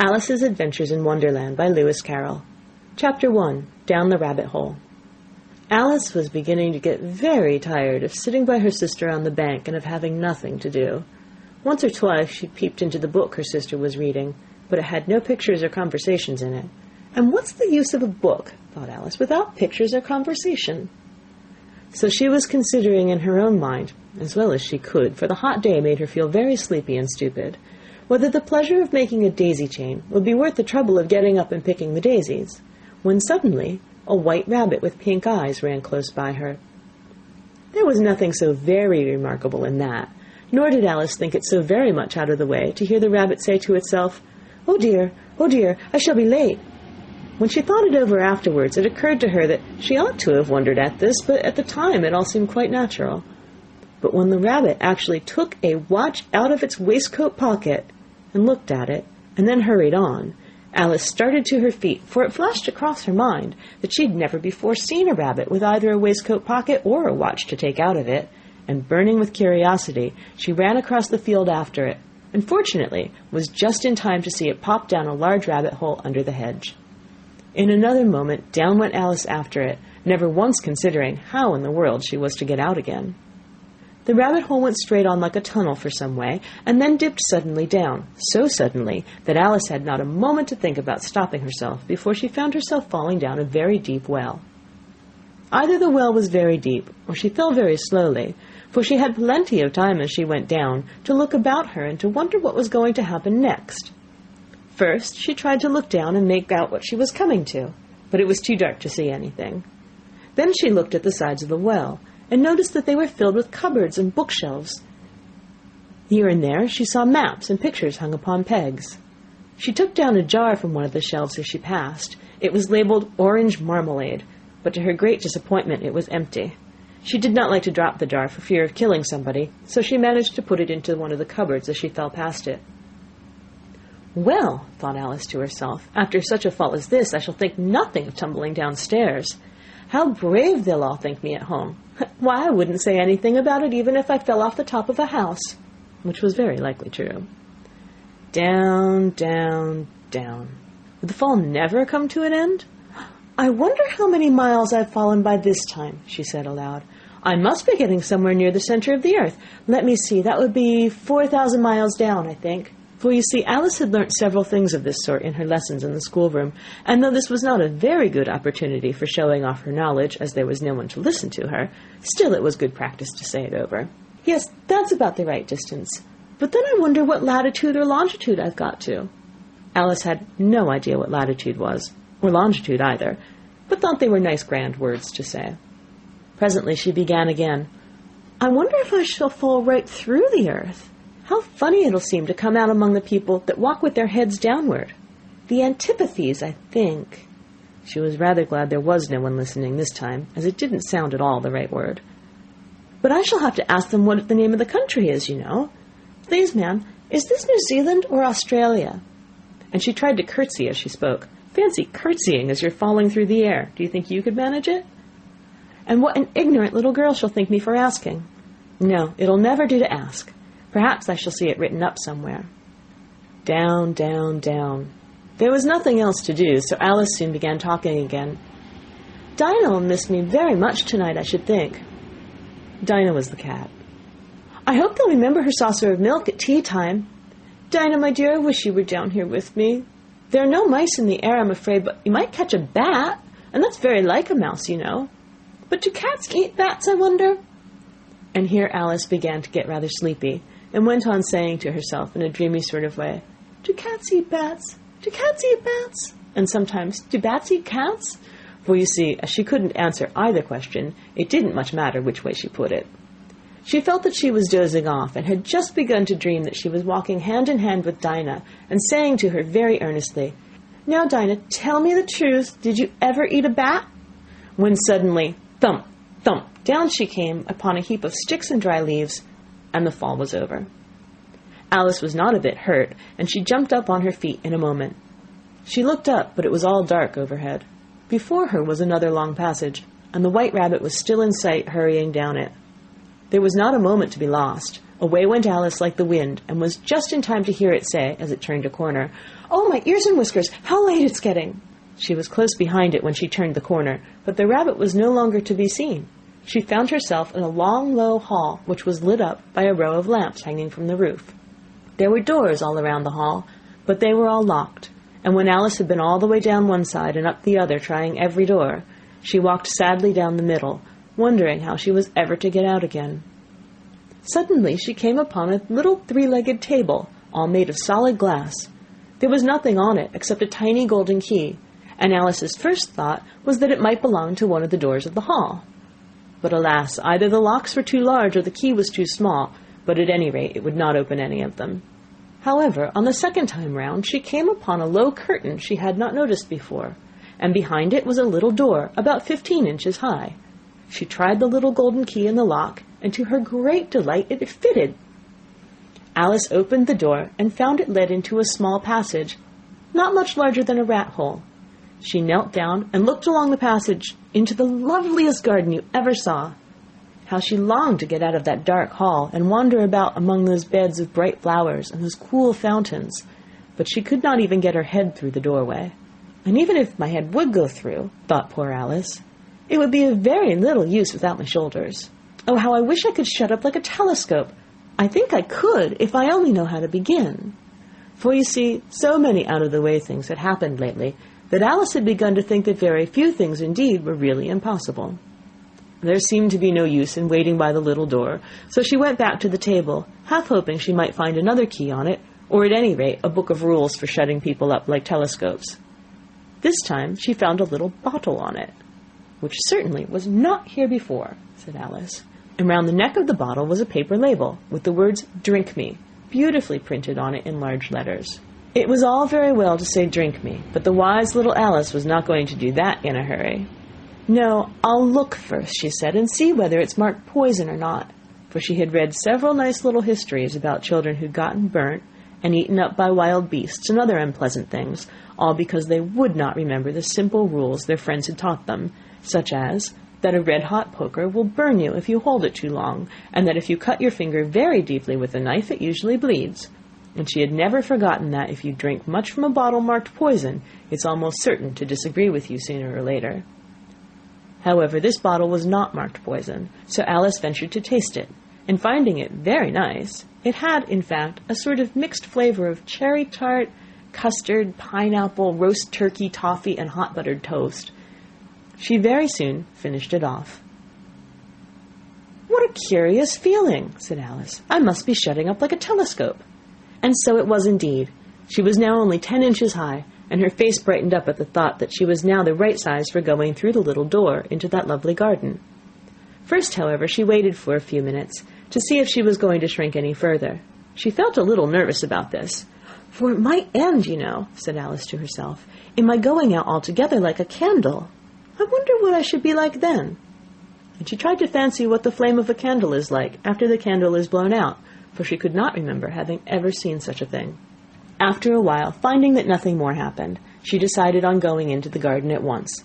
Alice's Adventures in Wonderland by Lewis Carroll. Chapter 1. Down the Rabbit Hole. Alice was beginning to get very tired of sitting by her sister on the bank and of having nothing to do. Once or twice she peeped into the book her sister was reading, but it had no pictures or conversations in it. And what's the use of a book, thought Alice, without pictures or conversation? So she was considering in her own mind, as well as she could, for the hot day made her feel very sleepy and stupid, whether the pleasure of making a daisy chain would be worth the trouble of getting up and picking the daisies, when suddenly a white rabbit with pink eyes ran close by her. There was nothing so very remarkable in that, nor did Alice think it so very much out of the way to hear the rabbit say to itself, oh dear, I shall be late." When she thought it over afterwards, it occurred to her that she ought to have wondered at this, but at the time it all seemed quite natural. But when the rabbit actually took a watch out of its waistcoat pocket and looked at it, and then hurried on, Alice started to her feet, for it flashed across her mind that she'd never before seen a rabbit with either a waistcoat pocket or a watch to take out of it, and burning with curiosity, she ran across the field after it, and fortunately was just in time to see it pop down a large rabbit hole under the hedge. In another moment, down went Alice after it, never once considering how in the world she was to get out again. The rabbit hole went straight on like a tunnel for some way, and then dipped suddenly down, so suddenly that Alice had not a moment to think about stopping herself before she found herself falling down a very deep well. Either the well was very deep, or she fell very slowly, for she had plenty of time as she went down to look about her and to wonder what was going to happen next. First, she tried to look down and make out what she was coming to, but it was too dark to see anything. Then she looked at the sides of the well, and noticed that they were filled with cupboards and bookshelves. Here and there she saw maps and pictures hung upon pegs. She took down a jar from one of the shelves as she passed. It was labeled Orange Marmalade, but to her great disappointment it was empty. She did not like to drop the jar for fear of killing somebody, so she managed to put it into one of the cupboards as she fell past it. Well, thought Alice to herself, after such a fall as this, I shall think nothing of tumbling downstairs. How brave they'll all think me at home. Why, I wouldn't say anything about it even if I fell off the top of a house, which was very likely true. Down, down, down. Would the fall never come to an end? I wonder how many miles I've fallen by this time, she said aloud. I must be getting somewhere near the center of the earth. Let me see, that would be 4,000 miles down, I think. For you see, Alice had learnt several things of this sort in her lessons in the schoolroom, and though this was not a very good opportunity for showing off her knowledge, as there was no one to listen to her, still it was good practice to say it over. Yes, that's about the right distance. But then I wonder what latitude or longitude I've got to. Alice had no idea what latitude was, or longitude either, but thought they were nice grand words to say. Presently she began again. I wonder if I shall fall right through the earth. How funny it'll seem to come out among the people that walk with their heads downward. The antipathies, I think. She was rather glad there was no one listening this time, as it didn't sound at all the right word. But I shall have to ask them what the name of the country is, you know. Please, ma'am, is this New Zealand or Australia? And she tried to curtsy as she spoke. Fancy curtsying as you're falling through the air. Do you think you could manage it? And what an ignorant little girl she'll think me for asking. No, it'll never do to ask. Perhaps I shall see it written up somewhere. Down, down, down. There was nothing else to do, so Alice soon began talking again. Dinah will miss me very much tonight, I should think. Dinah was the cat. I hope they'll remember her saucer of milk at tea time. Dinah, my dear, I wish you were down here with me. There are no mice in the air, I'm afraid, but you might catch a bat, and that's very like a mouse, you know. But do cats eat bats, I wonder? And here Alice began to get rather sleepy, and went on saying to herself in a dreamy sort of way, Do cats eat bats? Do cats eat bats? And sometimes, do bats eat cats? For you see, as she couldn't answer either question, it didn't much matter which way she put it. She felt that she was dozing off, and had just begun to dream that she was walking hand in hand with Dinah, and saying to her very earnestly, Now, Dinah, tell me the truth, did you ever eat a bat? When suddenly, thump, thump, down she came upon a heap of sticks and dry leaves, and the fall was over. Alice was not a bit hurt, and she jumped up on her feet in a moment. She looked up, but it was all dark overhead. Before her was another long passage, and the white rabbit was still in sight, hurrying down it. There was not a moment to be lost, Away went Alice like the wind, and was just in time to hear it say, as it turned a corner, "Oh, my ears and whiskers, how late it's getting!" She was close behind it when she turned the corner, but the rabbit was no longer to be seen. She found herself in a long, low hall, which was lit up by a row of lamps hanging from the roof. There were doors all around the hall, but they were all locked, and when Alice had been all the way down one side and up the other, trying every door, she walked sadly down the middle, wondering how she was ever to get out again. Suddenly she came upon a little three-legged table, all made of solid glass. There was nothing on it except a tiny golden key, and Alice's first thought was that it might belong to one of the doors of the hall. But alas, either the locks were too large or the key was too small, but at any rate it would not open any of them. However, on the second time round she came upon a low curtain she had not noticed before, and behind it was a little door about 15 inches high. She tried the little golden key in the lock, and to her great delight it fitted. Alice opened the door and found it led into a small passage, not much larger than a rat hole. She knelt down and looked along the passage into the loveliest garden you ever saw. How she longed to get out of that dark hall and wander about among those beds of bright flowers and those cool fountains, but she could not even get her head through the doorway. And even if my head would go through, thought poor Alice, it would be of very little use without my shoulders. Oh, how I wish I could shut up like a telescope. I think I could, if I only know how to begin. For you see, so many out-of-the-way things had happened lately that Alice had begun to think that very few things indeed were really impossible. There seemed to be no use in waiting by the little door, so she went back to the table, half hoping she might find another key on it, or at any rate a book of rules for shutting people up like telescopes. This time she found a little bottle on it, which certainly was not here before, said Alice. And round the neck of the bottle was a paper label with the words "Drink me" beautifully printed on it in large letters. It was all very well to say "drink me," but the wise little Alice was not going to do that in a hurry. "No, I'll look first," she said, "and see whether it's marked poison or not," for she had read several nice little histories about children who'd gotten burnt and eaten up by wild beasts and other unpleasant things, all because they would not remember the simple rules their friends had taught them, such as that a red-hot poker will burn you if you hold it too long, and that if you cut your finger very deeply with a knife it usually bleeds. And she had never forgotten that if you drink much from a bottle marked poison, it's almost certain to disagree with you sooner or later. However, this bottle was not marked poison, so Alice ventured to taste it, and finding it very nice, it had, in fact, a sort of mixed flavor of cherry tart, custard, pineapple, roast turkey, toffee, and hot buttered toast. She very soon finished it off. "What a curious feeling," said Alice. "I must be shutting up like a telescope." And so it was indeed. She was now only 10 inches high, and her face brightened up at the thought that she was now the right size for going through the little door into that lovely garden. First, however, she waited for a few minutes to see if she was going to shrink any further. She felt a little nervous about this. "For it might end, you know," said Alice to herself, "in my going out altogether like a candle. I wonder what I should be like then." And she tried to fancy what the flame of a candle is like after the candle is blown out, for she could not remember having ever seen such a thing. After a while, finding that nothing more happened, she decided on going into the garden at once.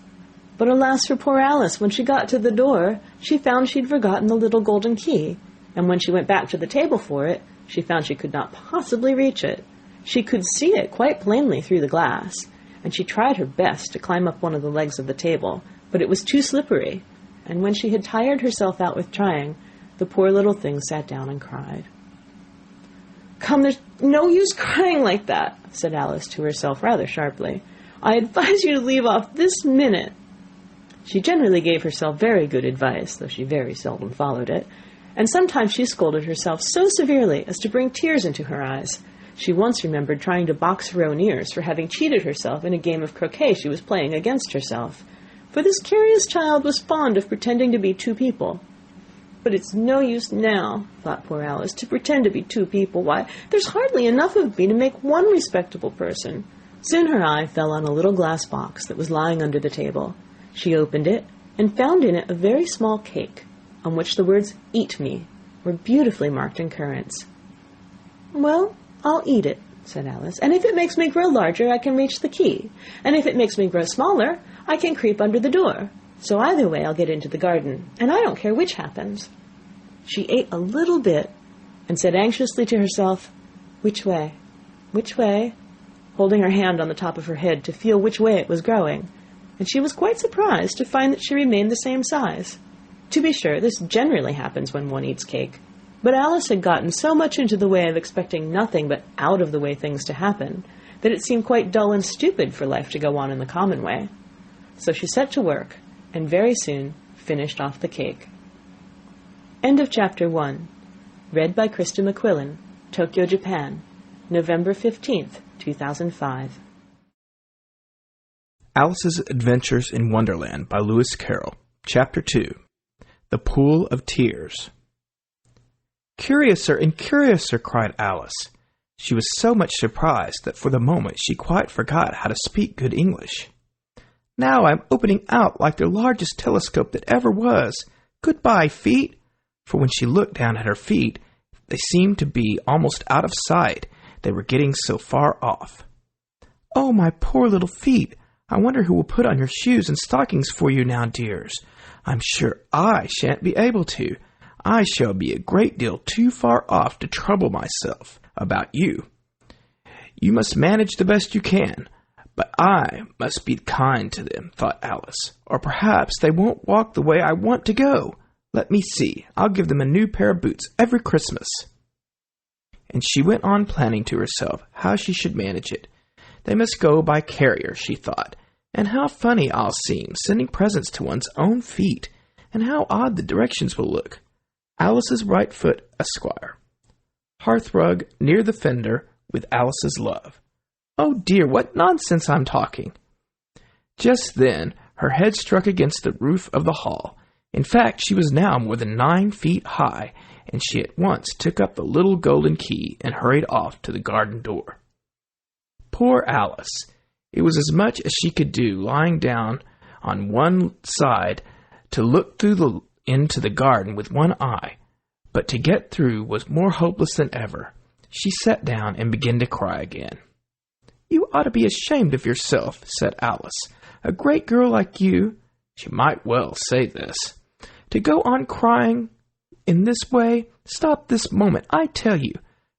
But alas for poor Alice, when she got to the door, she found she'd forgotten the little golden key, and when she went back to the table for it, she found she could not possibly reach it. She could see it quite plainly through the glass, and she tried her best to climb up one of the legs of the table, but it was too slippery, and when she had tired herself out with trying, the poor little thing sat down and cried. "Come, there's no use crying like that," said Alice to herself rather sharply. "I advise you to leave off this minute." She generally gave herself very good advice, though she very seldom followed it, and sometimes she scolded herself so severely as to bring tears into her eyes. She once remembered trying to box her own ears for having cheated herself in a game of croquet she was playing against herself, for this curious child was fond of pretending to be two people. "But it's no use now," thought poor Alice, "to pretend to be two people. Why, there's hardly enough of me to make one respectable person." Soon her eye fell on a little glass box that was lying under the table. She opened it, and found in it a very small cake, on which the words "Eat me" were beautifully marked in currants. "Well, I'll eat it," said Alice, "and if it makes me grow larger, I can reach the key, and if it makes me grow smaller, I can creep under the door. So either way I'll get into the garden, and I don't care which happens." She ate a little bit, and said anxiously to herself, "Which way? Which way?" holding her hand on the top of her head to feel which way it was growing, and she was quite surprised to find that she remained the same size. To be sure, this generally happens when one eats cake, but Alice had gotten so much into the way of expecting nothing but out-of-the-way things to happen that it seemed quite dull and stupid for life to go on in the common way. So she set to work, and very soon finished off the cake. End of Chapter 1. Read by Krista McQuillan, Tokyo, Japan, November 15th, 2005. Alice's Adventures in Wonderland by Lewis Carroll. Chapter 2. The Pool of Tears. "Curiouser and curiouser," cried Alice. She was so much surprised that for the moment she quite forgot how to speak good English. "Now I'm opening out like the largest telescope that ever was. Goodbye, feet." For when she looked down at her feet, they seemed to be almost out of sight. They were getting so far off. "Oh, my poor little feet. I wonder who will put on your shoes and stockings for you now, dears. I'm sure I shan't be able to. I shall be a great deal too far off to trouble myself about you. You must manage the best you can, but I must be kind to them," thought Alice, "or perhaps they won't walk the way I want to go. Let me see, I'll give them a new pair of boots every Christmas." And she went on planning to herself how she should manage it. They must go by carrier, she thought, and how funny I'll seem sending presents to one's own feet, and how odd the directions will look. Alice's right foot, Esquire. Hearthrug near the fender with Alice's love. Oh dear, what nonsense I'm talking. Just then, her head struck against the roof of the hall. In fact, she was now more than 9 feet high, and she at once took up the little golden key and hurried off to the garden door. Poor Alice! It was as much as she could do lying down on one side to look into the garden with one eye, but to get through was more hopeless than ever. She sat down and began to cry again. "You ought to be ashamed of yourself," said Alice. "A great girl like you," she might well say this, "to go on crying in this way. Stop this moment, I tell you."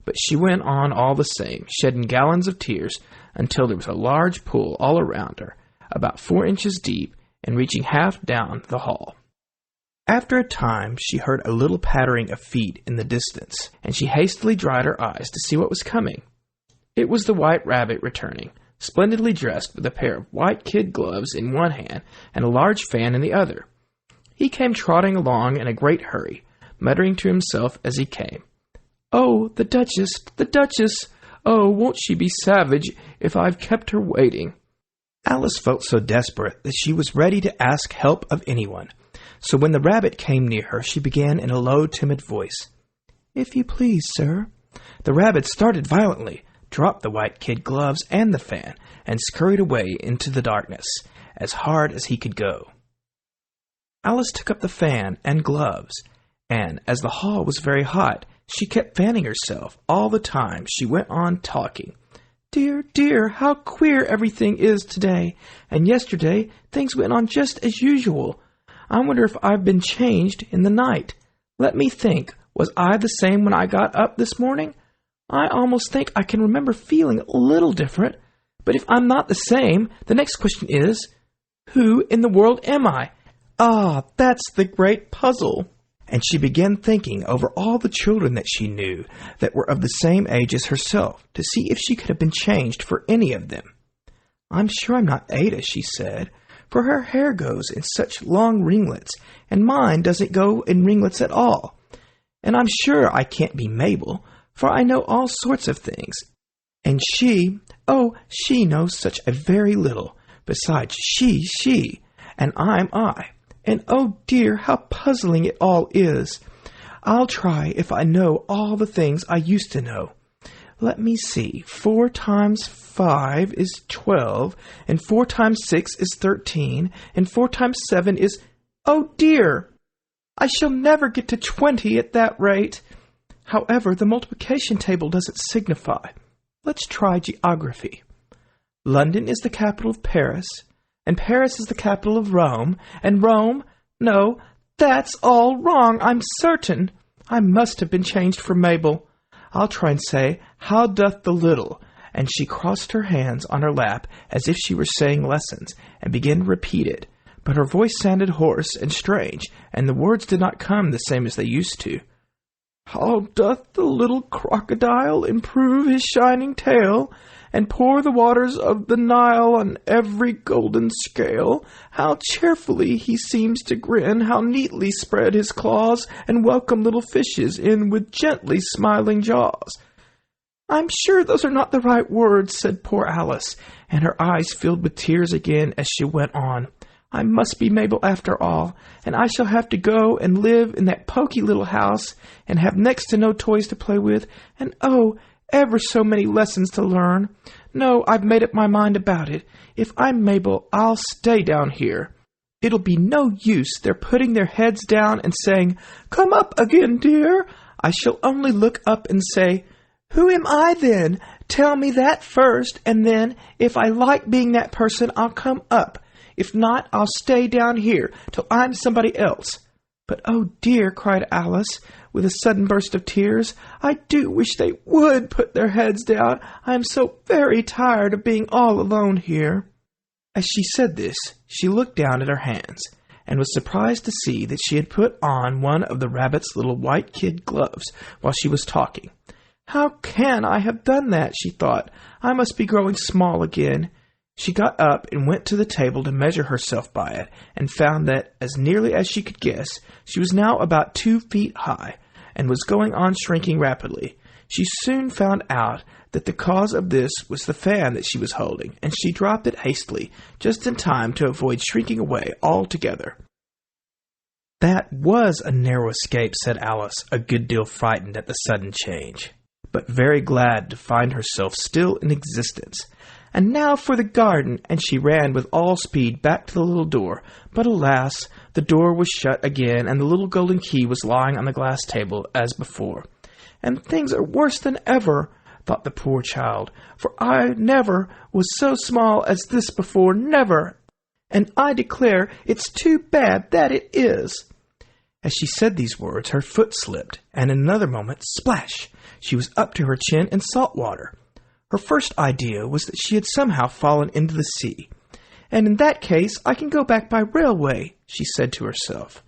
But she went on all the same, shedding gallons of tears until there was a large pool all around her, about 4 inches deep and reaching half down the hall. After a time, she heard a little pattering of feet in the distance, and she hastily dried her eyes to see what was coming. It was the White Rabbit returning, splendidly dressed with a pair of white kid gloves in one hand and a large fan in the other. He came trotting along in a great hurry, muttering to himself as he came, "Oh, the Duchess, the Duchess! Oh, won't she be savage if I've kept her waiting?" Alice felt so desperate that she was ready to ask help of anyone. So when the rabbit came near her, she began in a low, timid voice, "If you please, sir." The rabbit started violently, dropped the white kid gloves and the fan, and scurried away into the darkness, as hard as he could go. Alice took up the fan and gloves, and as the hall was very hot, she kept fanning herself all the time she went on talking. "Dear, dear, how queer everything is today, and yesterday things went on just as usual. I wonder if I've been changed in the night. Let me think, was I the same when I got up this morning? I almost think I can remember feeling a little different. But if I'm not the same, the next question is, who in the world am I? Ah, that's the great puzzle." And she began thinking over all the children that she knew that were of the same age as herself, to see if she could have been changed for any of them. "I'm sure I'm not Ada," she said, "for her hair goes in such long ringlets, and mine doesn't go in ringlets at all. And I'm sure I can't be Mabel, for I know all sorts of things. And she knows such a very little. Besides, she, and I'm I. And oh dear, how puzzling it all is. I'll try if I know all the things I used to know. Let me see, 4 times 5 is 12, and 4 times 6 is 13, and 4 times 7 is... Oh dear! I shall never get to 20 at that rate. However, the multiplication table doesn't signify. Let's try geography. London is the capital of Paris, and Paris is the capital of Rome, and Rome... No, that's all wrong, I'm certain. I must have been changed for Mabel. I'll try and say, how doth the little? And she crossed her hands on her lap as if she were saying lessons, and began to repeat it. But her voice sounded hoarse and strange, and the words did not come the same as they used to. How doth the little crocodile improve his shining tail, and pour the waters of the Nile on every golden scale? How cheerfully he seems to grin, how neatly spread his claws, and welcome little fishes in with gently smiling jaws. I'm sure those are not the right words, said poor Alice, and her eyes filled with tears again as she went on. I must be Mabel after all, and I shall have to go and live in that poky little house, and have next to no toys to play with, and oh, ever so many lessons to learn. No, I've made up my mind about it. If I'm Mabel, I'll stay down here. It'll be no use their putting their heads down and saying, Come up again, dear. I shall only look up and say, Who am I then? Tell me that first, and then, if I like being that person, I'll come up. If not, I'll stay down here till I'm somebody else. But, oh dear, cried Alice, with a sudden burst of tears, I do wish they would put their heads down. I am so very tired of being all alone here. As she said this, she looked down at her hands, and was surprised to see that she had put on one of the rabbit's little white kid gloves while she was talking. How can I have done that? She thought. I must be growing small again. She got up and went to the table to measure herself by it, and found that, as nearly as she could guess, she was now about 2 feet high, and was going on shrinking rapidly. She soon found out that the cause of this was the fan that she was holding, and she dropped it hastily, just in time to avoid shrinking away altogether. That was a narrow escape, said Alice, a good deal frightened at the sudden change, but very glad to find herself still in existence. And now for the garden, and she ran with all speed back to the little door. But alas, the door was shut again, and the little golden key was lying on the glass table as before. And things are worse than ever, thought the poor child, for I never was so small as this before, never. And I declare it's too bad that it is. As she said these words, her foot slipped, and in another moment, splash, she was up to her chin in salt water. Her first idea was that she had somehow fallen into the sea. And in that case, I can go back by railway, she said to herself.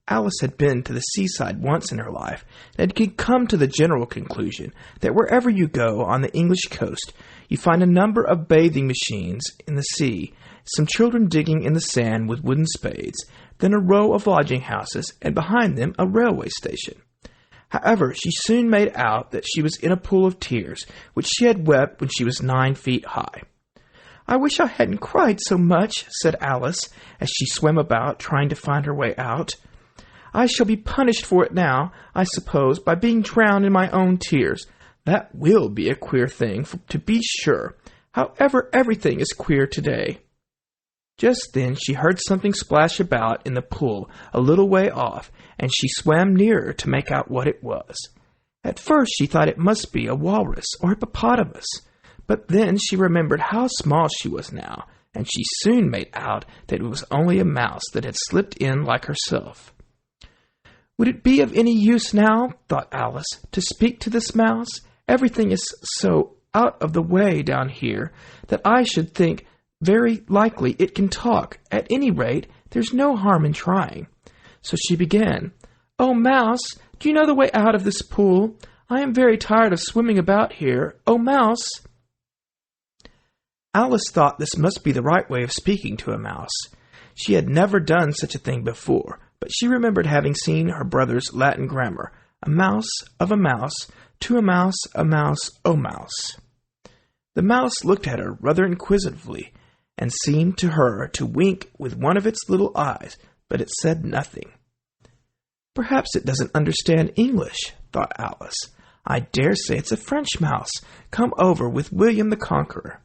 Alice had been to the seaside once in her life, and had come to the general conclusion that wherever you go on the English coast, you find a number of bathing machines in the sea, some children digging in the sand with wooden spades, then a row of lodging houses, and behind them a railway station. However, she soon made out that she was in a pool of tears, which she had wept when she was 9 feet high. I wish I hadn't cried so much, said Alice, as she swam about, trying to find her way out. I shall be punished for it now, I suppose, by being drowned in my own tears. That will be a queer thing, to be sure. However, everything is queer today. Just then she heard something splash about in the pool a little way off, and she swam nearer to make out what it was. At first she thought it must be a walrus or hippopotamus, but then she remembered how small she was now, and she soon made out that it was only a mouse that had slipped in like herself. Would it be of any use now, thought Alice, to speak to this mouse? Everything is so out of the way down here that I should think very likely it can talk. At any rate, there's no harm in trying. So she began, Oh, mouse, do you know the way out of this pool? I am very tired of swimming about here. Oh, mouse. Alice thought this must be the right way of speaking to a mouse. She had never done such a thing before, but she remembered having seen her brother's Latin grammar, a mouse of a mouse, to a mouse, oh mouse. The mouse looked at her rather inquisitively, and seemed to her to wink with one of its little eyes, but it said nothing. Perhaps it doesn't understand English, thought Alice. I dare say it's a French mouse, come over with William the Conqueror.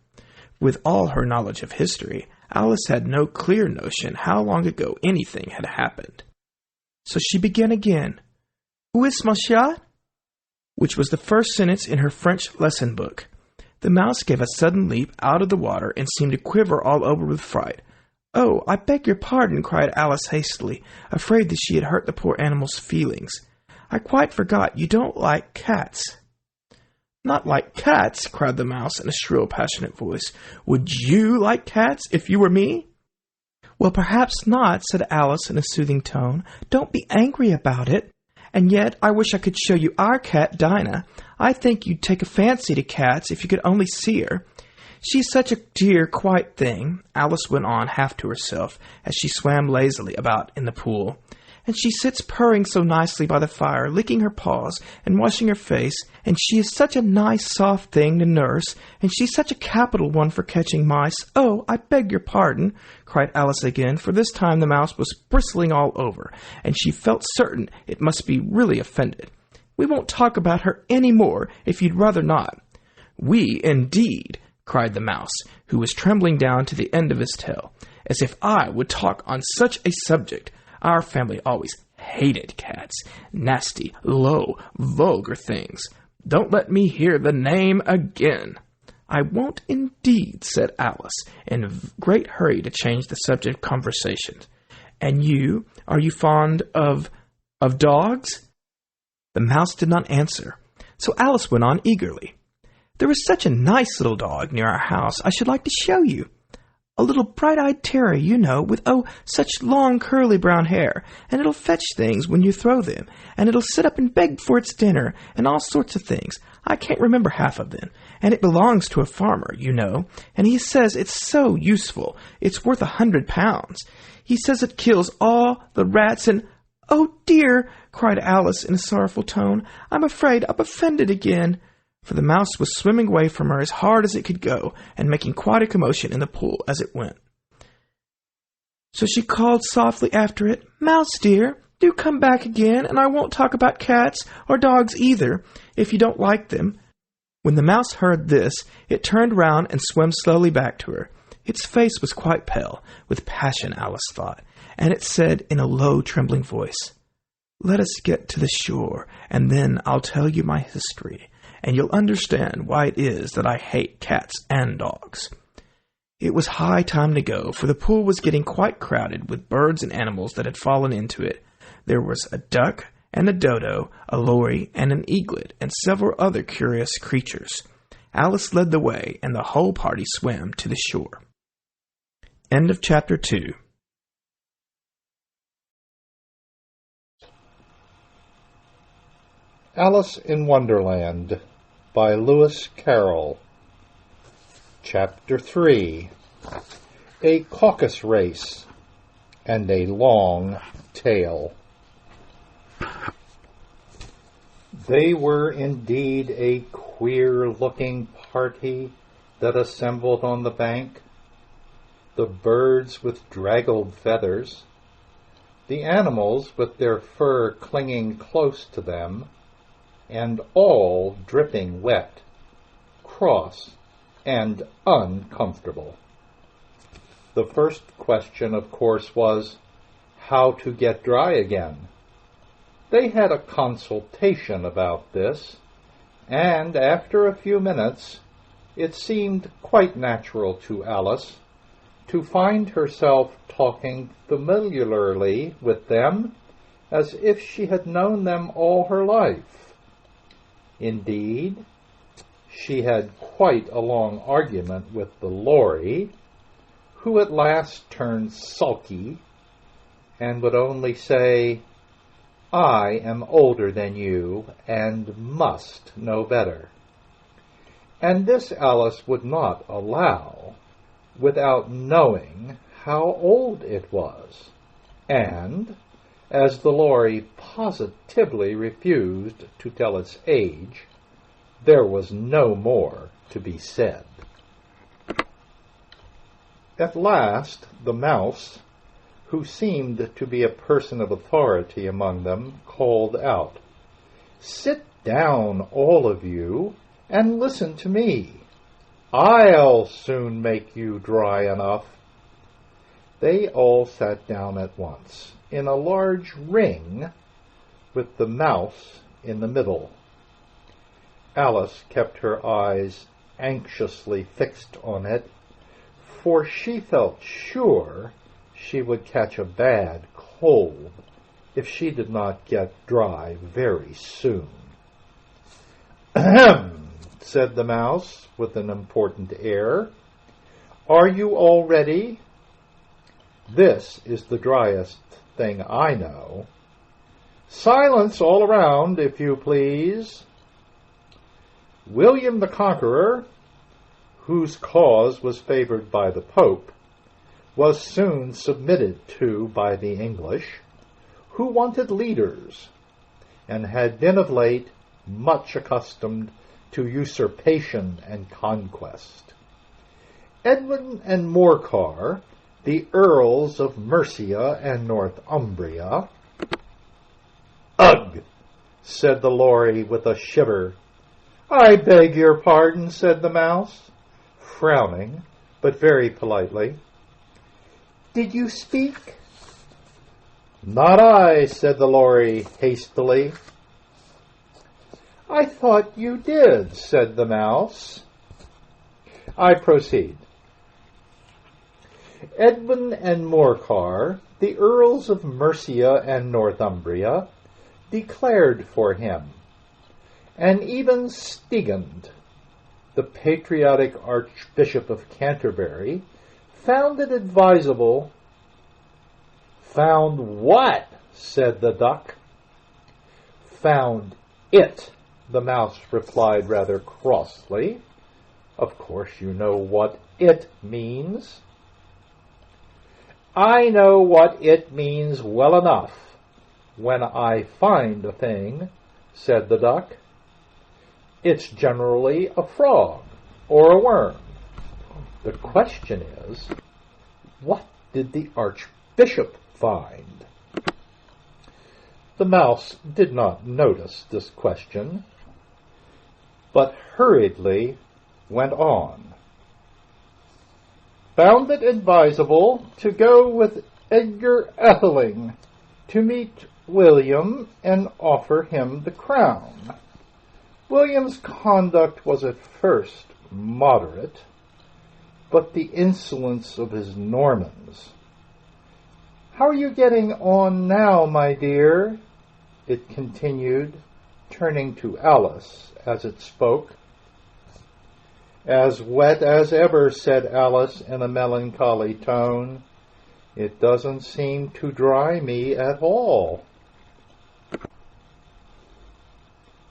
With all her knowledge of history, Alice had no clear notion how long ago anything had happened. So she began again, Où est mon chat? Which was the first sentence in her French lesson book. The mouse gave a sudden leap out of the water and seemed to quiver all over with fright. Oh, I beg your pardon, cried Alice hastily, afraid that she had hurt the poor animal's feelings. I quite forgot you don't like cats." "Not like cats?" cried the mouse in a shrill, passionate voice. "Would you like cats if you were me?" "Well, perhaps not," said Alice in a soothing tone. "Don't be angry about it. And yet I wish I could show you our cat, Dinah. I think you'd take a fancy to cats if you could only see her. She's such a dear, quiet thing," Alice went on half to herself as she swam lazily about in the pool. "And she sits purring so nicely by the fire, licking her paws and washing her face, and she is such a nice, soft thing to nurse, and she's such a capital one for catching mice. Oh, I beg your pardon," cried Alice again, for this time the mouse was bristling all over, and she felt certain it must be really offended. "We won't talk about her any more, if you'd rather not." "We, indeed," cried the mouse, who was trembling down to the end of his tail. "As if I would talk on such a subject. Our family always hated cats. Nasty, low, vulgar things. Don't let me hear the name again." "I won't indeed," said Alice, in a great hurry to change the subject of conversation. "And you, are you fond of dogs?" The mouse did not answer, so Alice went on eagerly. "There is such a nice little dog near our house I should like to show you. A little bright-eyed terrier, you know, with, such long curly brown hair, and it'll fetch things when you throw them, and it'll sit up and beg for its dinner, and all sorts of things. I can't remember half of them, and it belongs to a farmer, you know, and he says it's so useful, it's worth £100. He says it kills all the rats and—" "Oh, dear!" cried Alice in a sorrowful tone. "I'm afraid I've offended again." For the mouse was swimming away from her as hard as it could go, and making quite a commotion in the pool as it went. So she called softly after it, "Mouse dear, do come back again, and I won't talk about cats, or dogs either, if you don't like them." When the mouse heard this, it turned round and swam slowly back to her. Its face was quite pale, with passion, Alice thought, and it said in a low, trembling voice, "Let us get to the shore, and then I'll tell you my history, and you'll understand why it is that I hate cats and dogs." It was high time to go, for the pool was getting quite crowded with birds and animals that had fallen into it. There was a duck and a dodo, a lory and an eaglet, and several other curious creatures. Alice led the way, and the whole party swam to the shore. End of Chapter 2. Alice in Wonderland by Lewis Carroll. Chapter 3. A Caucus Race and a Long Tale. They were indeed a queer-looking party that assembled on the bank. The birds with draggled feathers, the animals with their fur clinging close to them, and all dripping wet, cross, and uncomfortable. The first question, of course, was how to get dry again. They had a consultation about this, and after a few minutes, it seemed quite natural to Alice to find herself talking familiarly with them as if she had known them all her life. Indeed, she had quite a long argument with the lory, who at last turned sulky and would only say, "I am older than you and must know better." And this Alice would not allow without knowing how old it was, and as the lory positively refused to tell its age, there was no more to be said. At last the mouse, who seemed to be a person of authority among them, called out, "Sit down, all of you, and listen to me. I'll soon make you dry enough." They all sat down at once, in a large ring, with the mouse in the middle. Alice kept her eyes anxiously fixed on it, for she felt sure she would catch a bad cold if she did not get dry very soon. "Ahem," said the mouse with an important air. "Are you all ready? This is the driest thing I know. Silence all around, if you please." William the Conqueror, whose cause was favored by the Pope, was soon submitted to by the English, who wanted leaders, and had been of late much accustomed to usurpation and conquest. Edwin and Morcar, the Earls of Mercia and Northumbria— "Ugh!" said the Lory with a shiver. "I beg your pardon," said the mouse, frowning, but very politely. "Did you speak?" "Not I," said the Lory hastily. "I thought you did," said the mouse. I proceed. Edwin and Morcar, the Earls of Mercia and Northumbria, declared for him, and even Stigand, the patriotic Archbishop of Canterbury, found it advisable— "Found what?" said the duck. "Found it," the mouse replied rather crossly. "Of course you know what it means." "I know what it means well enough when I find a thing," said the duck. "It's generally a frog or a worm. The question is, what did the Archbishop find?" The mouse did not notice this question, but hurriedly went on. "Found it advisable to go with Edgar Atheling to meet William and offer him the crown. William's conduct was at first moderate, but the insolence of his Normans— How are you getting on now, my dear?" it continued, turning to Alice as it spoke. "As wet as ever," said Alice in a melancholy tone. "It doesn't seem to dry me at all."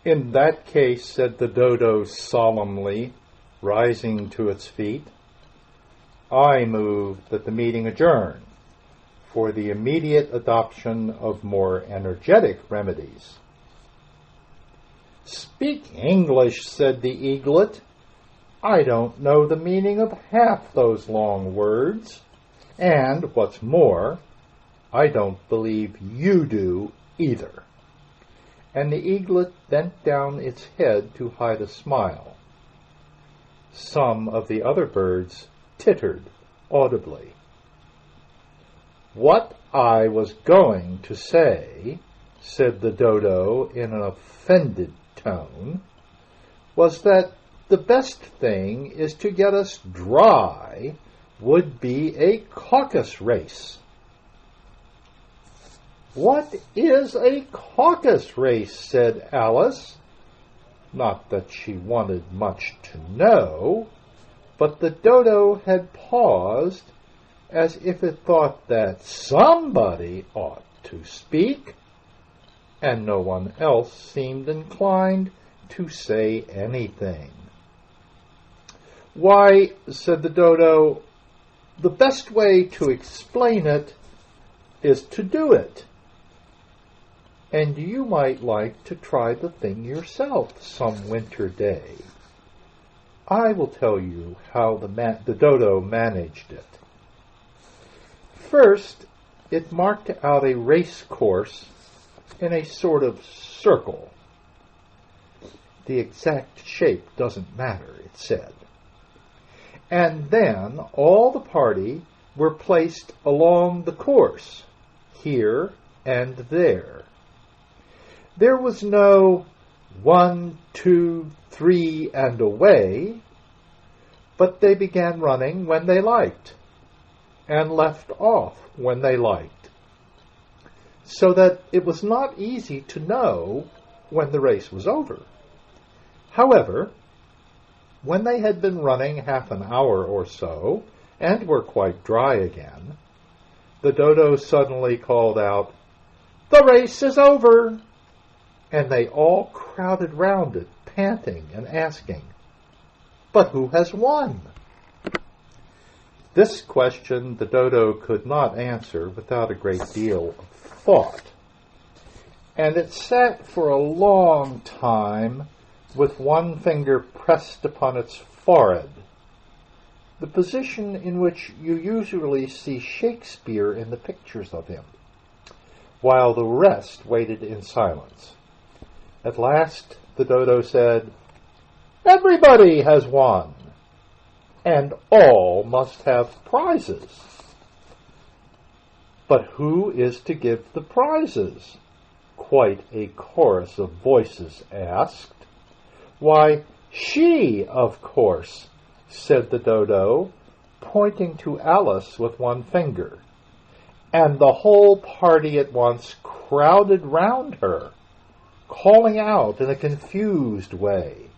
"In that case," said the dodo solemnly, rising to its feet, "I move that the meeting adjourn for the immediate adoption of more energetic remedies." "Speak English," said the eaglet. "I don't know the meaning of half those long words, and, what's more, I don't believe you do either." And the eaglet bent down its head to hide a smile. Some of the other birds tittered audibly. "What I was going to say," said the dodo in an offended tone, "was that the best thing is to get us dry would be a caucus race." "What is a caucus race?" said Alice. Not that she wanted much to know, but the dodo had paused as if it thought that somebody ought to speak, and no one else seemed inclined to say anything. "Why," said the dodo, "the best way to explain it is to do it. And you might like to try the thing yourself some winter day. I will tell you how the dodo managed it. First, it marked out a race course in a sort of circle. The exact shape doesn't matter, it said. And then all the party were placed along the course, here and there. There was no 1, 2, 3, and away, but they began running when they liked, and left off when they liked. so that it was not easy to know when the race was over. However, when they had been running half an hour or so, and were quite dry again, the dodo suddenly called out, "The race is over!" And they all crowded round it, panting and asking, "But who has won?" This question the dodo could not answer without a great deal of thought, and it sat for a long time with one finger pressed upon its forehead, the position in which you usually see Shakespeare in the pictures of him, while the rest waited in silence. At last the dodo said, "Everybody has won, and all must have prizes." "But who is to give the prizes?" quite a chorus of voices asked. "Why, she, of course," said the dodo, pointing to Alice with one finger, and the whole party at once crowded round her, calling out in a confused way,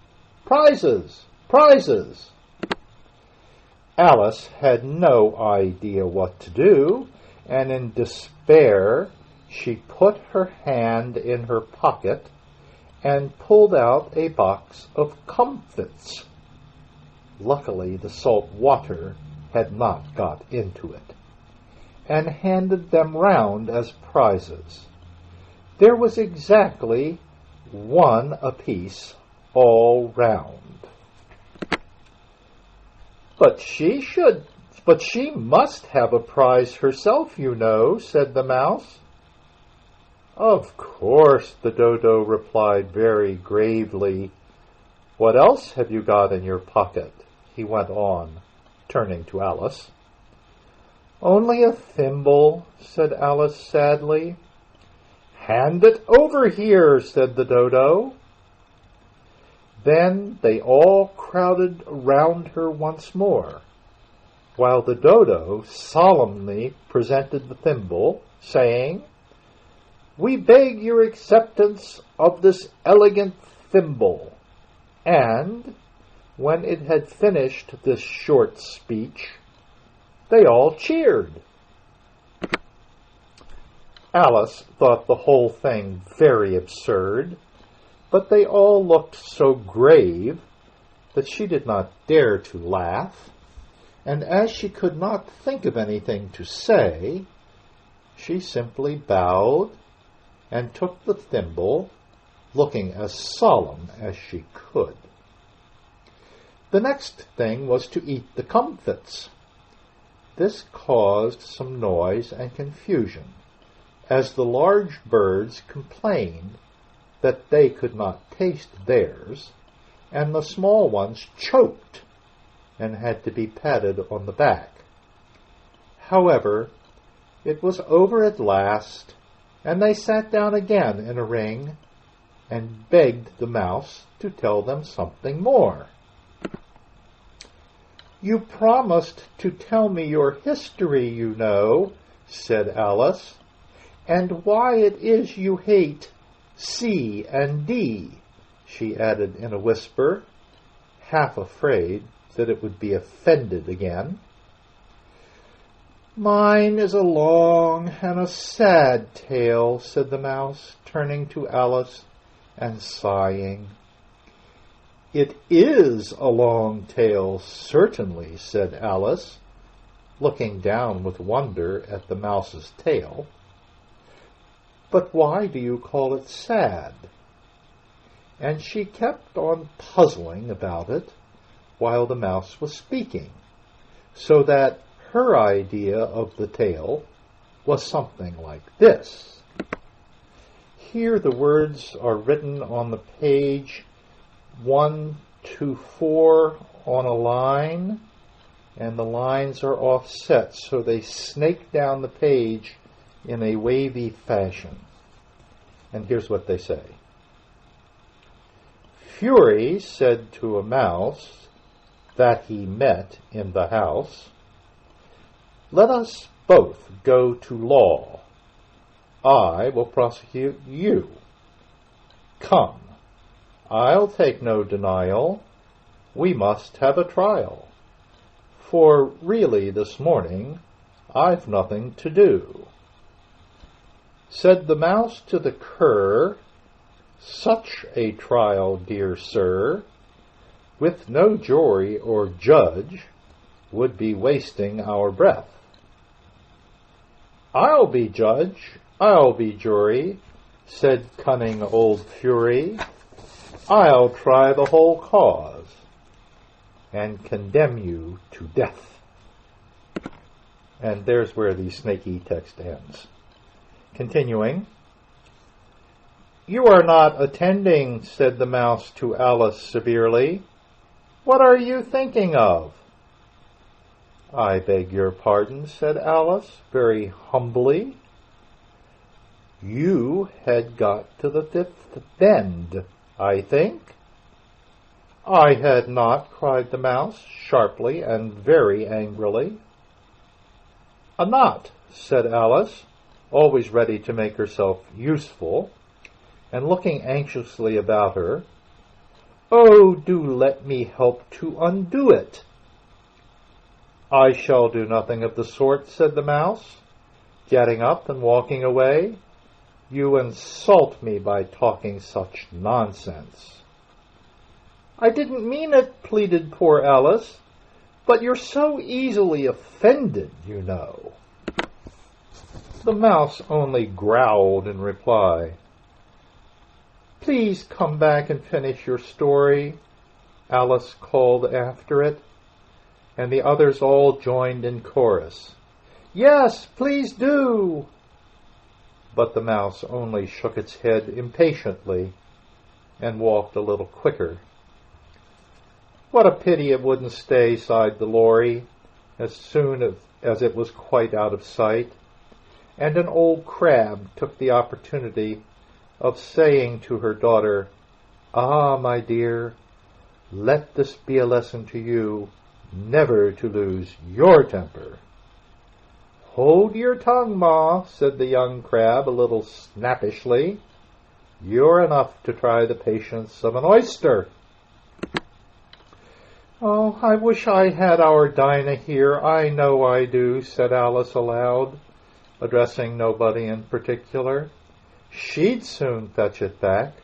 "Prizes! Prizes!" Alice had no idea what to do, and in despair she put her hand in her pocket and pulled out a box of comfits. Luckily, the salt water had not got into it, and handed them round as prizes. There was exactly one apiece all round. But she must have a prize herself, you know," said the mouse. "Of course," the dodo replied very gravely. "What else have you got in your pocket?" he went on, turning to Alice. "Only a thimble," said Alice sadly. "Hand it over here," said the dodo. Then they all crowded round her once more, while the dodo solemnly presented the thimble, saying, "We beg your acceptance of this elegant thimble." And when it had finished this short speech, they all cheered. Alice thought the whole thing very absurd, but they all looked so grave that she did not dare to laugh, and as she could not think of anything to say, she simply bowed and took the thimble, looking as solemn as she could. The next thing was to eat the comfits. This caused some noise and confusion, as the large birds complained that they could not taste theirs, and the small ones choked and had to be patted on the back. However, it was over at last, and they sat down again in a ring and begged the mouse to tell them something more. "You promised to tell me your history, you know," said Alice, "and why it is you hate C and D," she added in a whisper, half afraid that it would be offended again. "Mine is a long and a sad tale," said the mouse, turning to Alice and sighing. "It is a long tale, certainly," said Alice, looking down with wonder at the mouse's tail. "But why do you call it sad?" And she kept on puzzling about it while the mouse was speaking, so that her idea of the tale was something like this. Here the words are written on the page 1 to 4 on a line, and the lines are offset so they snake down the page in a wavy fashion. And here's what they say. Fury said to a mouse that he met in the house, "Let us both go to law. I will prosecute you. Come, I'll take no denial. We must have a trial. For really this morning I've nothing to do. Said the mouse to the cur, such a trial, dear sir, with no jury or judge, would be wasting our breath. I'll be judge, I'll be jury, said cunning old Fury. I'll try the whole cause and condemn you to death. And there's where the snaky text ends. Continuing, you are not attending, said the mouse to Alice severely. What are you thinking of? I beg your pardon, said Alice very humbly. You had got to the fifth bend, I think. I had not, cried the mouse sharply and very angrily. A knot, said Alice, always ready to make herself useful, and looking anxiously about her. Oh, do let me help to undo it. I shall do nothing of the sort, said the mouse, getting up and walking away. You insult me by talking such nonsense. I didn't mean it, pleaded poor Alice, but you're so easily offended, you know. The mouse only growled in reply. Please come back and finish your story, Alice called after it, and the others all joined in chorus. Yes, please do. But the mouse only shook its head impatiently and walked a little quicker. What a pity it wouldn't stay, sighed the Lory, as soon as it was quite out of sight, and an old crab took the opportunity of saying to her daughter, Ah, my dear, let this be a lesson to you, never to lose your temper. Hold your tongue, Ma, said the young crab a little snappishly. You're enough to try the patience of an oyster. Oh, I wish I had our Dinah here, I know I do, said Alice aloud, addressing nobody in particular. She'd soon fetch it back.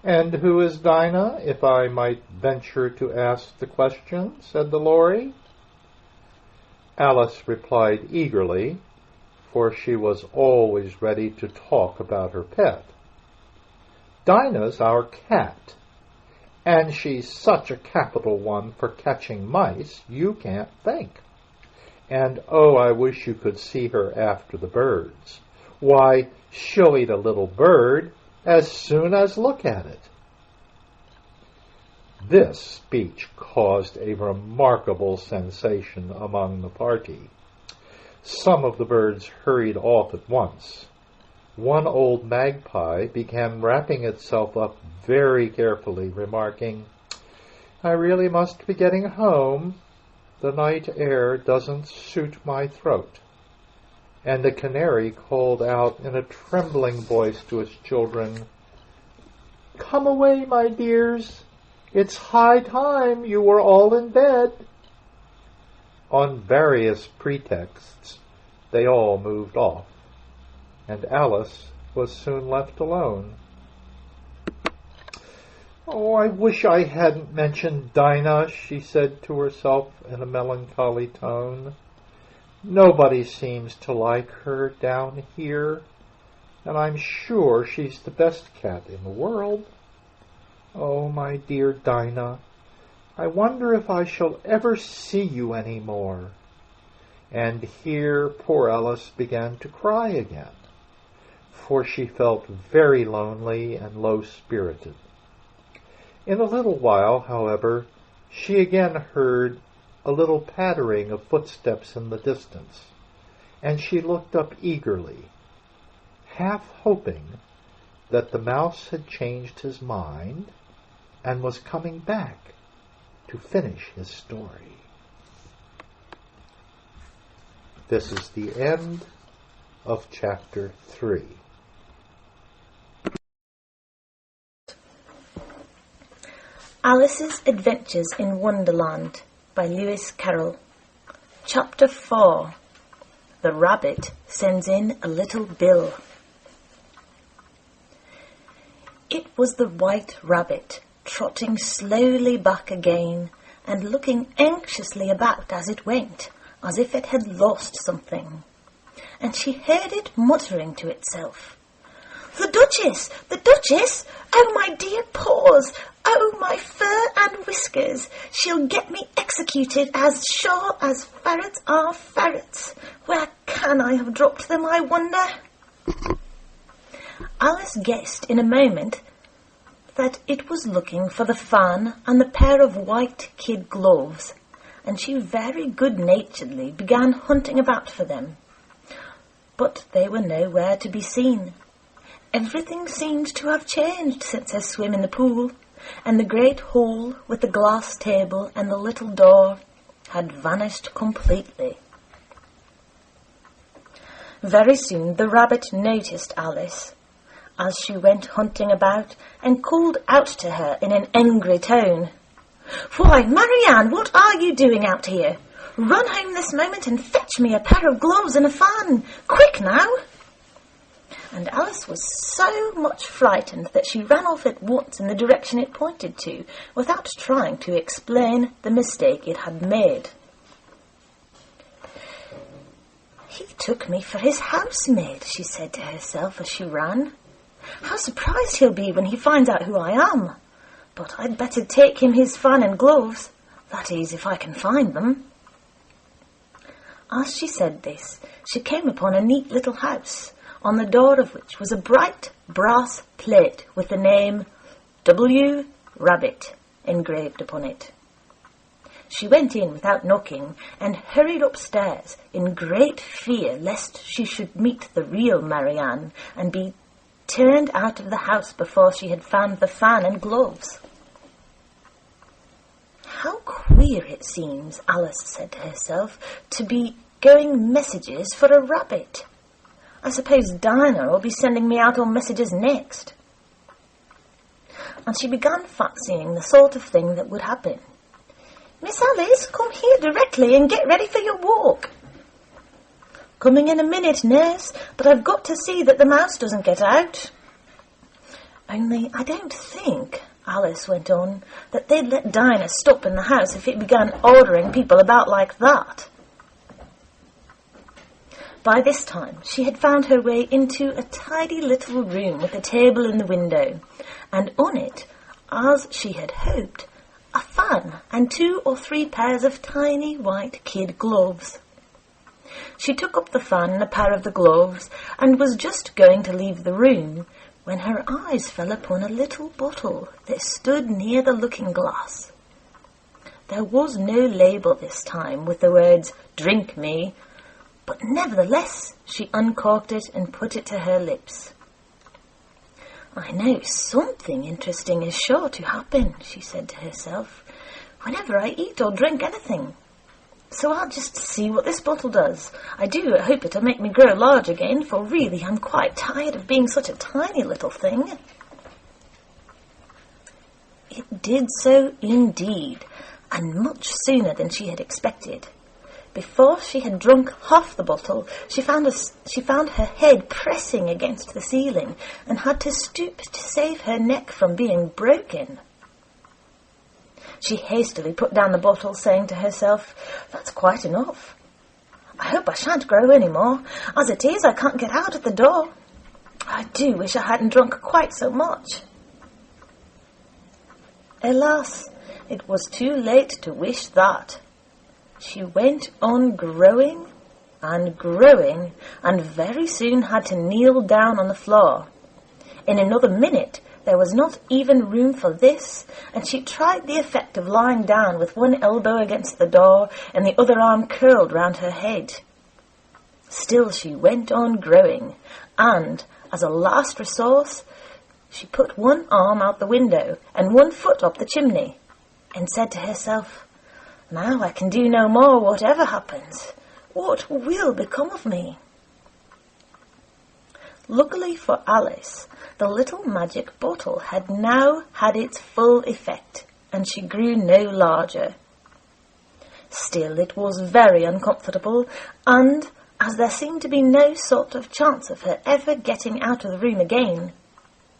And who is Dinah, if I might venture to ask the question, said the Lory. Alice replied eagerly, for she was always ready to talk about her pet. Dinah's our cat, and she's such a capital one for catching mice you can't think. And oh, I wish you could see her after the birds. Why, she'll eat a little bird as soon as look at it. This speech caused a remarkable sensation among the party. Some of the birds hurried off at once. One old magpie began wrapping itself up very carefully, remarking, I really must be getting home. The night air doesn't suit my throat. And the canary called out in a trembling voice to its children, Come away, my dears. It's high time you were all in bed. On various pretexts, they all moved off, and Alice was soon left alone. Oh, I wish I hadn't mentioned Dinah, she said to herself in a melancholy tone. Nobody seems to like her down here, and I'm sure she's the best cat in the world. Oh, my dear Dinah, I wonder if I shall ever see you any more. And here poor Alice began to cry again, for she felt very lonely and low-spirited. In a little while, however, she again heard a little pattering of footsteps in the distance, and she looked up eagerly, half hoping that the mouse had changed his mind and was coming back to finish his story. This is the end of Chapter 3. Alice's Adventures in Wonderland by Lewis Carroll. Chapter 4. The Rabbit Sends in a Little Bill. It was the White Rabbit, trotting slowly back again, and looking anxiously about as it went, as if it had lost something. And she heard it muttering to itself, "The Duchess! The Duchess! Oh, my dear paws! Oh, my fur and whiskers! She'll get me executed as sure as ferrets are ferrets! Where can I have dropped them, I wonder?" Alice guessed in a moment that it was looking for the fan and the pair of white kid gloves, and she very good-naturedly began hunting about for them. But they were nowhere to be seen. Everything seemed to have changed since her swim in the pool, and the great hall with the glass table and the little door had vanished completely. Very soon the rabbit noticed Alice as she went hunting about, and called out to her in an angry tone, "Why, Marianne, what are you doing out here? Run home this moment and fetch me a pair of gloves and a fan. Quick now!" And Alice was so much frightened that she ran off at once in the direction it pointed to, without trying to explain the mistake it had made. "He took me for his housemaid," she said to herself as she ran. "How surprised he'll be when he finds out who I am. But I'd better take him his fan and gloves, that is, if I can find them." As she said this, she came upon a neat little house, on the door of which was a bright brass plate with the name W. Rabbit engraved upon it. She went in without knocking and hurried upstairs in great fear lest she should meet the real Marianne and be turned out of the house before she had found the fan and gloves. "How queer it seems," Alice said to herself, "to be going messages for a rabbit. I suppose Dinah will be sending me out on messages next." And she began fancying the sort of thing that would happen. "Miss Alice, come here directly and get ready for your walk." "Coming in a minute, nurse, but I've got to see that the mouse doesn't get out." "Only I don't think," Alice went on, "that they'd let Dinah stop in the house if it began ordering people about like that." By this time she had found her way into a tidy little room with a table in the window, and on it, as she had hoped, a fan and 2 or 3 pairs of tiny white kid gloves. She took up the fan and a pair of the gloves, and was just going to leave the room, when her eyes fell upon a little bottle that stood near the looking-glass. There was no label this time with the words, "Drink me," but nevertheless she uncorked it and put it to her lips. "I know something interesting is sure to happen," she said to herself, "whenever I eat or drink anything. So I'll just see what this bottle does. I do hope it'll make me grow large again, for really I'm quite tired of being such a tiny little thing." It did so indeed, and much sooner than she had expected. Before she had drunk half the bottle, she found her head pressing against the ceiling, and had to stoop to save her neck from being broken. She hastily put down the bottle, saying to herself, "That's quite enough. I hope I shan't grow any more. As it is, I can't get out at the door. I do wish I hadn't drunk quite so much." Alas, it was too late to wish that. She went on growing and growing, and very soon had to kneel down on the floor. In another minute there was not even room for this, and she tried the effect of lying down with one elbow against the door and the other arm curled round her head. Still she went on growing, and, as a last resource, she put one arm out the window and one foot up the chimney, and said to herself, "Now I can do no more, whatever happens. What will become of me?" Luckily for Alice, the little magic bottle had now had its full effect, and she grew no larger. Still, it was very uncomfortable, and as there seemed to be no sort of chance of her ever getting out of the room again,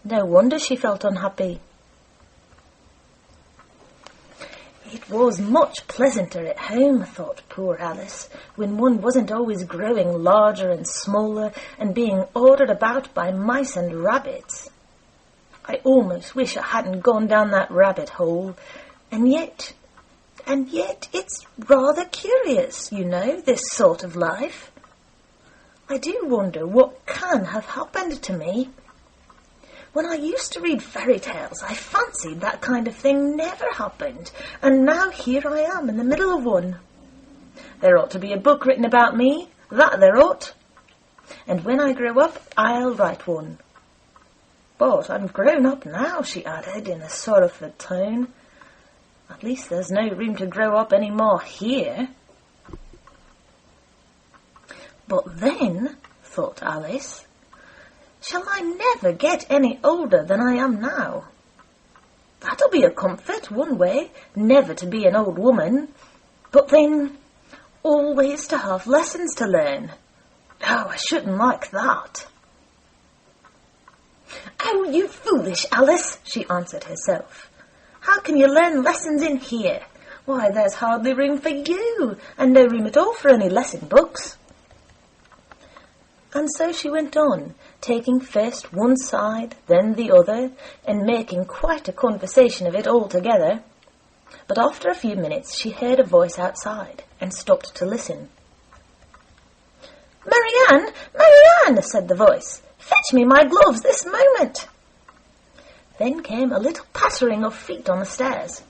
no wonder she felt unhappy. It was much pleasanter at home, thought poor Alice, when one wasn't always growing larger and smaller and being ordered about by mice and rabbits. I almost wish I hadn't gone down that rabbit hole, and yet it's rather curious, you know, this sort of life. I do wonder what can have happened to me. When I used to read fairy tales, I fancied that kind of thing never happened, and now here I am in the middle of one. There ought to be a book written about me, that there ought. And when I grow up, I'll write one. But I'm grown up now, she added in a sorrowful tone. At least there's no room to grow up any more here. But then, thought Alice, shall I never get any older than I am now? That'll be a comfort, one way, never to be an old woman. But then, always to have lessons to learn. Oh, I shouldn't like that. Oh, you foolish Alice, she answered herself. How can you learn lessons in here? Why, there's hardly room for you, and no room at all for any lesson books. And so she went on, taking first one side, then the other, and making quite a conversation of it altogether. But after a few minutes she heard a voice outside, and stopped to listen. "Marianne, Marianne," said the voice, "fetch me my gloves this moment." Then came a little pattering of feet on the stairs.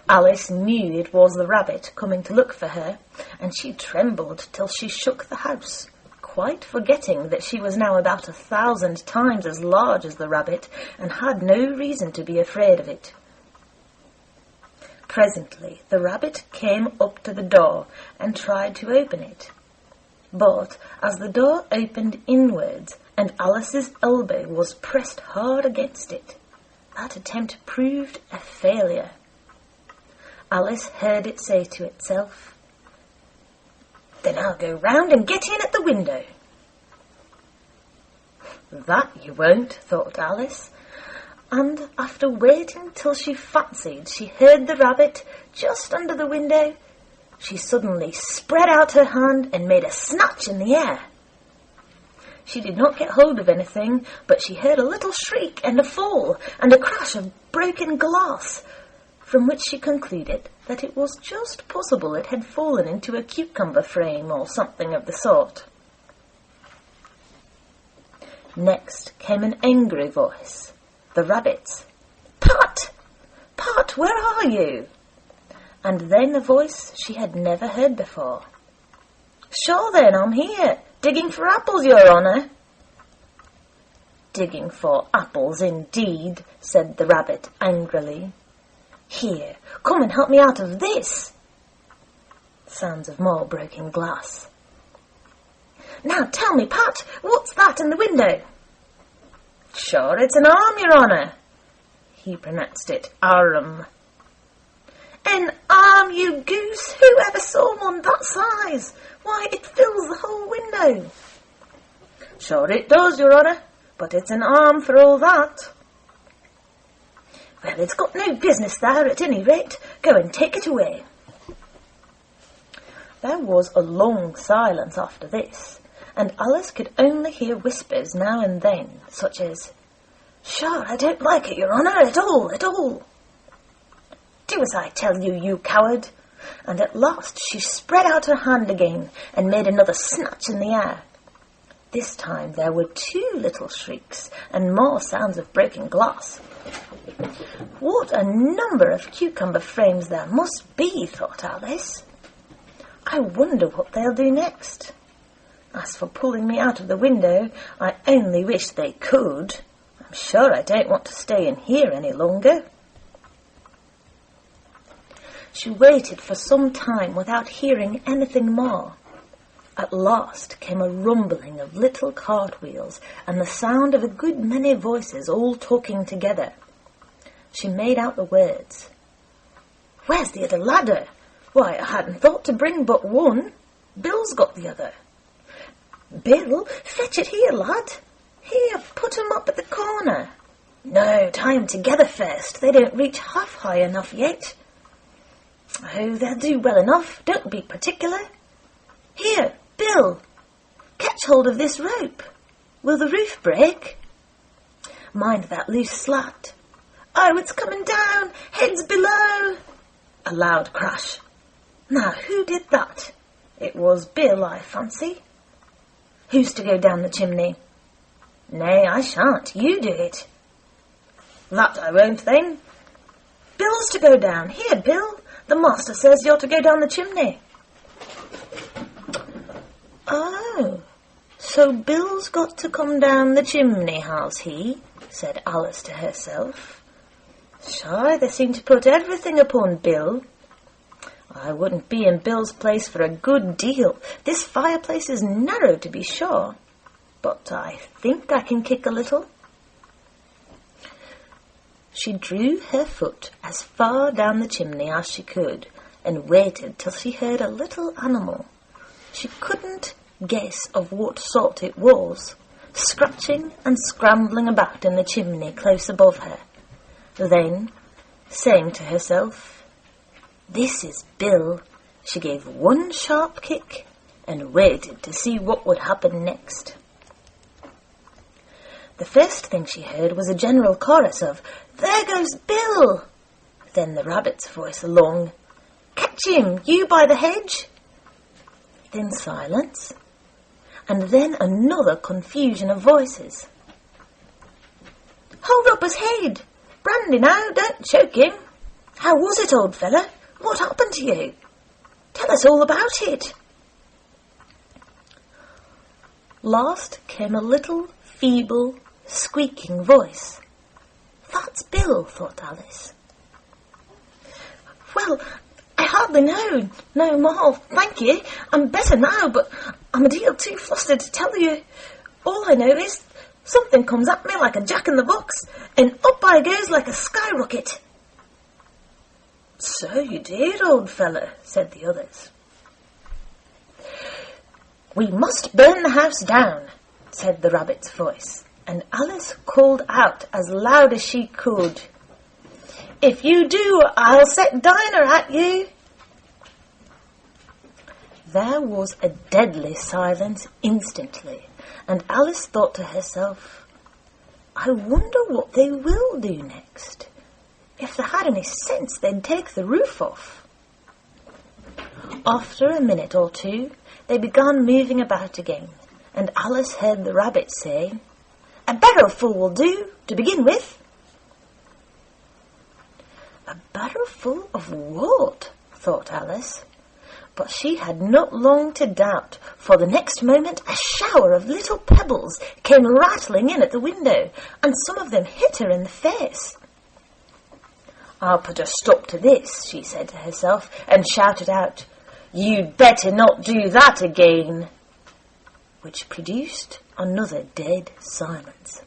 Alice knew it was the rabbit coming to look for her, and she trembled till she shook the house, quite forgetting that she was now about 1,000 times as large as the rabbit, and had no reason to be afraid of it. Presently the rabbit came up to the door and tried to open it. But as the door opened inwards and Alice's elbow was pressed hard against it, that attempt proved a failure. Alice heard it say to itself, "Then I'll go round and get in at the window." That you won't, thought Alice, and after waiting till she fancied she heard the rabbit just under the window, she suddenly spread out her hand and made a snatch in the air. She did not get hold of anything, but she heard a little shriek and a fall and a crash of broken glass, from which she concluded that it was just possible it had fallen into a cucumber frame or something of the sort. Next came an angry voice, the rabbit's. "Pat! Pat, where are you?" And then a voice she had never heard before. "Sure then, I'm here, digging for apples, your honour." "Digging for apples, indeed," said the rabbit angrily. "Here, come and help me out of this." Sounds of more broken glass. "Now tell me, Pat, what's that in the window?" "Sure, it's an arm, your honour." He pronounced it arm. "An arm, you goose! Who ever saw one that size? Why, it fills the whole window." "Sure it does, your honour, but it's an arm for all that." "Well, it's got no business there at any rate. Go and take it away." There was a long silence after this, and Alice could only hear whispers now and then, such as, "Sure, I don't like it, your honour, at all, at all." "Do as I tell you, you coward." And at last she spread out her hand again and made another snatch in the air. This time there were 2 little shrieks and more sounds of breaking glass. What a number of cucumber frames there must be, thought Alice. I wonder what they'll do next. As for pulling me out of the window, I only wish they could. I'm sure I don't want to stay in here any longer. She waited for some time without hearing anything more. At last came a rumbling of little cartwheels and the sound of a good many voices all talking together. She made out the words. "Where's the other ladder? Why, I hadn't thought to bring but one. Bill's got the other. Bill, fetch it here, lad. Here, put 'em up at the corner. No, tie 'em together first. They don't reach half high enough yet. Oh, they'll do well enough. Don't be particular. Here, Bill, catch hold of this rope. Will the roof break? Mind that loose slat. Oh, it's coming down. Heads below." A loud crash. Now, who did that? It was Bill, I fancy. Who's to go down the chimney? Nay, I shan't. You do it. That I won't, then. Bill's to go down. Here, Bill. The master says you're to go down the chimney. Oh, so Bill's got to come down the chimney, has he? Said Alice to herself. Shy, they seem to put everything upon Bill. I wouldn't be in Bill's place for a good deal. This fireplace is narrow, to be sure, but I think I can kick a little. She drew her foot as far down the chimney as she could and waited till she heard a little animal. She couldn't guess of what sort it was, scratching and scrambling about in the chimney close above her. Then, saying to herself, "This is Bill," she gave one sharp kick and waited to see what would happen next. The first thing she heard was a general chorus of, "There goes Bill!" Then the rabbit's voice along, "Catch him, you by the hedge!" Then silence, and then another confusion of voices. "Hold up his head! Brandy now, don't choke him! How was it, old fella? What happened to you? Tell us all about it!" Last came a little, feeble, squeaking voice. "That's Bill," thought Alice. "Well, I hardly know. No more, thank you. I'm better now, but I'm a deal too flustered to tell you. All I know is something comes at me like a jack-in-the-box, and up I goes like a skyrocket." "So you did, old fella," said the others. "We must burn the house down," said the rabbit's voice, and Alice called out as loud as she could, "If you do, I'll set Dinah at you." There was a deadly silence instantly, and Alice thought to herself, "I wonder what they will do next. If they had any sense, they'd take the roof off." After a minute or two, they began moving about again, and Alice heard the rabbit say, "A barrelful will do, to begin with." A barrelful of what? Thought Alice. But she had not long to doubt, for the next moment a shower of little pebbles came rattling in at the window, and some of them hit her in the face. "I'll put a stop to this," she said to herself, and shouted out, "You'd better not do that again," which produced another dead silence.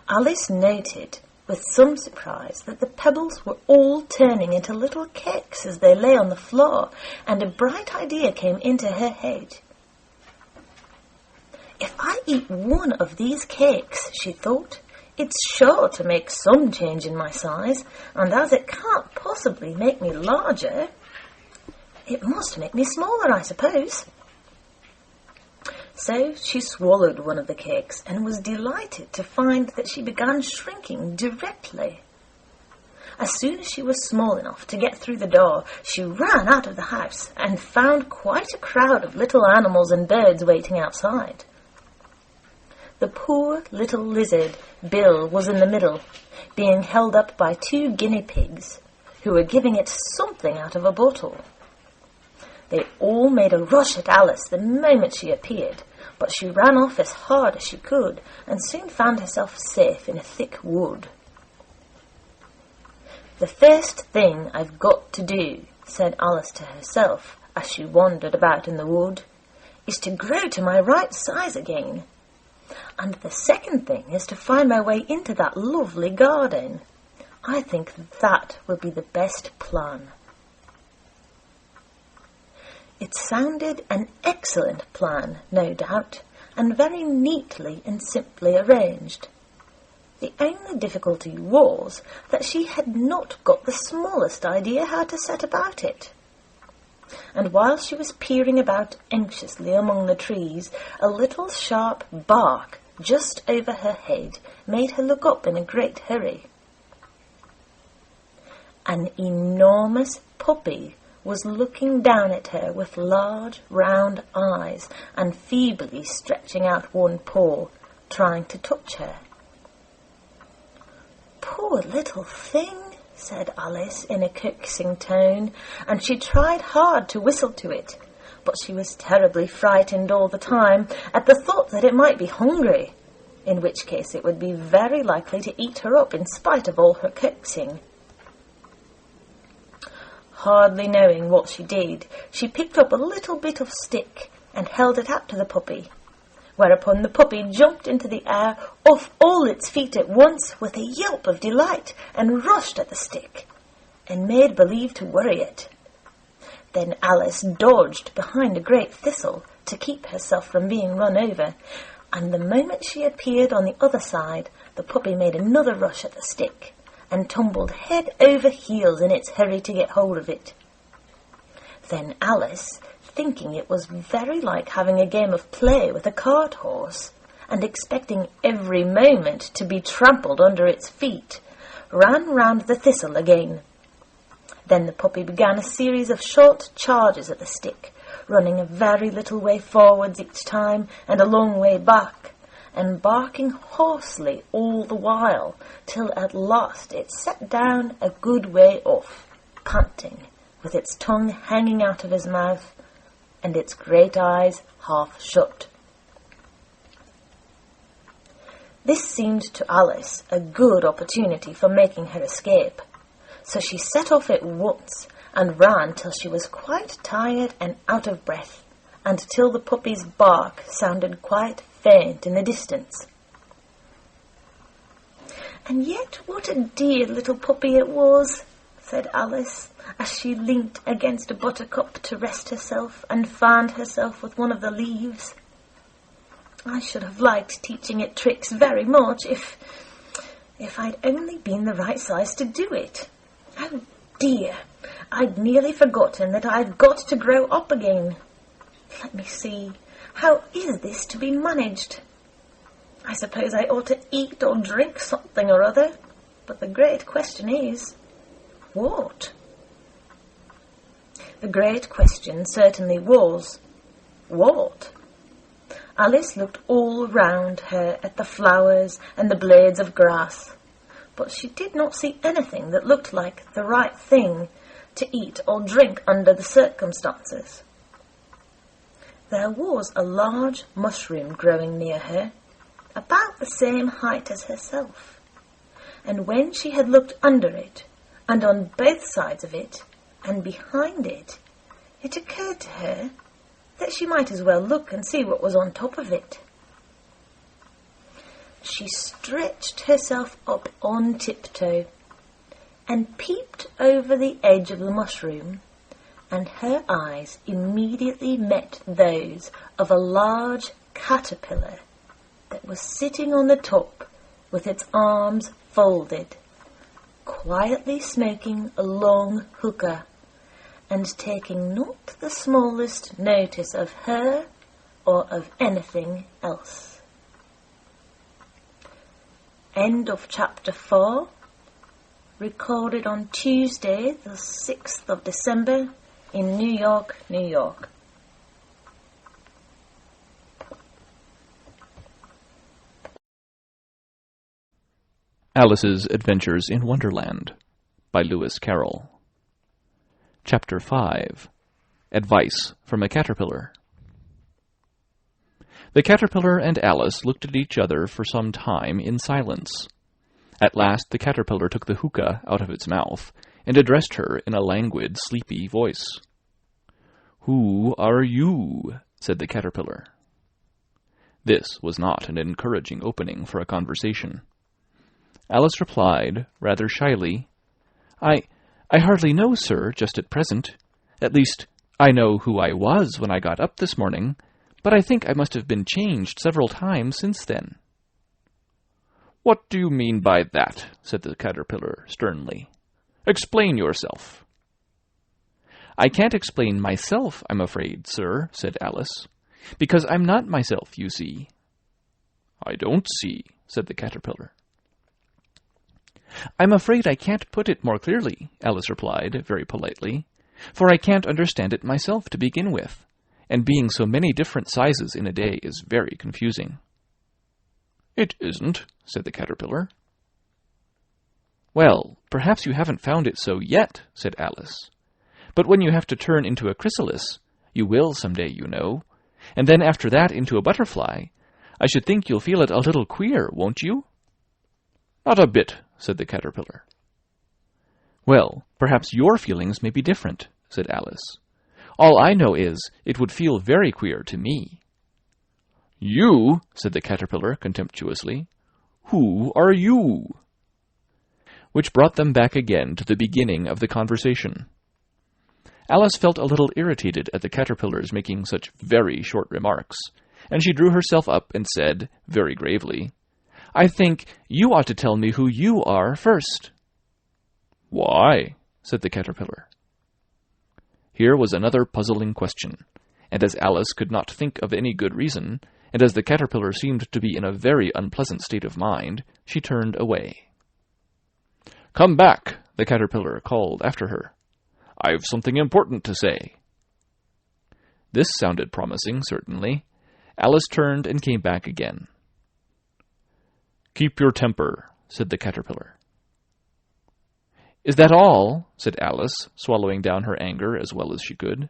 Alice noted with some surprise that the pebbles were all turning into little cakes as they lay on the floor, and a bright idea came into her head. "If I eat one of these cakes," she thought, "it's sure to make some change in my size, and as it can't possibly make me larger, it must make me smaller, I suppose." So she swallowed one of the cakes and was delighted to find that she began shrinking directly. As soon as she was small enough to get through the door, she ran out of the house and found quite a crowd of little animals and birds waiting outside. The poor little lizard, Bill, was in the middle, being held up by 2 guinea pigs, who were giving it something out of a bottle. They all made a rush at Alice the moment she appeared, but she ran off as hard as she could and soon found herself safe in a thick wood. "The first thing I've got to do," said Alice to herself as she wandered about in the wood, is to grow to my right size again. And the second thing is to find my way into that lovely garden. I think that will be the best plan." It sounded an excellent plan, no doubt, and very neatly and simply arranged. The only difficulty was that she had not got the smallest idea how to set about it. And while she was peering about anxiously among the trees, a little sharp bark just over her head made her look up in a great hurry. An enormous puppy was looking down at her with large round eyes and feebly stretching out one paw, trying to touch her. "Poor little thing," said Alice in a coaxing tone, and she tried hard to whistle to it, but she was terribly frightened all the time at the thought that it might be hungry, in which case it would be very likely to eat her up in spite of all her coaxing. Hardly knowing what she did, she picked up a little bit of stick and held it out to the puppy, whereupon the puppy jumped into the air off all its feet at once with a yelp of delight and rushed at the stick and made believe to worry it. Then Alice dodged behind a great thistle to keep herself from being run over, and the moment she appeared on the other side, the puppy made another rush at the stick and tumbled head over heels in its hurry to get hold of it. Then Alice, thinking it was very like having a game of play with a cart horse, and expecting every moment to be trampled under its feet, ran round the thistle again. Then the puppy began a series of short charges at the stick, running a very little way forwards each time and a long way back, and barking hoarsely all the while, till at last it sat down a good way off, panting, with its tongue hanging out of his mouth, and its great eyes half shut. This seemed to Alice a good opportunity for making her escape, so she set off at once and ran till she was quite tired and out of breath, and till the puppy's bark sounded quite faint in the distance. "And yet what a dear little puppy it was," said Alice, as she leant against a buttercup to rest herself and fanned herself with one of the leaves. "I should have liked teaching it tricks very much if I'd only been the right size to do it. Oh dear, I'd nearly forgotten that I'd got to grow up again. Let me see, how is this to be managed? I suppose I ought to eat or drink something or other, but the great question is, what?" The great question certainly was, what? Alice looked all round her at the flowers and the blades of grass, but she did not see anything that looked like the right thing to eat or drink under the circumstances. There was a large mushroom growing near her, about the same height as herself, and when she had looked under it, and on both sides of it, and behind it, it occurred to her that she might as well look and see what was on top of it. She stretched herself up on tiptoe, and peeped over the edge of the mushroom, and her eyes immediately met those of a large caterpillar that was sitting on the top with its arms folded, quietly smoking a long hookah, and taking not the smallest notice of her or of anything else. End of chapter 4, recorded on Tuesday, the 6th of December, in New York, New York. Alice's Adventures in Wonderland by Lewis Carroll. Chapter 5. Advice from a Caterpillar. The caterpillar and Alice looked at each other for some time in silence. At last the caterpillar took the hookah out of its mouth and addressed her in a languid, sleepy voice. "Who are you?" said the caterpillar. This was not an encouraging opening for a conversation. Alice replied, rather shyly, I hardly know, sir, just at present. At least, I know who I was when I got up this morning, but I think I must have been changed several times since then." "What do you mean by that?" said the caterpillar sternly. "Explain yourself." "I can't explain myself, I'm afraid, sir," said Alice, "because I'm not myself, you see." "I don't see," said the caterpillar. "I'm afraid I can't put it more clearly," Alice replied, very politely, "for I can't understand it myself to begin with, and being so many different sizes in a day is very confusing." "It isn't," said the caterpillar. "Well, perhaps you haven't found it so yet," said Alice. "But when you have to turn into a chrysalis, you will some day, you know, and then after that into a butterfly, I should think you'll feel it a little queer, won't you?" "Not a bit," said the caterpillar. "Well, perhaps your feelings may be different," said Alice. "All I know is it would feel very queer to me." "You?" said the caterpillar contemptuously. "Who are you?" Which brought them back again to the beginning of the conversation. Alice felt a little irritated at the caterpillar's making such very short remarks, and she drew herself up and said, very gravely, "I think you ought to tell me who you are first." "Why?" said the caterpillar. Here was another puzzling question, and as Alice could not think of any good reason, and as the caterpillar seemed to be in a very unpleasant state of mind, she turned away. "Come back," the caterpillar called after her. "I've something important to say." This sounded promising, certainly. Alice turned and came back again. "Keep your temper," said the caterpillar. "Is that all?" said Alice, swallowing down her anger as well as she could.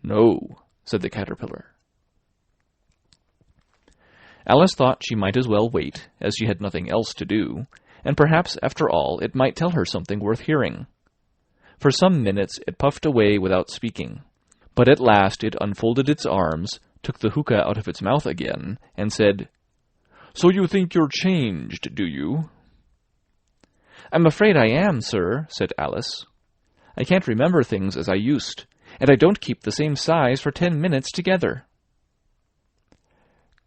"No," said the caterpillar. Alice thought she might as well wait, as she had nothing else to do, and perhaps, after all, it might tell her something worth hearing. For some minutes it puffed away without speaking, but at last it unfolded its arms, took the hookah out of its mouth again, and said, "So you think you're changed, do you?" "I'm afraid I am, sir," said Alice. "I can't remember things as I used, and I don't keep the same size for 10 minutes together."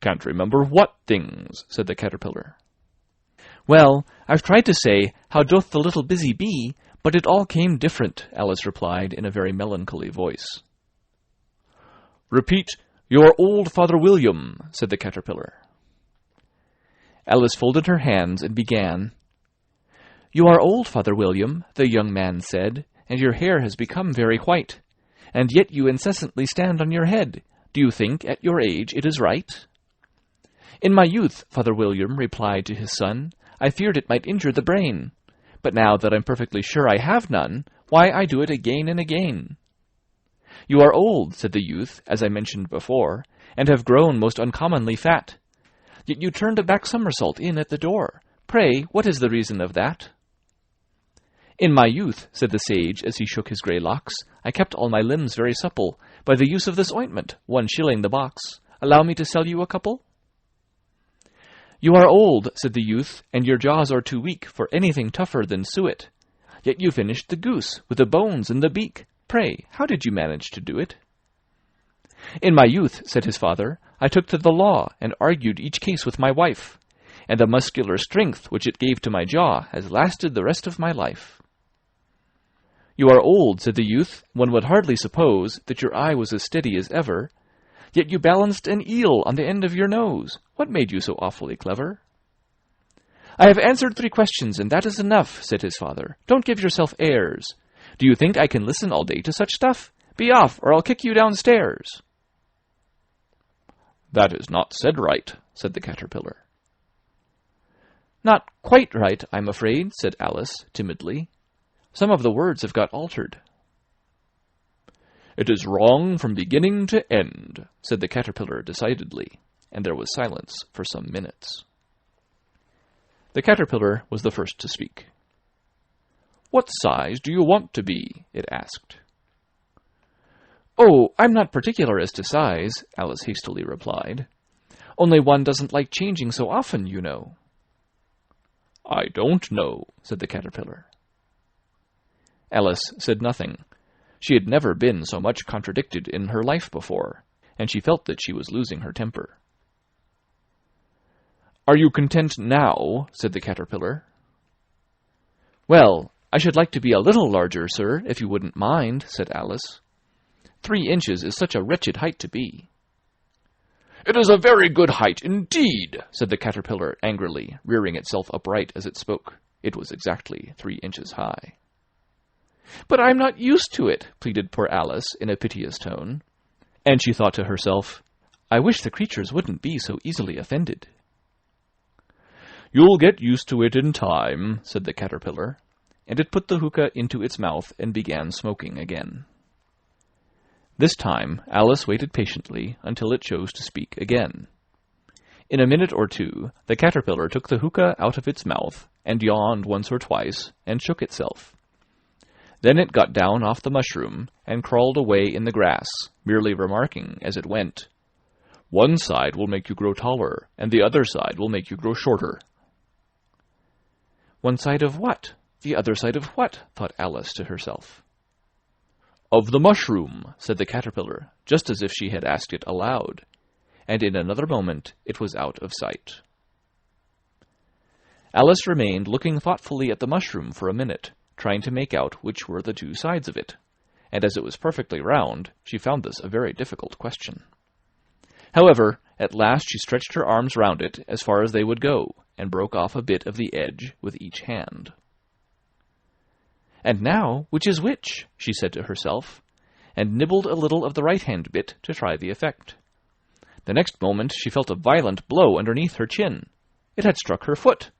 "Can't remember what things?" said the caterpillar. "Well, I've tried to say, 'How doth the little busy bee?' but it all came different," Alice replied in a very melancholy voice. "Repeat, 'Your old Father William,'" said the caterpillar. Alice folded her hands and began, "You are old, Father William," the young man said, "and your hair has become very white, and yet you incessantly stand on your head. Do you think, at your age, it is right?" "In my youth," Father William replied to his son, "I feared it might injure the brain. But now that I'm perfectly sure I have none, why, I do it again and again." "You are old," said the youth, as I mentioned before, "and have grown most uncommonly fat. Yet you turned a back somersault in at the door. Pray, what is the reason of that?" "In my youth," said the sage, as he shook his grey locks, "I kept all my limbs very supple, by the use of this ointment, 1 shilling the box. Allow me to sell you a couple?" "You are old," said the youth, "and your jaws are too weak for anything tougher than suet. Yet you finished the goose, with the bones and the beak. Pray, how did you manage to do it?" "In my youth," said his father, "I took to the law, and argued each case with my wife, and the muscular strength which it gave to my jaw has lasted the rest of my life." "You are old," said the youth. "One would hardly suppose that your eye was as steady as ever. Yet you balanced an eel on the end of your nose. What made you so awfully clever?" "I have answered 3 questions, and that is enough," said his father. "Don't give yourself airs. Do you think I can listen all day to such stuff? Be off, or I'll kick you downstairs." "That is not said right," said the caterpillar. "Not quite right, I'm afraid," said Alice, timidly. "Some of the words have got altered." "It is wrong from beginning to end," said the caterpillar decidedly, and there was silence for some minutes. The caterpillar was the first to speak. "What size do you want to be?" it asked. "Oh, I'm not particular as to size," Alice hastily replied. "Only one doesn't like changing so often, you know." "I don't know," said the caterpillar. Alice said nothing. She had never been so much contradicted in her life before, and she felt that she was losing her temper. "Are you content now?" said the caterpillar. "Well, I should like to be a little larger, sir, if you wouldn't mind," said Alice. 3 inches is such a wretched height to be." "It is a very good height indeed," said the caterpillar angrily, rearing itself upright as it spoke. It was exactly 3 inches high. "But I'm not used to it," pleaded poor Alice in a piteous tone. And she thought to herself, "I wish the creatures wouldn't be so easily offended." "You'll get used to it in time," said the caterpillar, and it put the hookah into its mouth and began smoking again. This time Alice waited patiently until it chose to speak again. In a minute or two, the caterpillar took the hookah out of its mouth and yawned once or twice and shook itself. Then it got down off the mushroom and crawled away in the grass, merely remarking as it went, "One side will make you grow taller, and the other side will make you grow shorter." "One side of what? The other side of what?" thought Alice to herself. "Of the mushroom," said the caterpillar, just as if she had asked it aloud, and in another moment it was out of sight. Alice remained looking thoughtfully at the mushroom for a minute, trying to make out which were the 2 sides of it, and as it was perfectly round, she found this a very difficult question. However, at last she stretched her arms round it as far as they would go, and broke off a bit of the edge with each hand. "And now, which is which?" she said to herself, and nibbled a little of the right-hand bit to try the effect. The next moment she felt a violent blow underneath her chin. It had struck her foot.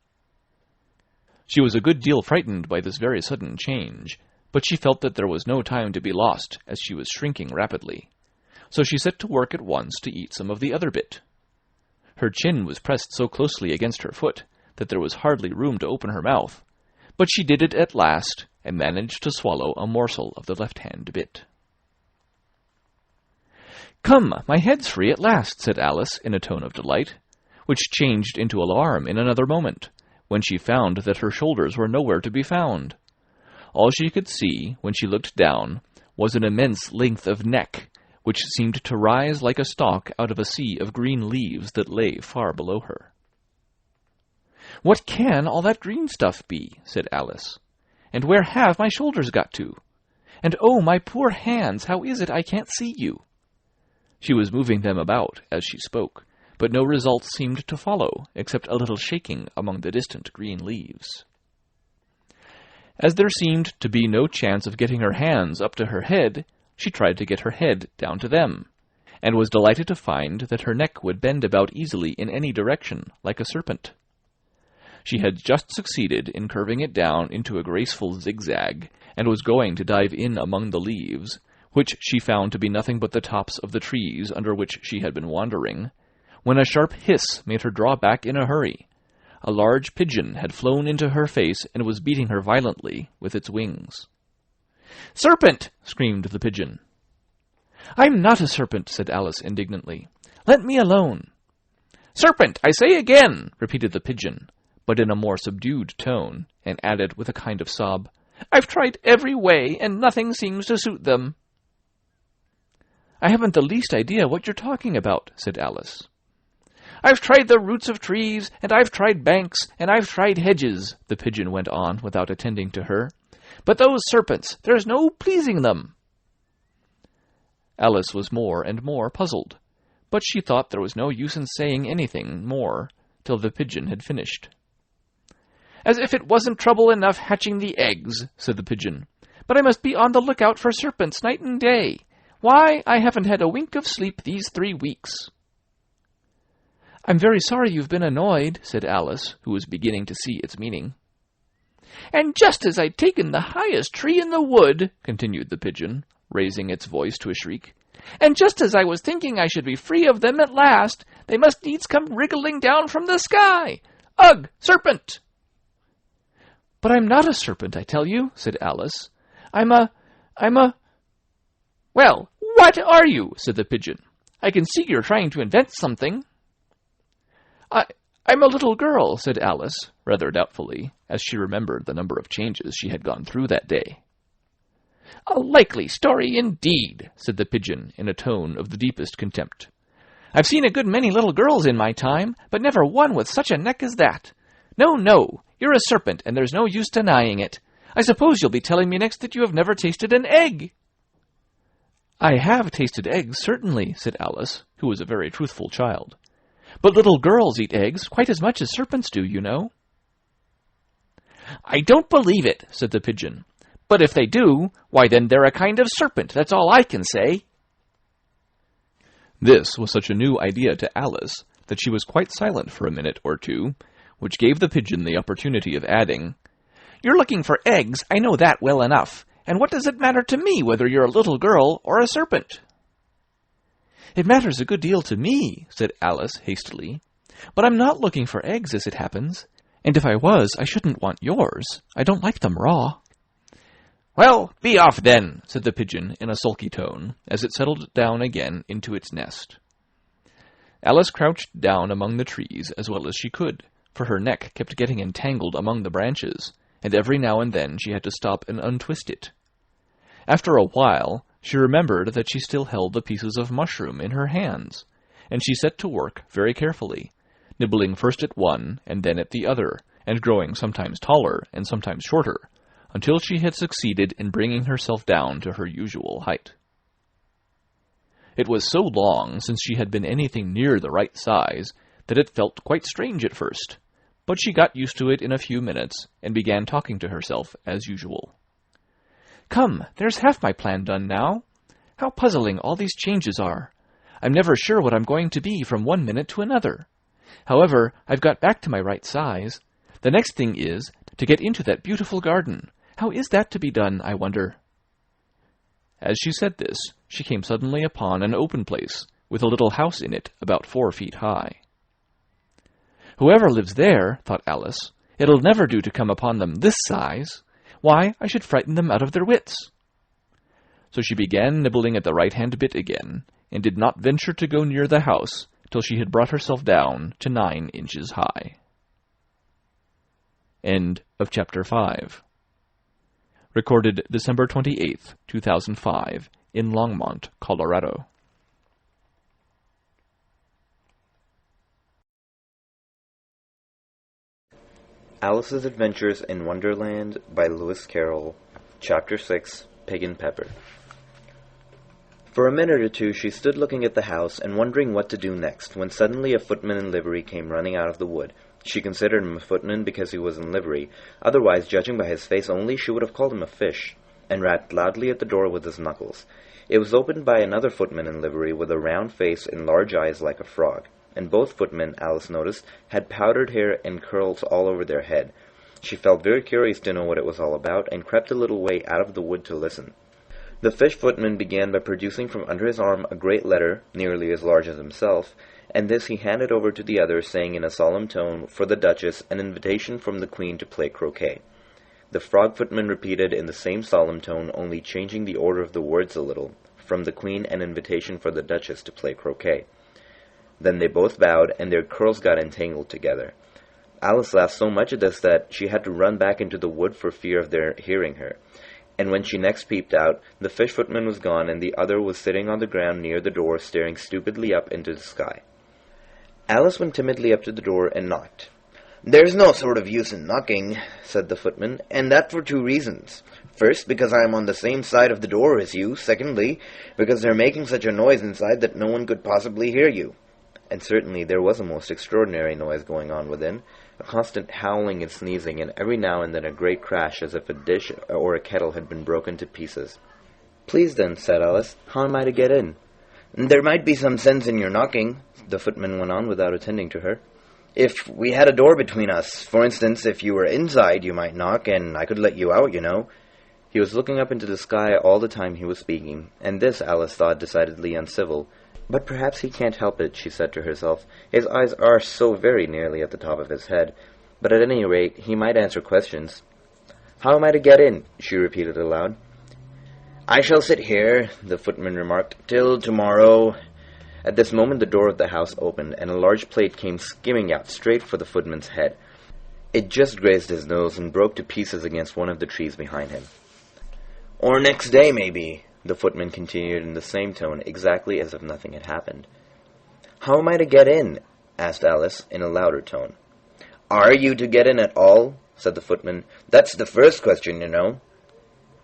She was a good deal frightened by this very sudden change, but she felt that there was no time to be lost, as she was shrinking rapidly. So she set to work at once to eat some of the other bit. Her chin was pressed so closely against her foot that there was hardly room to open her mouth, but she did it at last, and managed to swallow a morsel of the left-hand bit. "Come, my head's free at last," said Alice in a tone of delight, which changed into alarm in another moment, when she found that her shoulders were nowhere to be found. All she could see, when she looked down, was an immense length of neck, which seemed to rise like a stalk out of a sea of green leaves that lay far below her. "What can all that green stuff be?" said Alice. "And where have my shoulders got to? And oh, my poor hands, how is it I can't see you?" She was moving them about as she spoke, but no result seemed to follow, except a little shaking among the distant green leaves. As there seemed to be no chance of getting her hands up to her head, she tried to get her head down to them, and was delighted to find that her neck would bend about easily in any direction, like a serpent. She had just succeeded in curving it down into a graceful zigzag, and was going to dive in among the leaves, which she found to be nothing but the tops of the trees under which she had been wandering, when a sharp hiss made her draw back in a hurry. A large pigeon had flown into her face and was beating her violently with its wings. "Serpent!" screamed the pigeon. "I'm not a serpent," said Alice indignantly. "Let me alone." "Serpent, I say again!" repeated the pigeon, but in a more subdued tone, and added with a kind of sob, "I've tried every way, and nothing seems to suit them." "I haven't the least idea what you're talking about," said Alice. "I've tried the roots of trees, and I've tried banks, and I've tried hedges," the pigeon went on without attending to her. "But those serpents, there's no pleasing them." Alice was more and more puzzled, but she thought there was no use in saying anything more till the pigeon had finished. "As if it wasn't trouble enough hatching the eggs," said the pigeon. "But I must be on the lookout for serpents night and day. Why, I haven't had a wink of sleep these 3 weeks." "I'm very sorry you've been annoyed," said Alice, who was beginning to see its meaning. "And just as I'd taken the highest tree in the wood," continued the pigeon, raising its voice to a shriek, "and just as I was thinking I should be free of them at last, they must needs come wriggling down from the sky. Ugh, serpent!" "But I'm not a serpent, I tell you," said Alice. I'm a... "Well, "What are you?" said the pigeon. "I can see you're trying to invent something." I'm a little girl," said Alice, rather doubtfully, as she remembered the number of changes she had gone through that day. "A likely story indeed," said the pigeon in a tone of the deepest contempt. "I've seen a good many little girls in my time, but never one with such a neck as that. No, no, you're a serpent, and there's no use denying it. I suppose you'll be telling me next that you have never tasted an egg." "I have tasted eggs, certainly," said Alice, who was a very truthful child. "But little girls eat eggs quite as much as serpents do, you know." "I don't believe it," said the pigeon. "But if they do, why then they're a kind of serpent, that's all I can say." This was such a new idea to Alice that she was quite silent for a minute or two, which gave the pigeon the opportunity of adding, "You're looking for eggs, I know that well enough, and what does it matter to me whether you're a little girl or a serpent?" "It matters a good deal to me," said Alice hastily, "but I'm not looking for eggs as it happens, and if I was, I shouldn't want yours. I don't like them raw." "Well, be off then," said the pigeon in a sulky tone, as it settled down again into its nest. Alice crouched down among the trees as well as she could, for her neck kept getting entangled among the branches, and every now and then she had to stop and untwist it. After a while, she remembered that she still held the pieces of mushroom in her hands, and she set to work very carefully, nibbling first at one and then at the other, and growing sometimes taller and sometimes shorter, until she had succeeded in bringing herself down to her usual height. It was so long since she had been anything near the right size that it felt quite strange at first, but she got used to it in a few minutes and began talking to herself as usual. "Come, there's half my plan done now. How puzzling all these changes are. I'm never sure what I'm going to be from one minute to another. However, I've got back to my right size. The next thing is to get into that beautiful garden. How is that to be done, I wonder?" As she said this, she came suddenly upon an open place, with a little house in it about 4 feet high. "Whoever lives there," thought Alice, "it'll never do to come upon them this size. Why, I should frighten them out of their wits." So she began nibbling at the right-hand bit again, and did not venture to go near the house till she had brought herself down to 9 inches high. End of Chapter 5. Recorded December 28th, 2005, in Longmont, Colorado. Alice's Adventures in Wonderland by Lewis Carroll, Chapter 6, Pig and Pepper. For a minute or two she stood looking at the house and wondering what to do next, when suddenly a footman in livery came running out of the wood. She considered him a footman because he was in livery. Otherwise, judging by his face only, she would have called him a fish, and rapped loudly at the door with his knuckles. It was opened by another footman in livery with a round face and large eyes like a frog, and both footmen, Alice noticed, had powdered hair and curls all over their head. She felt very curious to know what it was all about, and crept a little way out of the wood to listen. The fish footman began by producing from under his arm a great letter, nearly as large as himself, and this he handed over to the other, saying in a solemn tone, for the Duchess, an invitation from the Queen to play croquet. The frog footman repeated in the same solemn tone, only changing the order of the words a little, from the Queen, an invitation for the Duchess to play croquet. Then they both bowed, and their curls got entangled together. Alice laughed so much at this that she had to run back into the wood for fear of their hearing her. And when she next peeped out, the fish footman was gone, and the other was sitting on the ground near the door, staring stupidly up into the sky. Alice went timidly up to the door and knocked. "There's no sort of use in knocking," said the footman, "and that for 2 reasons. First, because I am on the same side of the door as you. Secondly, because they're making such a noise inside that no one could possibly hear you." And certainly there was a most extraordinary noise going on within, a constant howling and sneezing, and every now and then a great crash as if a dish or a kettle had been broken to pieces. "Please then," said Alice, "how am I to get in?" "There might be some sense in your knocking," the footman went on without attending to her. "If we had a door between us, for instance, if you were inside you might knock, and I could let you out, you know." He was looking up into the sky all the time he was speaking, and this Alice thought decidedly uncivil. "But perhaps he can't help it," she said to herself. "His eyes are so very nearly at the top of his head. But at any rate, he might answer questions." "How am I to get in?" she repeated aloud. "I shall sit here," the footman remarked, "till tomorrow." At this moment the door of the house opened, and a large plate came skimming out straight for the footman's head. It just grazed his nose and broke to pieces against one of the trees behind him. "Or next day, maybe," the footman continued in the same tone, exactly as if nothing had happened. "How am I to get in?" asked Alice, in a louder tone. "Are you to get in at all?" said the footman. "That's the first question, you know."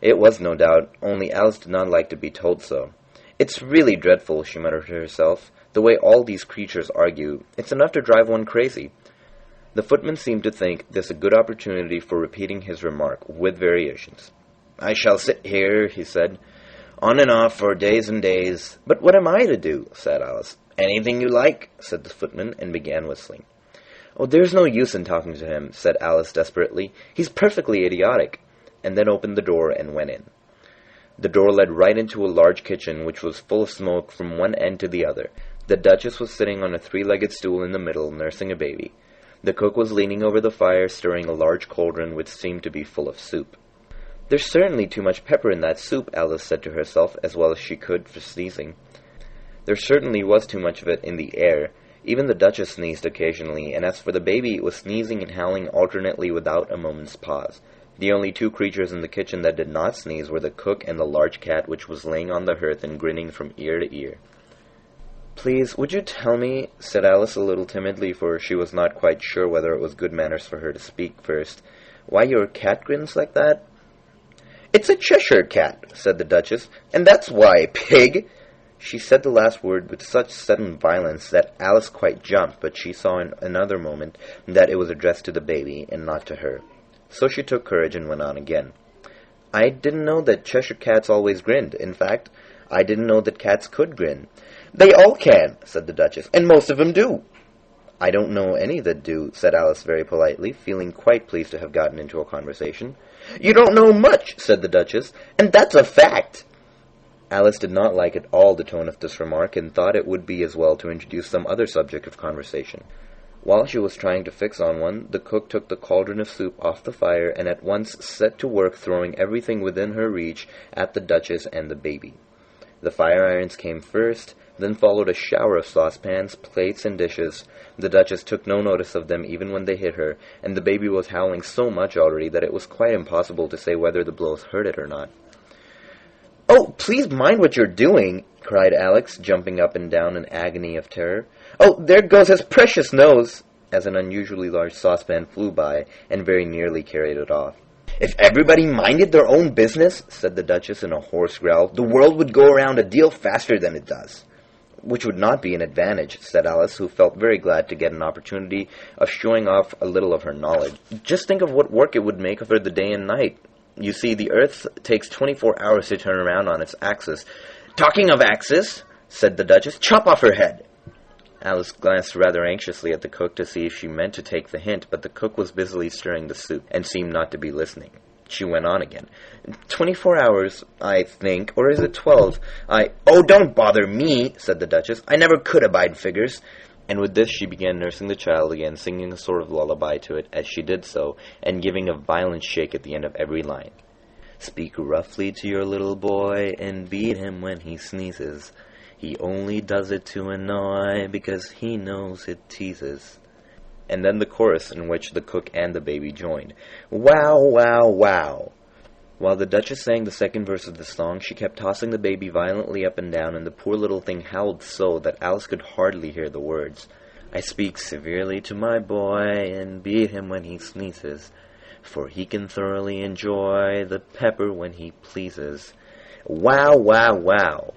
It was, no doubt, only Alice did not like to be told so. "It's really dreadful," she muttered to herself, "the way all these creatures argue. It's enough to drive one crazy." The footman seemed to think this a good opportunity for repeating his remark, with variations. "I shall sit here," he said, "on and off for days and days." "But what am I to do?" said Alice. "Anything you like," said the footman, and began whistling. "Oh, there's no use in talking to him," said Alice desperately. "He's perfectly idiotic," and then opened the door and went in. The door led right into a large kitchen, which was full of smoke from one end to the other. The Duchess was sitting on a three-legged stool in the middle, nursing a baby. The cook was leaning over the fire, stirring a large cauldron which seemed to be full of soup. "There's certainly too much pepper in that soup," Alice said to herself, as well as she could for sneezing. There certainly was too much of it in the air. Even the Duchess sneezed occasionally, and as for the baby, it was sneezing and howling alternately without a moment's pause. The only two creatures in the kitchen that did not sneeze were the cook and the large cat, which was laying on the hearth and grinning from ear to ear. "Please, would you tell me," said Alice a little timidly, for she was not quite sure whether it was good manners for her to speak first, "why your cat grins like that?" "It's a Cheshire cat," said the Duchess, "and that's why, pig." She said the last word with such sudden violence that Alice quite jumped, but she saw in another moment that it was addressed to the baby and not to her. So she took courage and went on again. "I didn't know that Cheshire cats always grinned. In fact, I didn't know that cats could grin." "They all can," said the Duchess, "and most of them do." "I don't know any that do," said Alice very politely, feeling quite pleased to have gotten into a conversation. "You don't know much," said the Duchess, "and that's a fact." Alice did not like at all the tone of this remark, and thought it would be as well to introduce some other subject of conversation. While she was trying to fix on one, the cook took the cauldron of soup off the fire and at once set to work throwing everything within her reach at the Duchess and the baby. The fire irons came first, then followed a shower of saucepans, plates, and dishes. The Duchess took no notice of them even when they hit her, and the baby was howling so much already that it was quite impossible to say whether the blows hurt it or not. "Oh, please mind what you're doing," cried Alex, jumping up and down in agony of terror. "Oh, there goes his precious nose," as an unusually large saucepan flew by and very nearly carried it off. "If everybody minded their own business," said the Duchess in a hoarse growl, "the world would go around a deal faster than it does." "Which would not be an advantage," said Alice, who felt very glad to get an opportunity of showing off a little of her knowledge. "Just think of what work it would make for the day and night. You see, the Earth takes 24 hours to turn around on its axis." "Talking of axis," said the Duchess, "chop off her head." Alice glanced rather anxiously at the cook to see if she meant to take the hint, but the cook was busily stirring the soup, and seemed not to be listening. She went on again. 24 hours, I think, or is it 12? "Oh, don't bother me," said the Duchess. "I never could abide figures." And with this she began nursing the child again, singing a sort of lullaby to it as she did so, and giving a violent shake at the end of every line. "Speak roughly to your little boy, and beat him when he sneezes. He only does it to annoy, because he knows it teases." And then the chorus, in which the cook and the baby joined. "Wow, wow, wow." While the Duchess sang the second verse of the song, she kept tossing the baby violently up and down, and the poor little thing howled so that Alice could hardly hear the words. "I speak severely to my boy, and beat him when he sneezes, for he can thoroughly enjoy the pepper when he pleases." Wow, wow, wow.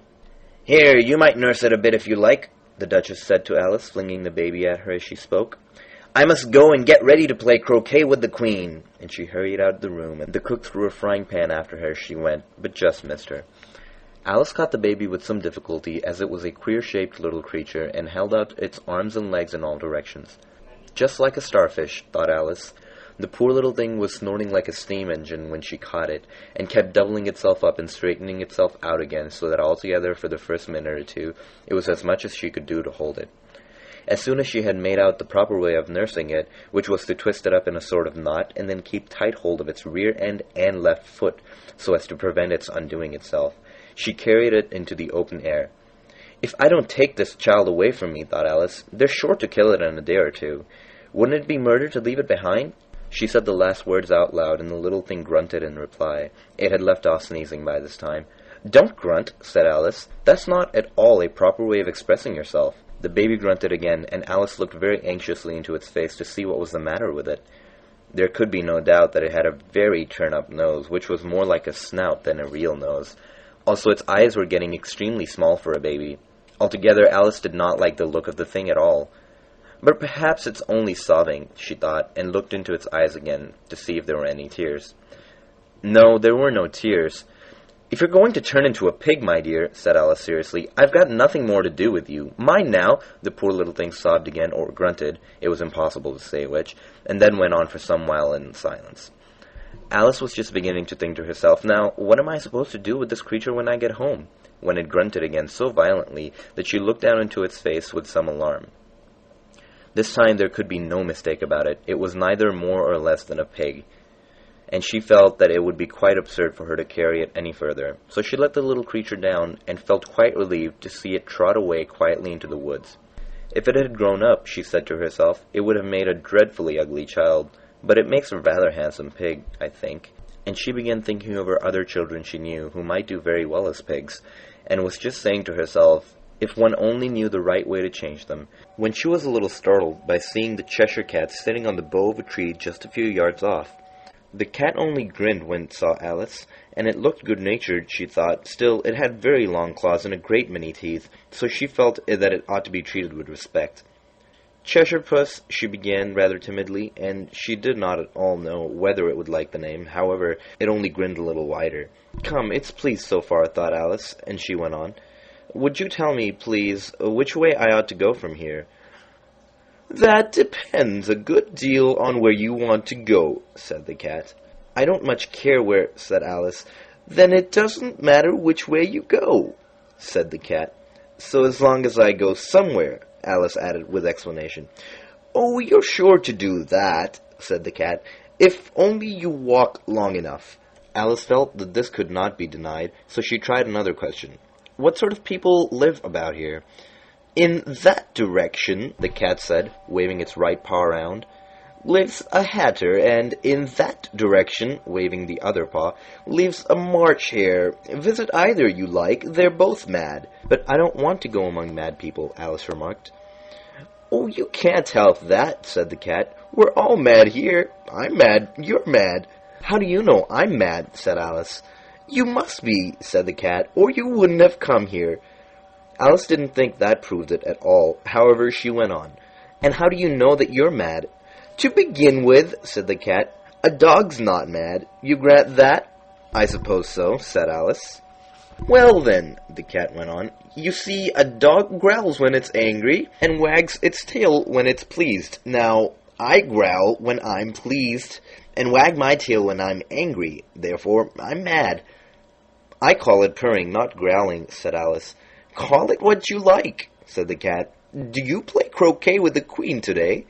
"Here, you might nurse it a bit if you like," the Duchess said to Alice, flinging the baby at her as she spoke. "I must go and get ready to play croquet with the Queen." And she hurried out of the room, and the cook threw a frying pan after her as she went, but just missed her. Alice caught the baby with some difficulty, as it was a queer-shaped little creature, and held out its arms and legs in all directions. Just like a starfish, thought Alice. The poor little thing was snorting like a steam engine when she caught it, and kept doubling itself up and straightening itself out again, so that altogether for the first minute or two it was as much as she could do to hold it. As soon as she had made out the proper way of nursing it, which was to twist it up in a sort of knot and then keep tight hold of its rear end and left foot so as to prevent its undoing itself, she carried it into the open air. "If I don't take this child away from me," thought Alice, "they're sure to kill it in a day or two. Wouldn't it be murder to leave it behind?" She said the last words out loud, and the little thing grunted in reply. It had left off sneezing by this time. "Don't grunt," said Alice. "That's not at all a proper way of expressing yourself." The baby grunted again, and Alice looked very anxiously into its face to see what was the matter with it. There could be no doubt that it had a very turn-up nose, which was more like a snout than a real nose. Also, its eyes were getting extremely small for a baby. Altogether, Alice did not like the look of the thing at all. But perhaps it's only sobbing, she thought, and looked into its eyes again to see if there were any tears. No, there were no tears. "If you're going to turn into a pig, my dear," said Alice seriously, "I've got nothing more to do with you. Mind now." The poor little thing sobbed again, or grunted, it was impossible to say which, and then went on for some while in silence. Alice was just beginning to think to herself, "Now, what am I supposed to do with this creature when I get home?" when it grunted again so violently that she looked down into its face with some alarm. This time there could be no mistake about it. It was neither more or less than a pig, and she felt that it would be quite absurd for her to carry it any further. So she let the little creature down, and felt quite relieved to see it trot away quietly into the woods. If it had grown up, she said to herself, it would have made a dreadfully ugly child, but it makes a rather handsome pig, I think. And she began thinking of her other children she knew, who might do very well as pigs, and was just saying to herself, if one only knew the right way to change them, when she was a little startled by seeing the Cheshire Cat sitting on the bough of a tree just a few yards off. The cat only grinned when it saw Alice, and it looked good-natured, she thought. Still, it had very long claws and a great many teeth, so she felt that it ought to be treated with respect. "Cheshire Puss," she began rather timidly, and she did not at all know whether it would like the name. However, it only grinned a little wider. "Come, it's pleased so far," thought Alice, and she went on. "Would you tell me, please, which way I ought to go from here?" "That depends a good deal on where you want to go," said the cat. "I don't much care where," said Alice. "Then it doesn't matter which way you go," said the cat. "So as long as I go somewhere," Alice added with explanation. "Oh, you're sure to do that," said the cat, "if only you walk long enough." Alice felt that this could not be denied, so she tried another question. "What sort of people live about here?" "In that direction," the cat said, waving its right paw around, "lives a hatter, and in that direction," waving the other paw, "lives a March hare. Visit either you like, they're both mad." "But I don't want to go among mad people," Alice remarked. "Oh, you can't help that," said the cat. "We're all mad here. I'm mad, you're mad." "How do you know I'm mad?" said Alice. "You must be," said the cat, "or you wouldn't have come here." Alice didn't think that proved it at all. However, she went on. "And how do you know that you're mad?" "To begin with," said the cat, "a dog's not mad. You grant that?" "I suppose so," said Alice. "Well then," the cat went on, "you see, a dog growls when it's angry, and wags its tail when it's pleased. Now, I growl when I'm pleased, and wag my tail when I'm angry. Therefore, I'm mad." "I call it purring, not growling," said Alice. "Call it what you like," said the cat. "Do you play croquet with the Queen today?"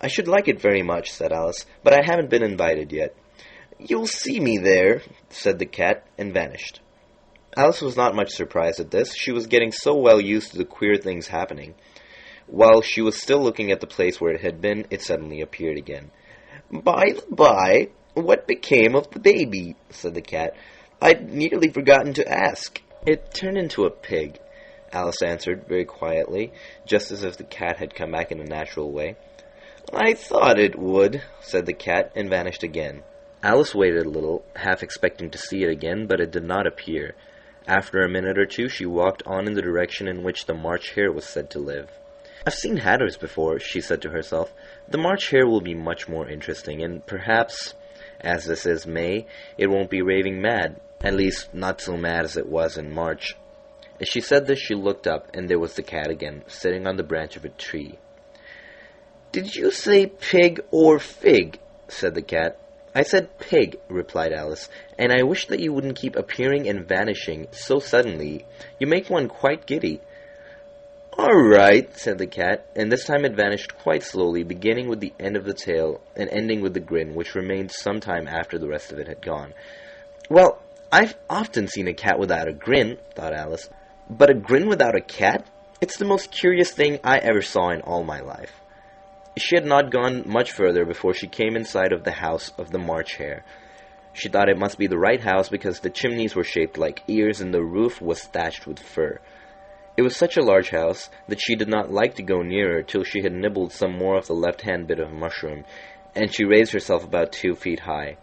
"I should like it very much," said Alice, "but I haven't been invited yet." "You'll see me there," said the cat, and vanished. Alice was not much surprised at this. She was getting so well used to the queer things happening. While she was still looking at the place where it had been, it suddenly appeared again. "By the by, what became of the baby?" said the cat. "I'd nearly forgotten to ask." "It turned into a pig," Alice answered very quietly, just as if the cat had come back in a natural way. "I thought it would," said the cat, and vanished again. Alice waited a little, half expecting to see it again, but it did not appear. After a minute or two, she walked on in the direction in which the March hare was said to live. "I've seen hatters before," she said to herself. "The March hare will be much more interesting, and perhaps, as this is May, it won't be raving mad. At least, not so mad as it was in March." As she said this, she looked up, and there was the cat again, sitting on the branch of a tree. "Did you say pig or fig?" said the cat. "I said pig," replied Alice, "and I wish that you wouldn't keep appearing and vanishing so suddenly. You make one quite giddy." "All right," said the cat, and this time it vanished quite slowly, beginning with the end of the tail and ending with the grin, which remained some time after the rest of it had gone. "Well, I've often seen a cat without a grin," thought Alice, "but a grin without a cat? It's the most curious thing I ever saw in all my life." She had not gone much further before she came in sight of the house of the March Hare. She thought it must be the right house because the chimneys were shaped like ears and the roof was thatched with fur. It was such a large house that she did not like to go nearer till she had nibbled some more of the left-hand bit of mushroom, and she raised herself about 2 feet high.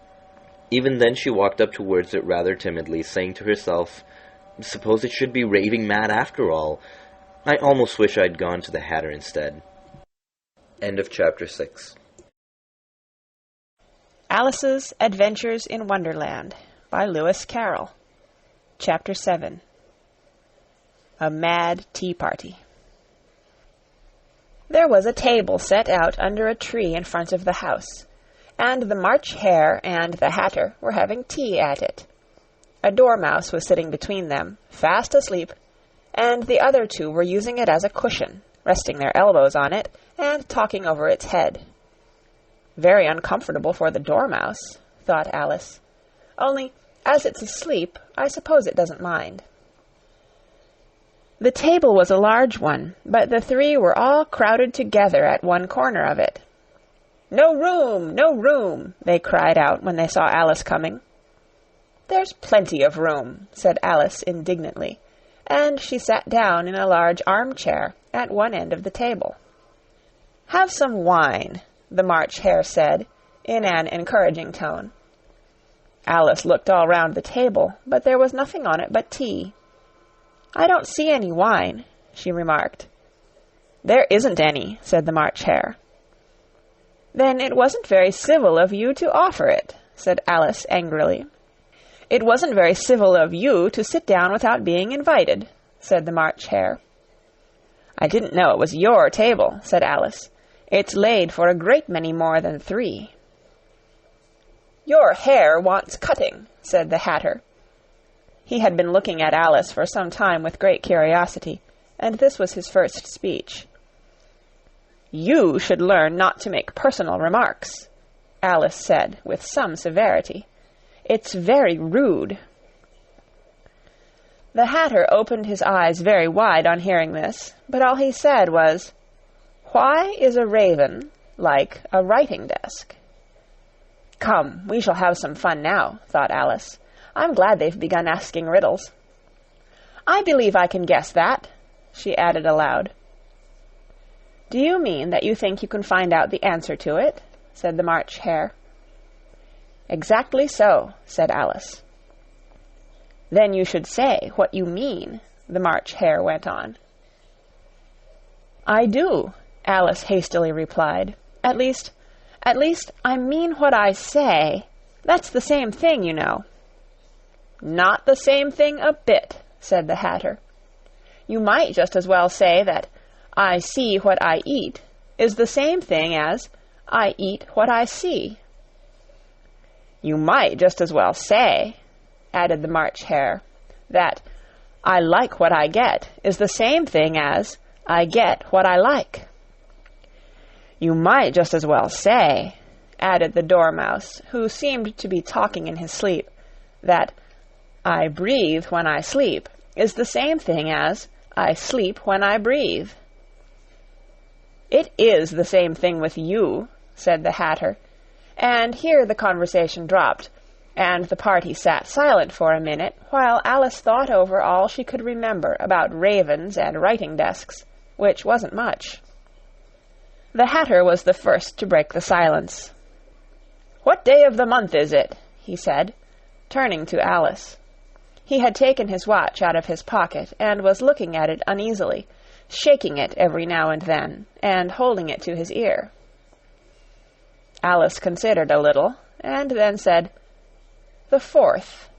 Even then she walked up towards it rather timidly, saying to herself, "Suppose it should be raving mad after all. I almost wish I'd gone to the Hatter instead." End of chapter 6. Alice's Adventures in Wonderland by Lewis Carroll. Chapter 7. A Mad Tea Party. There was a table set out under a tree in front of the house, and the March Hare and the Hatter were having tea at it. A dormouse was sitting between them, fast asleep, and the other two were using it as a cushion, resting their elbows on it and talking over its head. Very uncomfortable for the dormouse, thought Alice. Only, as it's asleep, I suppose it doesn't mind. The table was a large one, but the three were all crowded together at one corner of it. "No room! No room!" they cried out when they saw Alice coming. "There's plenty of room," said Alice indignantly, and she sat down in a large armchair at one end of the table. "Have some wine," the March Hare said, in an encouraging tone. Alice looked all round the table, but there was nothing on it but tea. "I don't see any wine," she remarked. "There isn't any," said the March Hare. "Then it wasn't very civil of you to offer it," said Alice angrily. "It wasn't very civil of you to sit down without being invited," said the March Hare. "I didn't know it was your table," said Alice. "It's laid for a great many more than 3. "Your hair wants cutting," said the Hatter. He had been looking at Alice for some time with great curiosity, and this was his first speech. "You should learn not to make personal remarks," Alice said with some severity. "It's very rude." The Hatter opened his eyes very wide on hearing this, but all he said was, "Why is a raven like a writing desk?" "Come, we shall have some fun now," thought Alice. "I'm glad they've begun asking riddles." "I believe I can guess that," she added aloud. "Do you mean that you think you can find out the answer to it?" said the March Hare. "Exactly so," said Alice. "Then you should say what you mean," the March Hare went on. "I do," Alice hastily replied. At least, I mean what I say. That's the same thing, you know." "Not the same thing a bit," said the Hatter. "You might just as well say that I see what I eat is the same thing as I eat what I see." "You might just as well say," added the March Hare, "that I like what I get is the same thing as I get what I like." "You might just as well say," added the Dormouse, who seemed to be talking in his sleep, "that I breathe when I sleep is the same thing as I sleep when I breathe." "It is the same thing with you," said the Hatter, and here the conversation dropped, and the party sat silent for a minute while Alice thought over all she could remember about ravens and writing desks, which wasn't much. The Hatter was the first to break the silence. "What day of the month is it?" he said, turning to Alice. He had taken his watch out of his pocket and was looking at it uneasily, shaking it every now and then, and holding it to his ear. Alice considered a little, and then said, "The 4th.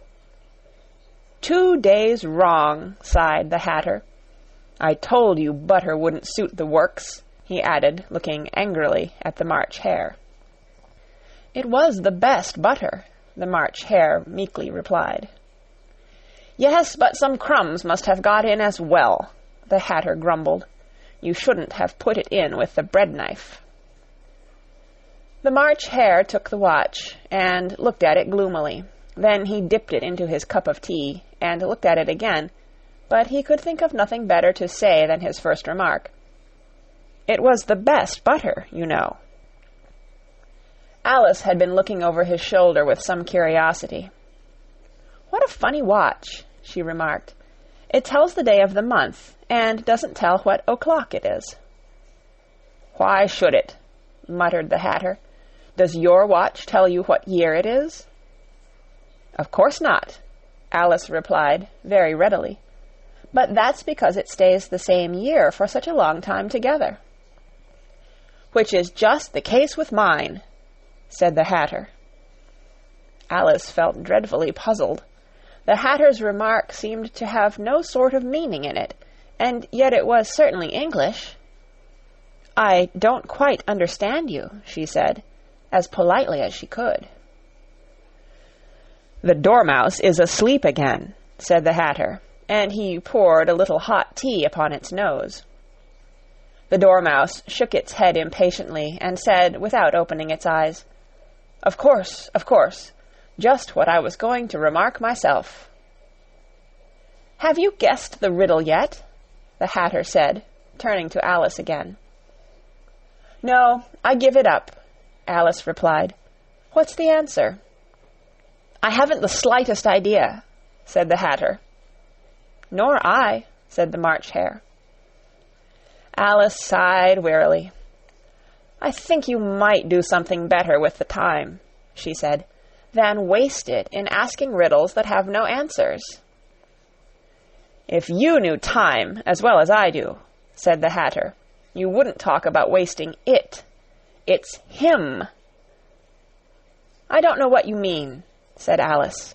"2 days wrong," sighed the Hatter. "I told you butter wouldn't suit the works," he added, looking angrily at the March Hare. "It was the best butter," the March Hare meekly replied. "Yes, but some crumbs must have got in as well," the Hatter grumbled. You shouldn't have put it in with the bread knife." The March Hare took the watch and looked at it gloomily. Then he dipped it into his cup of tea and looked at it again, but he could think of nothing better to say than his first remark. "It was the best butter, you know." Alice had been looking over his shoulder with some curiosity. "What a funny watch," she remarked. "It tells the day of the month, and doesn't tell what o'clock it is." "Why should it?" muttered the Hatter. "Does your watch tell you what year it is?" "Of course not," Alice replied, very readily. "But that's because it stays the same year for such a long time together." "Which is just the case with mine," said the Hatter. Alice felt dreadfully puzzled. The Hatter's remark seemed to have no sort of meaning in it, and yet it was certainly English. "I don't quite understand you," she said, as politely as she could. "The Dormouse is asleep again," said the Hatter, and he poured a little hot tea upon its nose. The Dormouse shook its head impatiently and said, without opening its eyes, of course, just what I was going to remark myself." "Have you guessed the riddle yet?" the Hatter said, turning to Alice again. "No, I give it up," Alice replied. "What's the answer?" "I haven't the slightest idea," said the Hatter. "Nor I," said the March Hare. Alice sighed wearily. "I think you might do something better with the time," she said, "than waste it in asking riddles that have no answers." "If you knew time as well as I do," said the Hatter, "you wouldn't talk about wasting it. It's him." "I don't know what you mean," said Alice.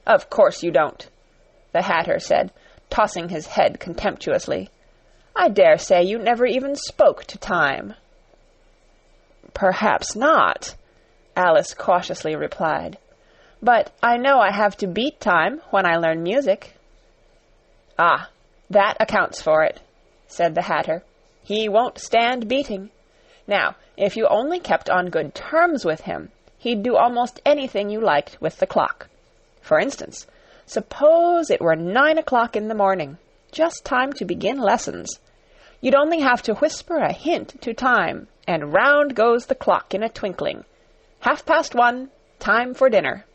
"Of course you don't," the Hatter said, tossing his head contemptuously. "I dare say you never even spoke to time." "Perhaps not," Alice cautiously replied. "But I know I have to beat time when I learn music." "Ah, that accounts for it," said the Hatter. "He won't stand beating. Now, if you only kept on good terms with him, he'd do almost anything you liked with the clock. For instance, suppose it were 9 o'clock in the morning, just time to begin lessons. You'd only have to whisper a hint to time, and round goes the clock in a twinkling. 1:30, time for dinner."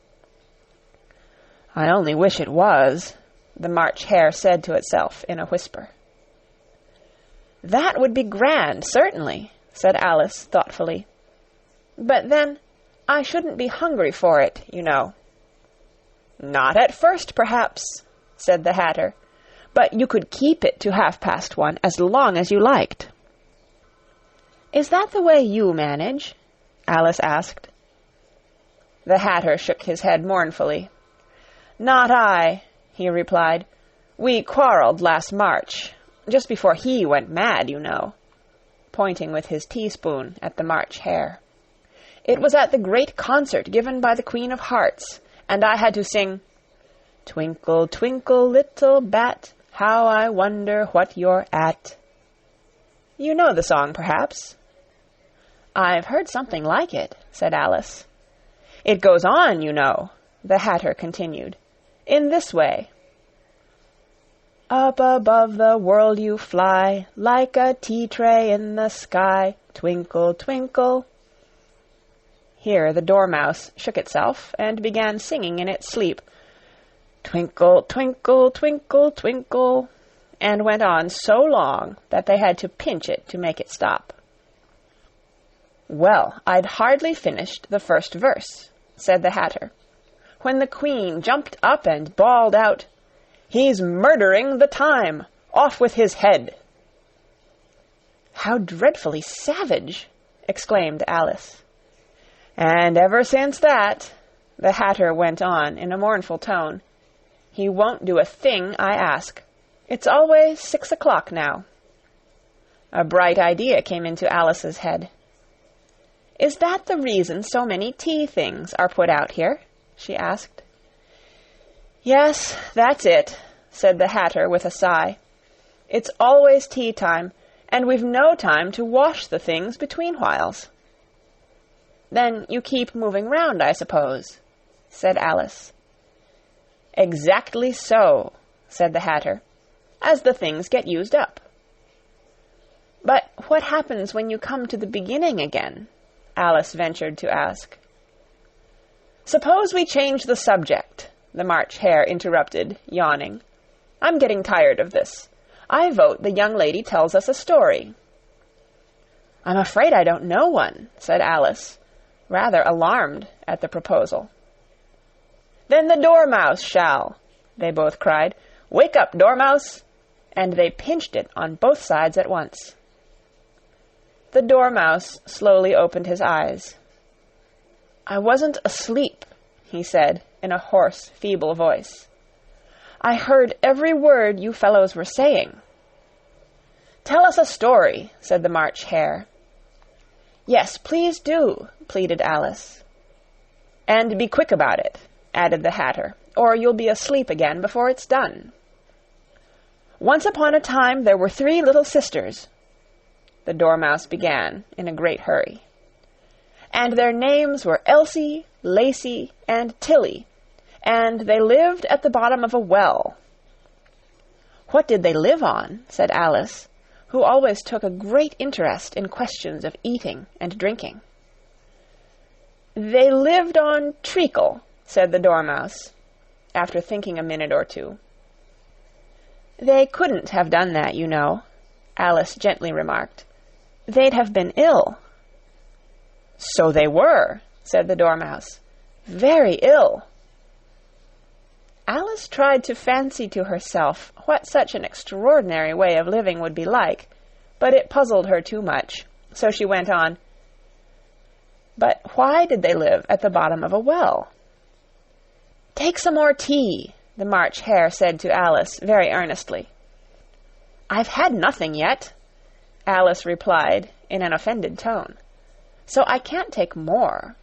"I only wish it was," the March Hare said to itself in a whisper. "That would be grand, certainly," said Alice thoughtfully. "But then I shouldn't be hungry for it, you know." "Not at first, perhaps," said the Hatter, "but you could keep it to 1:30 as long as you liked." "Is that the way you manage?" Alice asked. The Hatter shook his head mournfully. "Not I," he replied. "We quarreled last March, just before he went mad, you know," pointing with his teaspoon at the March Hare. "It was at the great concert given by the Queen of Hearts, and I had to sing, 'Twinkle, twinkle, little bat, how I wonder what you're at.' You know the song, perhaps?" "I've heard something like it," said Alice. "It goes on, you know," the Hatter continued, "in this way. Up above the world you fly, like a tea-tray in the sky, twinkle, twinkle." Here the Dormouse shook itself and began singing in its sleep, "Twinkle, twinkle, twinkle, twinkle," and went on so long that they had to pinch it to make it stop. "Well, I'd hardly finished the first verse," said the Hatter, when the Queen jumped up and bawled out, "He's murdering the time! Off with his head!" "How dreadfully savage!" exclaimed Alice. "And ever since that," the Hatter went on in a mournful tone, "he won't do a thing I ask. It's always 6 o'clock now." A bright idea came into Alice's head. "Is that the reason so many tea things are put out here?" she asked. "Yes, that's it," said the Hatter with a sigh. "It's always tea time, and we've no time to wash the things between whiles." "Then you keep moving round, I suppose," said Alice. "Exactly so," said the Hatter, "as the things get used up." "But what happens when you come to the beginning again?" Alice ventured to ask. "Suppose we change the subject," the March Hare interrupted, yawning. "I'm getting tired of this. I vote the young lady tells us a story." "I'm afraid I don't know one," said Alice, rather alarmed at the proposal. "Then the Dormouse shall," they both cried. "Wake up, Dormouse!" And they pinched it on both sides at once. The Dormouse slowly opened his eyes. "I wasn't asleep," he said in a hoarse, feeble voice. "I heard every word you fellows were saying." "Tell us a story," said the March Hare. "Yes, please do," pleaded Alice. "And be quick about it," added the Hatter, "or you'll be asleep again before it's done." "Once upon a time there were 3 little sisters," the Dormouse began in a great hurry. "And their names were Elsie, Lacie, and Tilly, and they lived at the bottom of a well." "What did they live on?" said Alice, who always took a great interest in questions of eating and drinking. "They lived on treacle," said the Dormouse, after thinking a minute or two. "They couldn't have done that, you know," Alice gently remarked. "They'd have been ill." "So they were," said the Dormouse. "Very ill." Alice tried to fancy to herself what such an extraordinary way of living would be like, but it puzzled her too much, so she went on. "But why did they live at the bottom of a well?" "Take some more tea," the March Hare said to Alice very earnestly. "I've had nothing yet," Alice replied in an offended tone, "so I can't take more."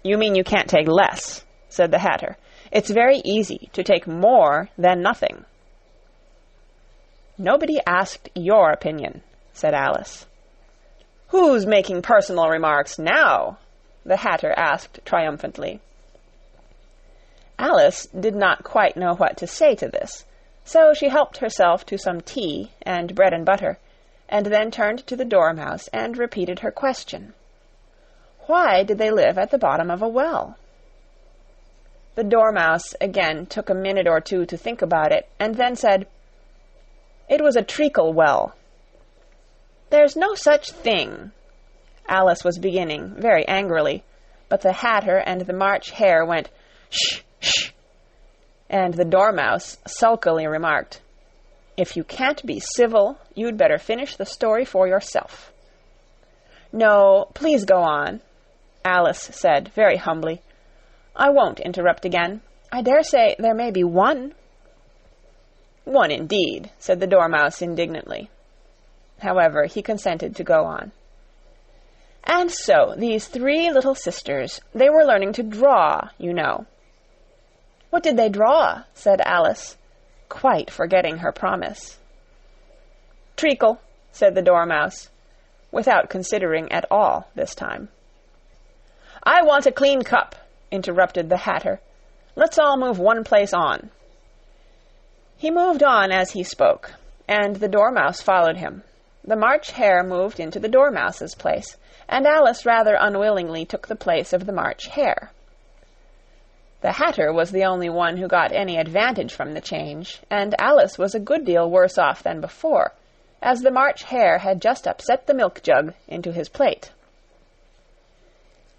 "You mean you can't take less," said the Hatter. "It's very easy to take more than nothing." "Nobody asked your opinion," said Alice. "Who's making personal remarks now?" the Hatter asked triumphantly. Alice did not quite know what to say to this, so she helped herself to some tea and bread and butter, and then turned to the Dormouse and repeated her question. Why did they live at the bottom of a well? The Dormouse again took a minute or two to think about it, and then said, "It was a treacle well." "There's no such thing," Alice was beginning very angrily, but the Hatter and the March Hare went, "Shh, shh," and the Dormouse sulkily remarked, "If you can't be civil, you'd better finish the story for yourself." "No, please go on," Alice said very humbly. "I won't interrupt again. I dare say there may be one." "One indeed," said the Dormouse indignantly. However, he consented to go on. "And so these 3 little sisters, they were learning to draw, you know." "What did they draw?" said Alice, quite forgetting her promise. "Treacle," said the Dormouse, without considering at all this time. "I want a clean cup," interrupted the Hatter. "Let's all move one place on." He moved on as he spoke, and the Dormouse followed him. The March Hare moved into the Dormouse's place, and Alice rather unwillingly took the place of the March Hare. The Hatter was the only one who got any advantage from the change, and Alice was a good deal worse off than before, as the March Hare had just upset the milk jug into his plate.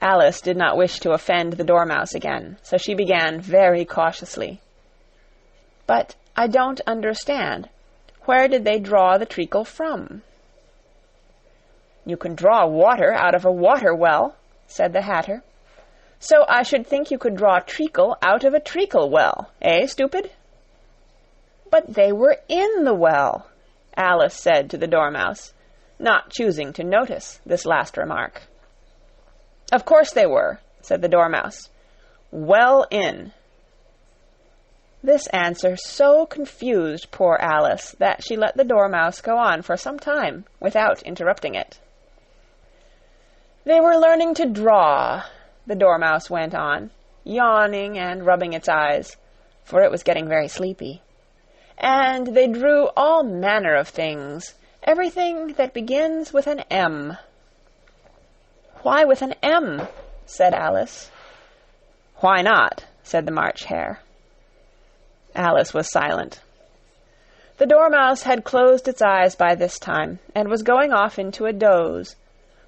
Alice did not wish to offend the Dormouse again, so she began very cautiously. "But I don't understand. Where did they draw the treacle from?" "You can draw water out of a water well," said the Hatter. "So I should think you could draw treacle out of a treacle well, eh, stupid?" "But they were in the well," Alice said to the Dormouse, not choosing to notice this last remark. "Of course they were," said the Dormouse. "Well in." This answer so confused poor Alice that she let the Dormouse go on for some time without interrupting it. "They were learning to draw," the Dormouse went on, yawning and rubbing its eyes, for it was getting very sleepy. "And they drew all manner of things, everything that begins with an M." "Why with an M?" said Alice. "Why not?" said the March Hare. Alice was silent. The Dormouse had closed its eyes by this time, and was going off into a doze,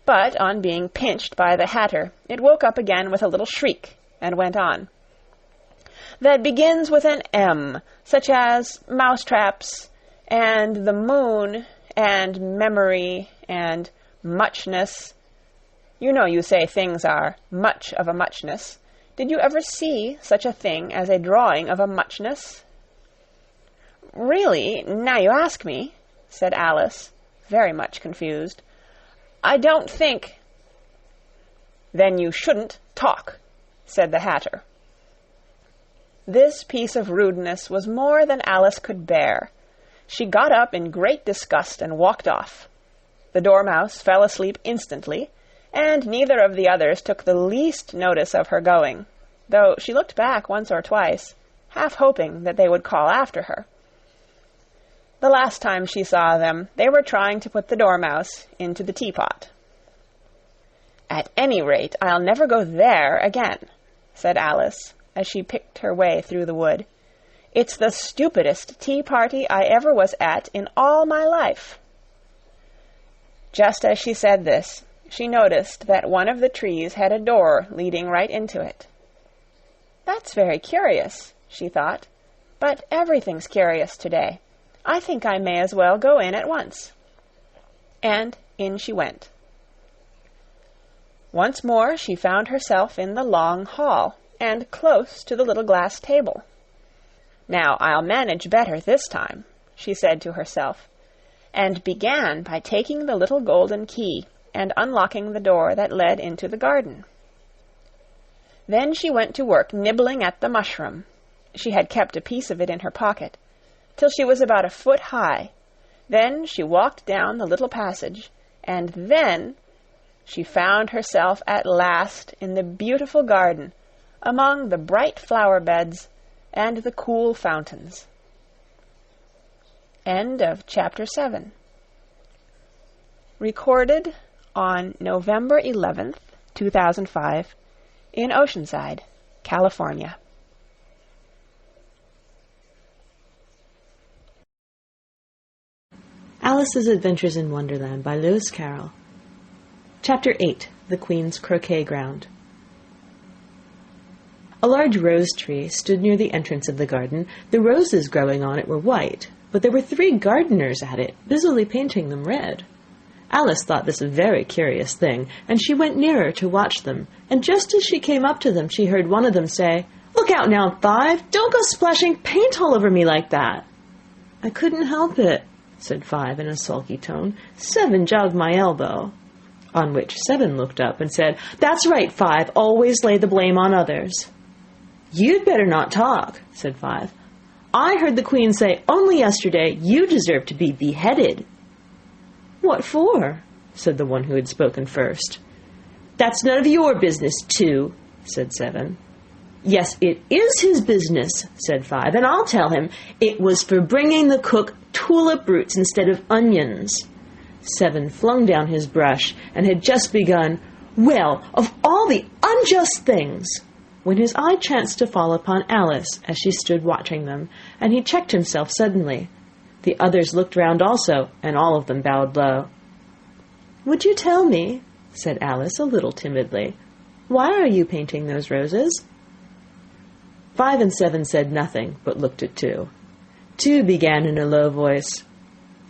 but on being pinched by the Hatter, it woke up again with a little shriek, and went on. "That begins with an M, such as mousetraps, and the moon, and memory, and muchness. You know you say things are much of a muchness. Did you ever see such a thing as a drawing of a muchness?" "Really, now you ask me," said Alice, very much confused, "I don't think—" "Then you shouldn't talk," said the Hatter. This piece of rudeness was more than Alice could bear. She got up in great disgust and walked off. The Dormouse fell asleep instantly, and neither of the others took the least notice of her going, though she looked back once or twice, half hoping that they would call after her. The last time she saw them, they were trying to put the Dormouse into the teapot. "At any rate, I'll never go there again," said Alice, as she picked her way through the wood. "It's the stupidest tea-party I ever was at in all my life." Just as she said this, she noticed that one of the trees had a door leading right into it. "That's very curious," she thought, "but everything's curious today. I think I may as well go in at once." And in she went. Once more she found herself in the long hall, and close to the little glass table. "Now I'll manage better this time," she said to herself, and began by taking the little golden key and unlocking the door that led into the garden. Then she went to work nibbling at the mushroom. She had kept a piece of it in her pocket, till she was about a foot high. Then she walked down the little passage, and then she found herself at last in the beautiful garden, among the bright flower beds and the cool fountains. End of Chapter 7. Recorded on November 11th, 2005, in Oceanside, California. Alice's Adventures in Wonderland by Lewis Carroll. Chapter 8. The Queen's Croquet Ground. A large rose tree stood near the entrance of the garden. The roses growing on it were white, but there were 3 gardeners at it, busily painting them red. Alice thought this a very curious thing, and she went nearer to watch them, and just as she came up to them, she heard one of them say, "Look out now, 5! Don't go splashing paint all over me like that!" "I couldn't help it," said 5 in a sulky tone. 7 jogged my elbow." On which 7 looked up and said, "That's right, 5, always lay the blame on others." "You'd better not talk," said 5. "I heard the Queen say only yesterday you deserve to be beheaded." "What for?" said the one who had spoken first. "That's none of your business, too," said 7. "Yes, it is his business," said 5, "and I'll tell him. It was for bringing the cook tulip roots instead of onions." 7 flung down his brush and had just begun, "Well, of all the unjust things," when his eye chanced to fall upon Alice as she stood watching them, and he checked himself suddenly. The others looked round also, and all of them bowed low. "Would you tell me," said Alice a little timidly, "why are you painting those roses?" 5 and 7 said nothing, but looked at 2. 2 began in a low voice,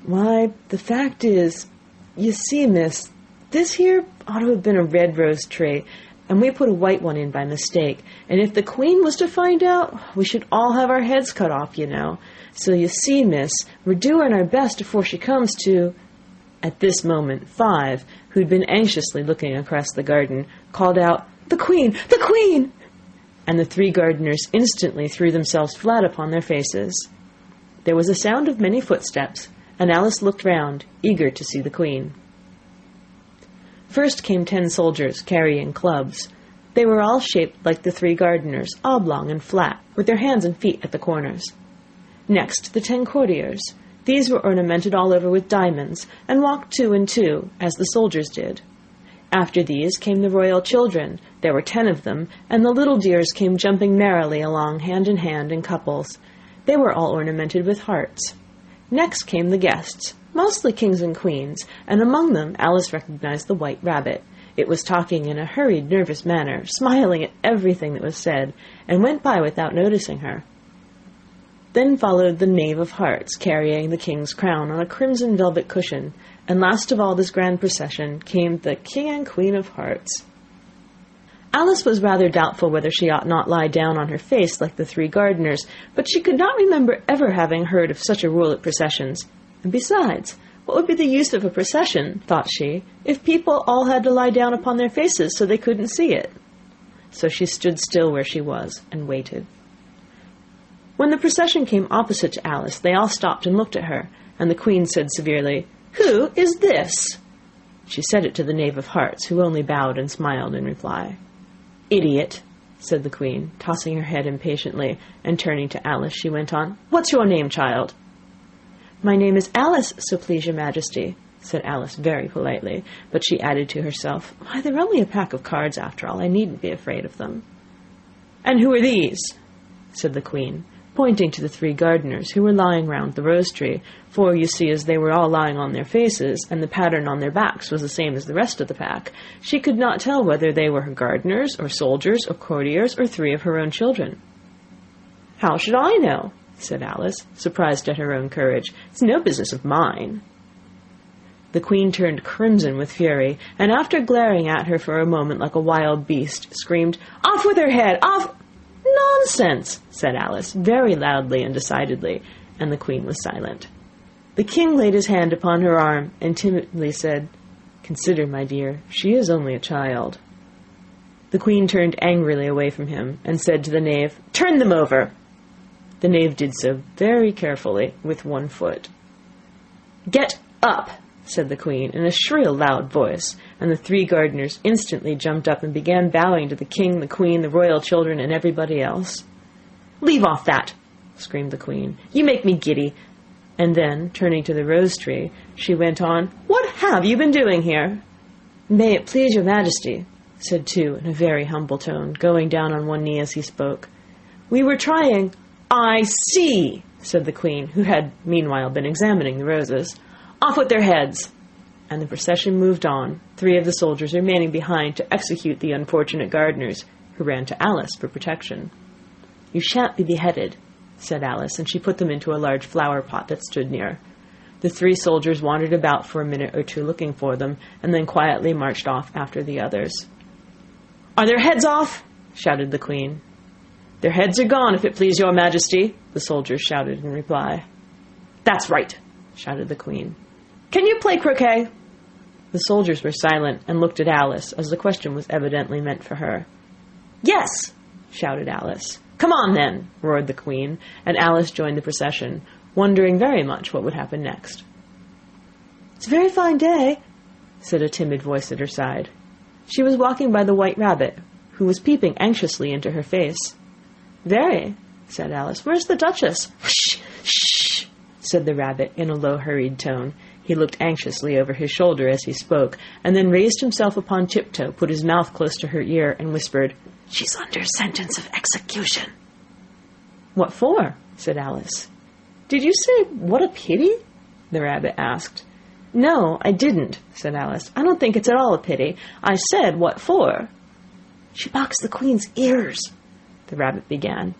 "Why, the fact is, you see, miss, this here ought to have been a red rose tree, and we put a white one in by mistake, and if the Queen was to find out, we should all have our heads cut off, you know. So you see, miss, we're doing our best before she comes to—" At this moment, 5, who'd been anxiously looking across the garden, called out, "The Queen! The Queen!" and the three gardeners instantly threw themselves flat upon their faces. There was a sound of many footsteps, and Alice looked round, eager to see the Queen. First came 10 soldiers carrying clubs. They were all shaped like the three gardeners, oblong and flat, with their hands and feet at the corners. Next, the 10 courtiers. These were ornamented all over with diamonds, and walked 2 and 2, as the soldiers did. After these came the royal children. There were 10 of them, and the little dears came jumping merrily along hand in hand in couples. They were all ornamented with hearts. Next came the guests, mostly kings and queens, and among them Alice recognized the white rabbit. It was talking in a hurried, nervous manner, smiling at everything that was said, and went by without noticing her. Then followed the knave of hearts, carrying the king's crown on a crimson velvet cushion, and last of all this grand procession came the king and queen of hearts. Alice was rather doubtful whether she ought not lie down on her face like the three gardeners, but she could not remember ever having heard of such a rule at processions. And besides, what would be the use of a procession, thought she, if people all had to lie down upon their faces so they couldn't see it? So she stood still where she was and waited. When the procession came opposite to Alice, they all stopped and looked at her, and the Queen said severely, "Who is this?" She said it to the knave of hearts, who only bowed and smiled in reply. "Idiot," said the Queen, tossing her head impatiently, and turning to Alice, she went on, "What's your name, child?" "My name is Alice, so please your Majesty," said Alice very politely, but she added to herself, "Why, they're only a pack of cards after all. I needn't be afraid of them." "And who are these?" said the Queen, pointing to the three gardeners who were lying round the rose tree, for, you see, as they were all lying on their faces, and the pattern on their backs was the same as the rest of the pack, she could not tell whether they were her gardeners, or soldiers, or courtiers, or 3 of her own children. "How should I know?" said Alice, surprised at her own courage. "It's no business of mine." The Queen turned crimson with fury, and after glaring at her for a moment like a wild beast, screamed, "Off with her head! Off!" "Nonsense!" said Alice, very loudly and decidedly, and the Queen was silent. The King laid his hand upon her arm and timidly said, "Consider, my dear, she is only a child." The Queen turned angrily away from him and said to the knave, "Turn them over." The knave did so very carefully with one foot. "Get up!" said the Queen in a shrill, loud voice, and the three gardeners instantly jumped up and began bowing to the King, the Queen, the royal children, and everybody else. "Leave off that!" screamed the Queen. "You make me giddy." And then, turning to the rose tree, she went on, "What have you been doing here?" "May it please your Majesty," said 2 in a very humble tone, going down on one knee as he spoke. "We were trying—" "I see," said the Queen, who had meanwhile been examining the roses. "Off with their heads!" And the procession moved on, 3 of the soldiers remaining behind to execute the unfortunate gardeners, who ran to Alice for protection. "You shan't be beheaded," said Alice, and she put them into a large flower pot that stood near. The 3 soldiers wandered about for a minute or 2 looking for them, and then quietly marched off after the others. "Are their heads off?" shouted the Queen. "Their heads are gone, if it please your Majesty," the soldiers shouted in reply. "That's right," shouted the Queen. "Can you play croquet?" The soldiers were silent and looked at Alice, as the question was evidently meant for her. "Yes," shouted Alice. "Come on, then," roared the Queen, and Alice joined the procession, wondering very much what would happen next. "It's a very fine day," said a timid voice at her side. She was walking by the white rabbit, who was peeping anxiously into her face. "Very," said Alice. "Where's the Duchess?" "Shh, shh," said the rabbit in a low, hurried tone. He looked anxiously over his shoulder as he spoke, and then raised himself upon tiptoe, put his mouth close to her ear, and whispered, "She's under sentence of execution." "What for?" said Alice. "Did you say, 'what a pity'?" the rabbit asked. "No, I didn't," said Alice. "I don't think it's at all a pity. I said, 'what for?'" "She boxed the Queen's ears," the rabbit began.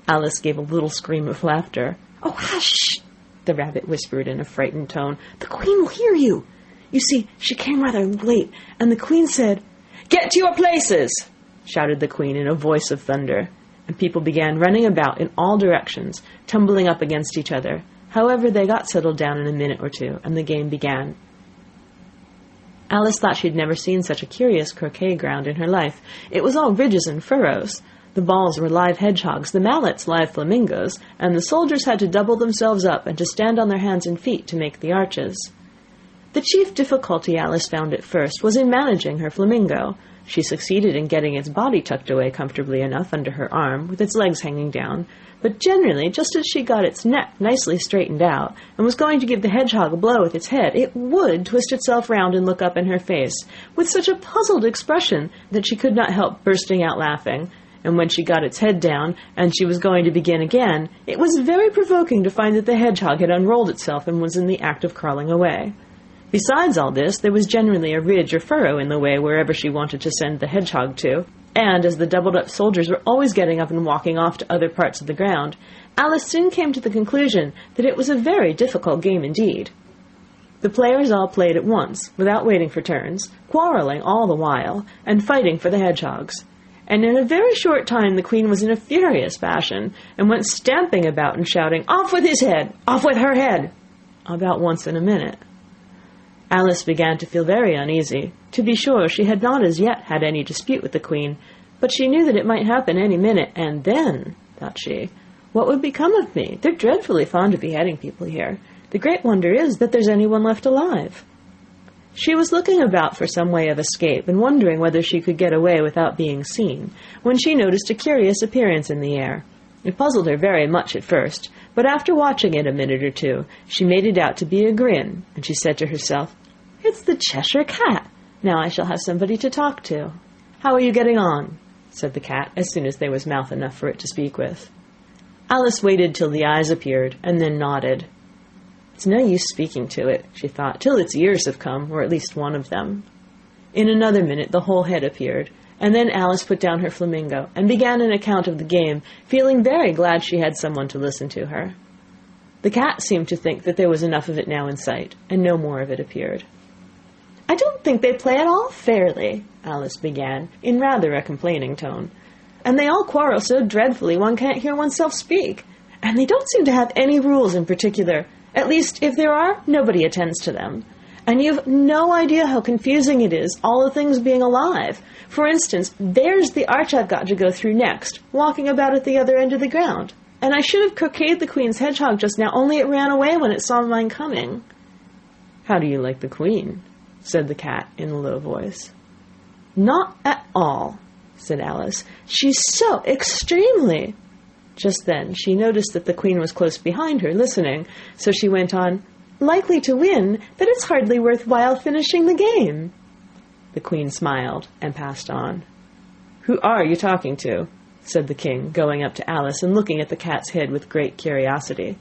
Alice gave a little scream of laughter. "Oh, hush!" the rabbit whispered in a frightened tone. "The Queen will hear you. You see, she came rather late, and the Queen said—" "Get to your places!" shouted the Queen in a voice of thunder, and people began running about in all directions, tumbling up against each other. However, they got settled down in a minute or 2, and the game began. Alice thought she had never seen such a curious croquet ground in her life. It was all ridges and furrows. The balls were live hedgehogs, the mallets live flamingos, and the soldiers had to double themselves up and to stand on their hands and feet to make the arches. The chief difficulty Alice found at first was in managing her flamingo. She succeeded in getting its body tucked away comfortably enough under her arm, with its legs hanging down, but generally, just as she got its neck nicely straightened out, and was going to give the hedgehog a blow with its head, it would twist itself round and look up in her face, with such a puzzled expression that she could not help bursting out laughing. And when she got its head down, and she was going to begin again, it was very provoking to find that the hedgehog had unrolled itself and was in the act of crawling away. Besides all this, there was generally a ridge or furrow in the way wherever she wanted to send the hedgehog to, and as the doubled-up soldiers were always getting up and walking off to other parts of the ground, Alice soon came to the conclusion that it was a very difficult game indeed. The players all played at once, without waiting for turns, quarrelling all the while, and fighting for the hedgehogs. And in a very short time the Queen was in a furious passion, and went stamping about and shouting, "Off with his head! Off with her head!" about once in a minute. Alice began to feel very uneasy. To be sure, she had not as yet had any dispute with the Queen, but she knew that it might happen any minute, and then, thought she, what would become of me? They're dreadfully fond of beheading people here. The great wonder is that there's anyone left alive. She was looking about for some way of escape, and wondering whether she could get away without being seen, when she noticed a curious appearance in the air. It puzzled her very much at first, but after watching it a minute or two, she made it out to be a grin, and she said to herself, "It's the Cheshire Cat. Now I shall have somebody to talk to." "How are you getting on?" said the cat, as soon as there was mouth enough for it to speak with. Alice waited till the eyes appeared, and then nodded. "It's no use speaking to it," she thought, "till its ears have come, or at least one of them." In another minute the whole head appeared, and then Alice put down her flamingo, and began an account of the game, feeling very glad she had someone to listen to her. The cat seemed to think that there was enough of it now in sight, and no more of it appeared. "I don't think they play at all fairly," Alice began, in rather a complaining tone. "And they all quarrel so dreadfully one can't hear oneself speak. And they don't seem to have any rules in particular. At least, if there are, nobody attends to them. And you've no idea how confusing it is, all the things being alive. For instance, there's the arch I've got to go through next, walking about at the other end of the ground. And I should have croqueted the Queen's hedgehog just now, only it ran away when it saw mine coming." "How do you like the Queen?" said the cat in a low voice. "Not at all," said Alice. "She's so extremely—" Just then she noticed that the Queen was close behind her, listening, so she went on, "Likely to win, that it's hardly worth while finishing the game." The Queen smiled and passed on. "Who are you talking to?" said the King, going up to Alice and looking at the cat's head with great curiosity.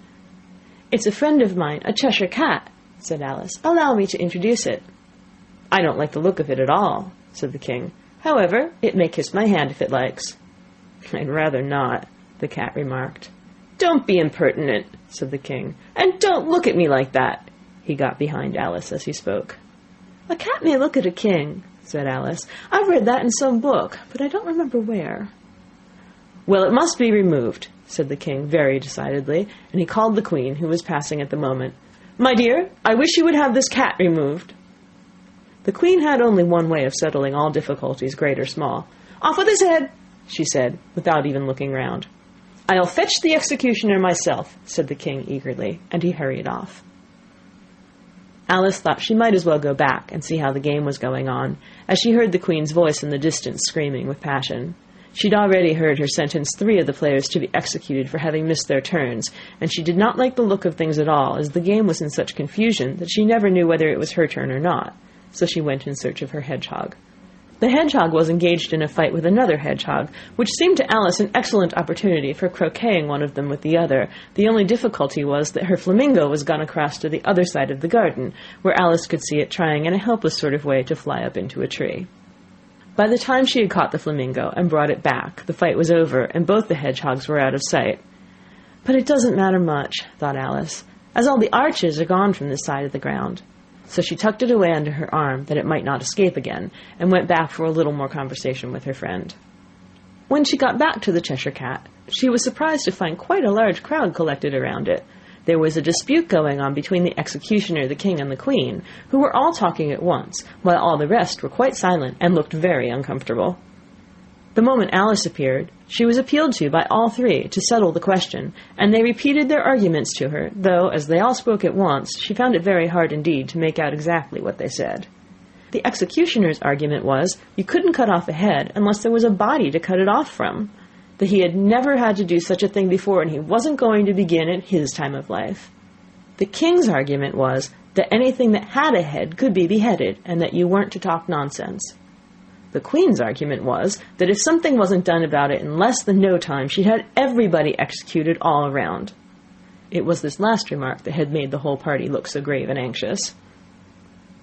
"It's a friend of mine, a Cheshire Cat," said Alice. "Allow me to introduce it." "I don't like the look of it at all," said the King. "However, it may kiss my hand if it likes." "I'd rather not," the cat remarked. "Don't be impertinent," said the King, "and don't look at me like that." He got behind Alice as he spoke. "A cat may look at a king," said Alice. "I've read that in some book, but I don't remember where." "Well, it must be removed," said the King very decidedly, and he called the Queen, who was passing at the moment. "My dear, I wish you would have this cat removed." The Queen had only one way of settling all difficulties, great or small. "Off with his head," she said, without even looking round. "I'll fetch the executioner myself," said the King eagerly, and he hurried off. Alice thought she might as well go back and see how the game was going on, as she heard the Queen's voice in the distance screaming with passion. She'd already heard her sentence 3 of the players to be executed for having missed their turns, and she did not like the look of things at all, as the game was in such confusion that she never knew whether it was her turn or not. So she went in search of her hedgehog. The hedgehog was engaged in a fight with another hedgehog, which seemed to Alice an excellent opportunity for croqueting one of them with the other. The only difficulty was that her flamingo was gone across to the other side of the garden, where Alice could see it trying in a helpless sort of way to fly up into a tree. By the time she had caught the flamingo and brought it back, the fight was over, and both the hedgehogs were out of sight. "But it doesn't matter much," thought Alice, "as all the arches are gone from this side of the ground." So she tucked it away under her arm, that it might not escape again, and went back for a little more conversation with her friend. When she got back to the Cheshire Cat, she was surprised to find quite a large crowd collected around it. There was a dispute going on between the executioner, the King, and the Queen, who were all talking at once, while all the rest were quite silent and looked very uncomfortable. The moment Alice appeared, she was appealed to by all three to settle the question, and they repeated their arguments to her, though, as they all spoke at once, she found it very hard indeed to make out exactly what they said. The executioner's argument was, you couldn't cut off a head unless there was a body to cut it off from, that he had never had to do such a thing before, and he wasn't going to begin at his time of life. The king's argument was that anything that had a head could be beheaded, and that you weren't to talk nonsense. The queen's argument was that if something wasn't done about it in less than no time, she'd had everybody executed all around. It was this last remark that had made the whole party look so grave and anxious.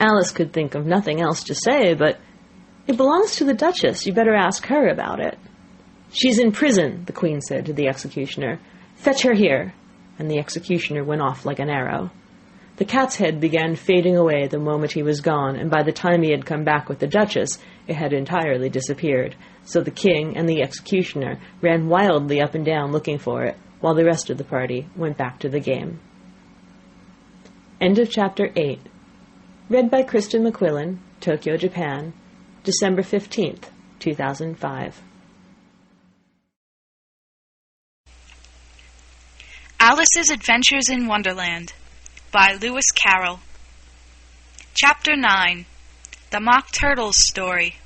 Alice could think of nothing else to say, but, "It belongs to the Duchess. You better ask her about it." "She's in prison," the queen said to the executioner. "Fetch her here." And the executioner went off like an arrow. The cat's head began fading away the moment he was gone, and by the time he had come back with the Duchess, it had entirely disappeared. So the king and the executioner ran wildly up and down looking for it, while the rest of the party went back to the game. End of Chapter 8. Read by Kristen McQuillan, Tokyo, Japan, December 15th, 2005. Alice's Adventures in Wonderland by Lewis Carroll. Chapter 9. The Mock Turtle's Story.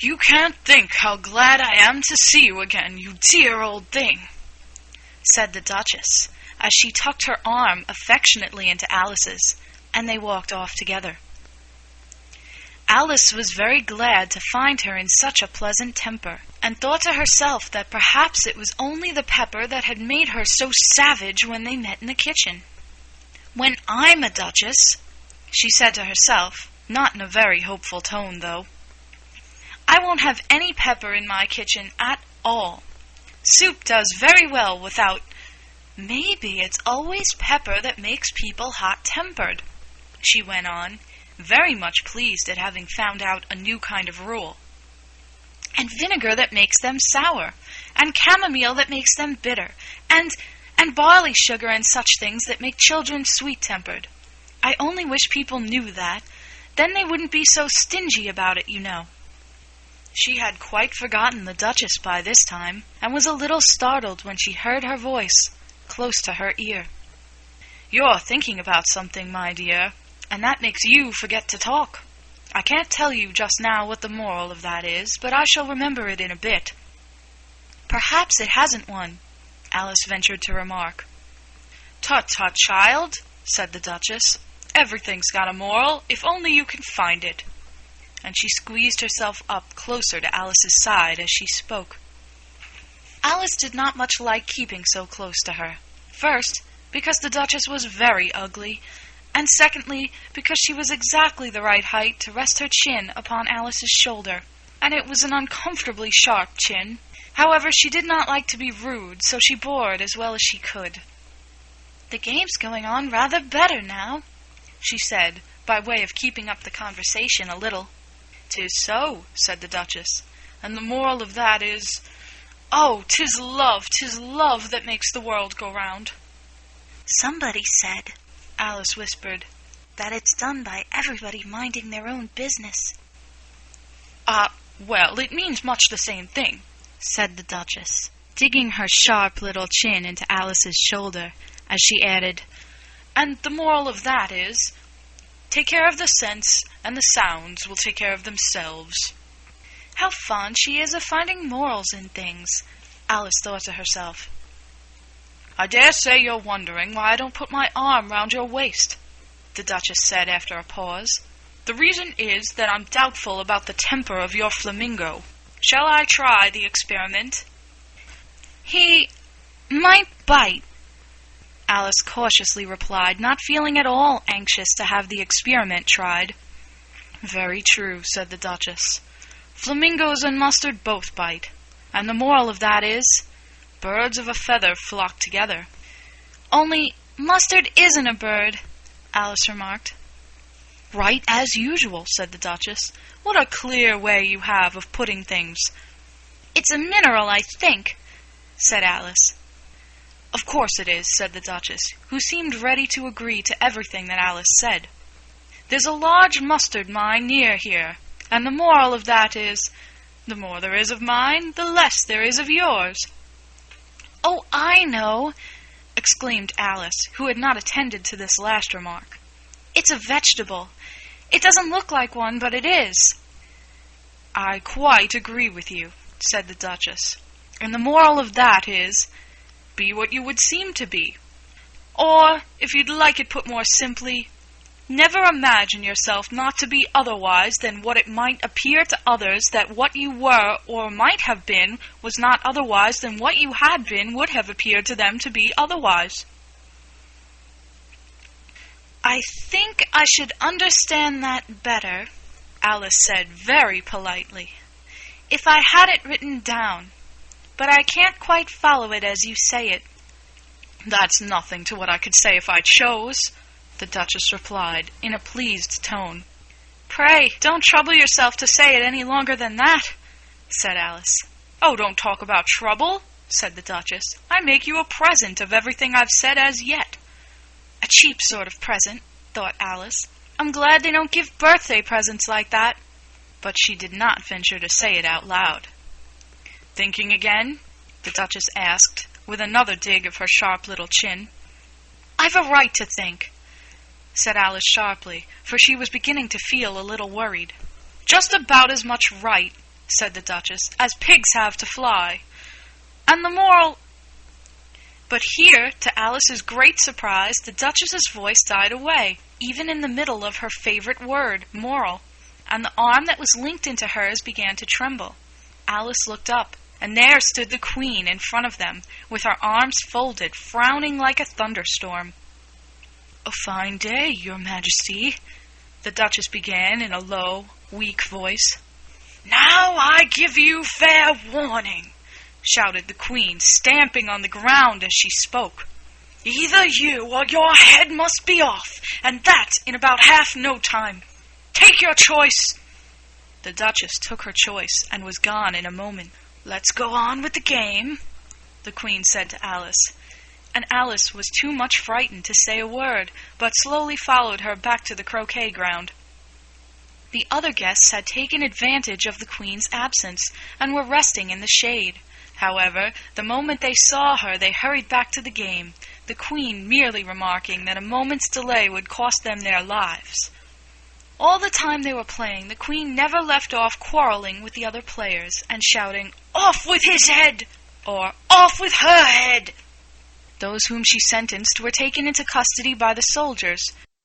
"You can't think how glad I am to see you again, you dear old thing," said the Duchess, as she tucked her arm affectionately into Alice's, and they walked off together. Alice was very glad to find her in such a pleasant temper, and thought to herself that perhaps it was only the pepper that had made her so savage when they met in the kitchen. "When I'm a duchess," she said to herself, not in a very hopeful tone, though, "I won't have any pepper in my kitchen at all. Soup does very well without. Maybe it's always pepper that makes people hot-tempered," she went on, very much pleased at having found out a new kind of rule. "And vinegar that makes them sour, and chamomile that makes them bitter, and barley sugar and such things that make children sweet-tempered. I only wish people knew that. Then they wouldn't be so stingy about it, you know." She had quite forgotten the Duchess by this time, and was a little startled when she heard her voice close to her ear. "You're thinking about something, my dear, and that makes you forget to talk. I can't tell you just now what the moral of that is, but I shall remember it in a bit." "Perhaps it hasn't one," Alice ventured to remark. "Tut-tut, child," said the Duchess. "Everything's got a moral, if only you can find it." And she squeezed herself up closer to Alice's side as she spoke. Alice did not much like keeping so close to her. First, because the Duchess was very ugly, and secondly, because she was exactly the right height to rest her chin upon Alice's shoulder, and it was an uncomfortably sharp chin. However, she did not like to be rude, so she bore it as well as she could. "The game's going on rather better now," she said, by way of keeping up the conversation a little. "'Tis so," said the Duchess, "and the moral of that is, oh, 'tis love that makes the world go round." "Somebody said," Alice whispered, "that it's done by everybody minding their own business." Well, it means much the same thing," said the Duchess, digging her sharp little chin into Alice's shoulder, as she added, "and the moral of that is, take care of the sense, and the sounds will take care of themselves." How fond she is of finding morals in things, Alice thought to herself. "I dare say you're wondering why I don't put my arm round your waist," the Duchess said after a pause. "The reason is that I'm doubtful about the temper of your flamingo. Shall I try the experiment?" "He might bite," Alice cautiously replied, not feeling at all anxious to have the experiment tried. "Very true," said the Duchess. "Flamingos and mustard both bite, and the moral of that is, birds of a feather flock together." "Only mustard isn't a bird," Alice remarked. "Right as usual," said the Duchess. "What a clear way you have of putting things." "It's a mineral, I think," said Alice. "Of course it is," said the Duchess, who seemed ready to agree to everything that Alice said. "There's a large mustard mine near here, and the moral of that is, The more there is of mine, the less there is of yours." "Oh, I know," exclaimed Alice, who had not attended to this last remark. "It's a vegetable. It doesn't look like one, but it is." "I quite agree with you," said the Duchess. "And the moral of that is, be what you would seem to be. Or, if you'd like it put more simply, never imagine yourself not to be otherwise than what it might appear to others that what you were or might have been was not otherwise than what you had been would have appeared to them to be otherwise." "I think I should understand that better," Alice said very politely, "if I had it written down, but I can't quite follow it as you say it." "That's nothing to what I could say if I chose," the Duchess replied, in a pleased tone. "Pray, don't trouble yourself to say it any longer than that," said Alice. "Oh, don't talk about trouble," said the Duchess. "I make you a present of everything I've said as yet." "A cheap sort of present," thought Alice. "I'm glad they don't give birthday presents like that." But she did not venture to say it out loud. "Thinking again?" the Duchess asked, with another dig of her sharp little chin. "I've a right to think," said Alice sharply, for she was beginning to feel a little worried. "Just about as much right," said the Duchess, "as pigs have to fly. And the moral—" But here, to Alice's great surprise, the Duchess's voice died away, even in the middle of her favorite word, moral, and the arm that was linked into hers began to tremble. Alice looked up, and there stood the Queen in front of them, with her arms folded, frowning like a thunderstorm. "A fine day, Your Majesty," the Duchess began in a low, weak voice. "Now I give you fair warning," shouted the Queen, stamping on the ground as she spoke. "Either you or your head must be off, and that in about half no time. Take your choice." The Duchess took her choice and was gone in a moment. "Let's go on with the game," the Queen said to Alice, and Alice was too much frightened to say a word, but slowly followed her back to the croquet ground. The other guests had taken advantage of the Queen's absence, and were resting in the shade. However, the moment they saw her, they hurried back to the game, the Queen merely remarking that a moment's delay would cost them their lives. All the time they were playing, the Queen never left off quarreling with the other players, and shouting, "Off with his head!" or "Off with her head!" Those whom she sentenced were taken into custody by the soldiers,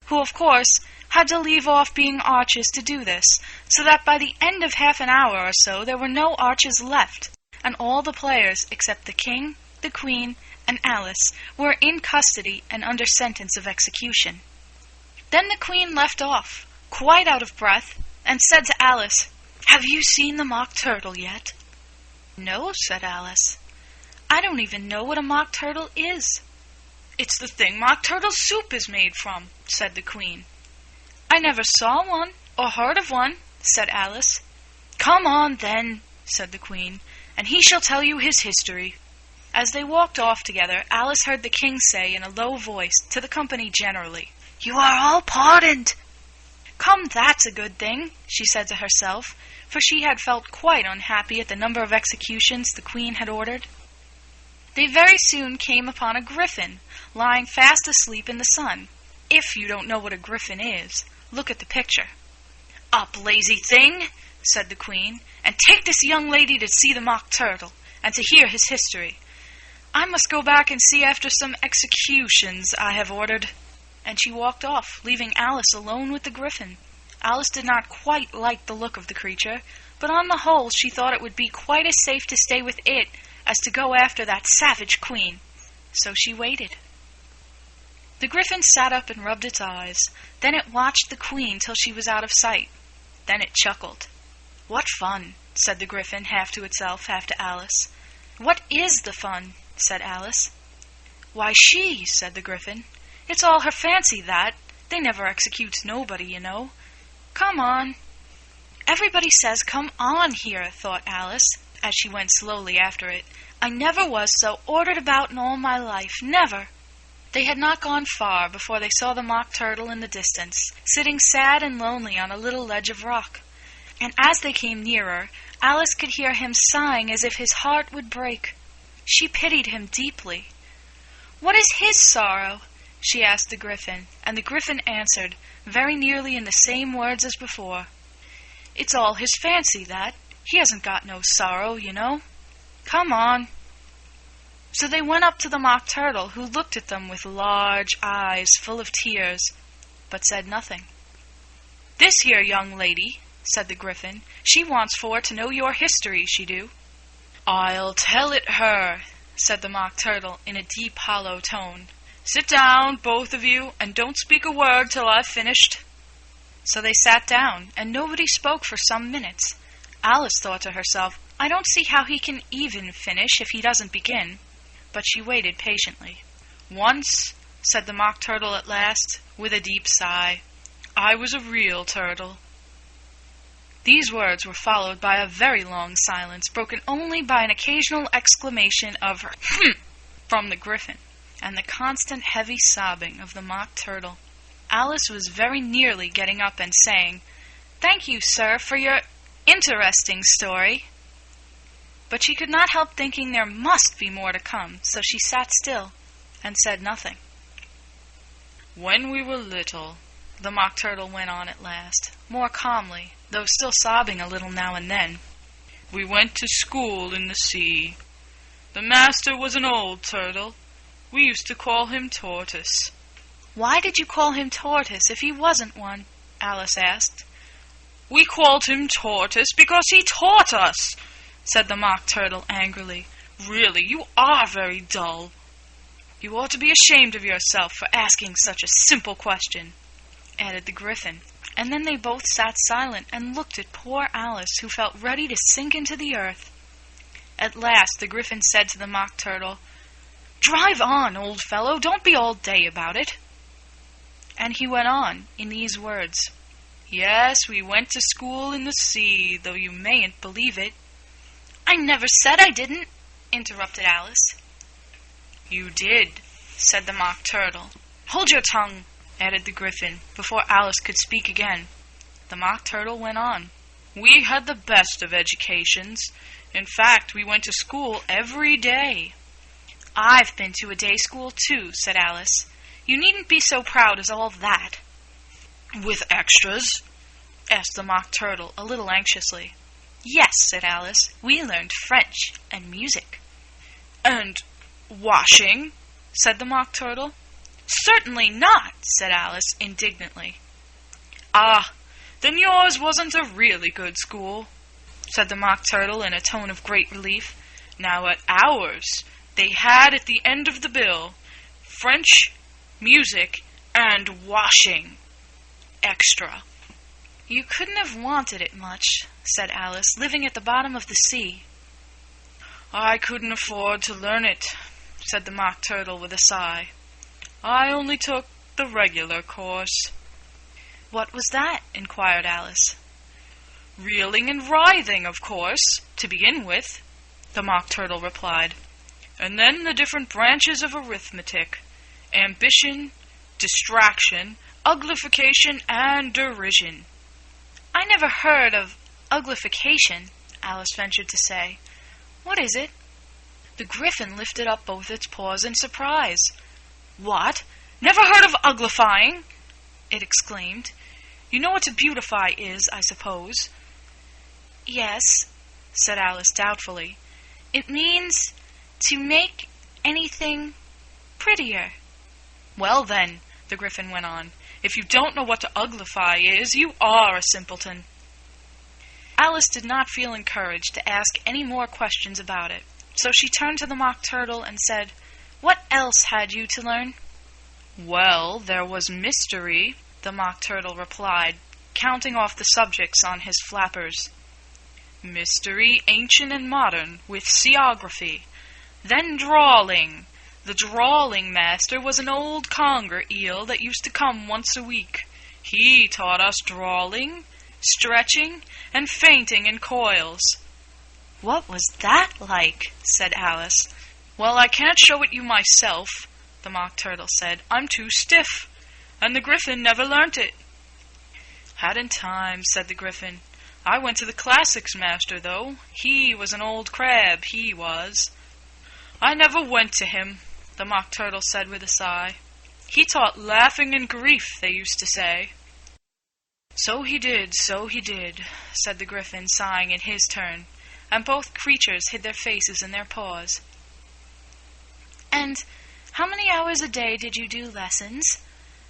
who, of course, had to leave off being archers to do this, so that by the end of half an hour or so there were no archers left, and all the players, except the King, the Queen, and Alice, were in custody and under sentence of execution. Then the Queen left off, quite out of breath, and said to Alice, "Have you seen the mock turtle yet?" "No," said Alice. "I don't even know what a mock turtle is." "It's the thing mock turtle soup is made from," said the Queen. "I never saw one, or heard of one," said Alice. "Come on, then," said the Queen, "and he shall tell you his history." As they walked off together, Alice heard the King say in a low voice to the company generally, "You are all pardoned." "Come, that's a good thing," she said to herself, for she had felt quite unhappy at the number of executions the Queen had ordered. They very soon came upon a griffin, lying fast asleep in the sun. If you don't know what a griffin is, look at the picture. "Up, lazy thing," said the Queen, "and take this young lady to see the mock turtle, and to hear his history. I must go back and see after some executions I have ordered." And she walked off, leaving Alice alone with the griffin. Alice did not quite like the look of the creature, but on the whole she thought it would be quite as safe to stay with it as to go after that savage Queen. So she waited. The griffin sat up and rubbed its eyes. Then it watched the Queen till she was out of sight. Then it chuckled. "What fun," said the griffin, half to itself, half to Alice. "What is the fun?" said Alice. "Why, she," said the griffin. "It's all her fancy, that. They never executes nobody, you know. Come on." "Everybody says come on here," thought Alice, as she went slowly after it. "I never was so ordered about in all my life, never." They had not gone far before they saw the mock turtle in the distance, sitting sad and lonely on a little ledge of rock. And as they came nearer, Alice could hear him sighing as if his heart would break. She pitied him deeply. "What is his sorrow?" she asked the Gryphon, and the Gryphon answered, very nearly in the same words as before. "It's all his fancy, that. He hasn't got no sorrow, you know. Come on." So they went up to the Mock Turtle, who looked at them with large eyes full of tears, but said nothing. "This here young lady," said the Gryphon, "she wants for to know your history, she do." "I'll tell it her," said the Mock Turtle in a deep, hollow tone. "Sit down, both of you, and don't speak a word till I've finished." So they sat down, and nobody spoke for some minutes. Alice thought to herself, "I don't see how he can even finish if he doesn't begin." But she waited patiently. "Once," said the Mock Turtle at last, with a deep sigh, "I was a real turtle." These words were followed by a very long silence, broken only by an occasional exclamation of "Hm!" from the Gryphon, and the constant heavy sobbing of the Mock Turtle. Alice was very nearly getting up and saying, "Thank you, sir, for your interesting story." But she could not help thinking there must be more to come, so she sat still and said nothing. "When we were little," the Mock Turtle went on at last, more calmly, though still sobbing a little now and then, "we went to school in the sea. The master was an old turtle. We used to call him Tortoise." "Why did you call him Tortoise if he wasn't one?" Alice asked. "We called him Tortoise because he taught us," said the Mock Turtle angrily. "Really, you are very dull. You ought to be ashamed of yourself for asking such a simple question," added the Gryphon. And then they both sat silent and looked at poor Alice, who felt ready to sink into the earth. At last the Gryphon said to the Mock Turtle, "Drive on, old fellow, don't be all day about it." And he went on in these words, "Yes, we went to school in the sea, though you mayn't believe it." "I never said I didn't," interrupted Alice. "You did," said the Mock Turtle. "Hold your tongue," added the Gryphon, before Alice could speak again. The Mock Turtle went on. "We had the best of educations. In fact, we went to school every day." "I've been to a day school, too," said Alice. "You needn't be so proud as all that." "With extras?" asked the Mock Turtle, a little anxiously. "Yes," said Alice. "We learned French and music." "And washing?" said the Mock Turtle. "Certainly not," said Alice indignantly. "Ah, then yours wasn't a really good school," said the Mock Turtle in a tone of great relief. "Now at ours, they had at the end of the bill, French, music, and washing. Extra." "You couldn't have wanted it much," said Alice, "living at the bottom of the sea." "I couldn't afford to learn it," said the Mock Turtle with a sigh. "I only took the regular course." "What was that?" inquired Alice. "Reeling and writhing, of course, to begin with," the Mock Turtle replied. "And then the different branches of arithmetic: ambition, distraction, uglification, and derision." "I never heard of uglification," Alice ventured to say. "What is it?" The Gryphon lifted up both its paws in surprise. "What? Never heard of uglifying?" it exclaimed. "You know what to beautify is, I suppose." "Yes," said Alice doubtfully. "It means to make anything prettier." "Well then," the Gryphon went on, "if you don't know what to uglify is, you are a simpleton." Alice did not feel encouraged to ask any more questions about it, so she turned to the Mock Turtle and said, "What else had you to learn?" "Well, there was mystery," the Mock Turtle replied, counting off the subjects on his flappers. "Mystery, ancient and modern, with seaography. Then drawling. The drawling master was an old conger eel that used to come once a week. He taught us drawling, stretching, and fainting in coils." "What was that like?" said Alice. "Well, I can't show it you myself," the Mock Turtle said. "I'm too stiff, and the Gryphon never learnt it." "Hadn't time," said the Gryphon. I went to the classics master, though. He was an old crab, he was. I never went to him, the Mock Turtle said with a sigh. He taught laughing and grief, they used to say. So he did, said the Gryphon, sighing in his turn, and both creatures hid their faces in their paws. And how many hours a day did you do lessons?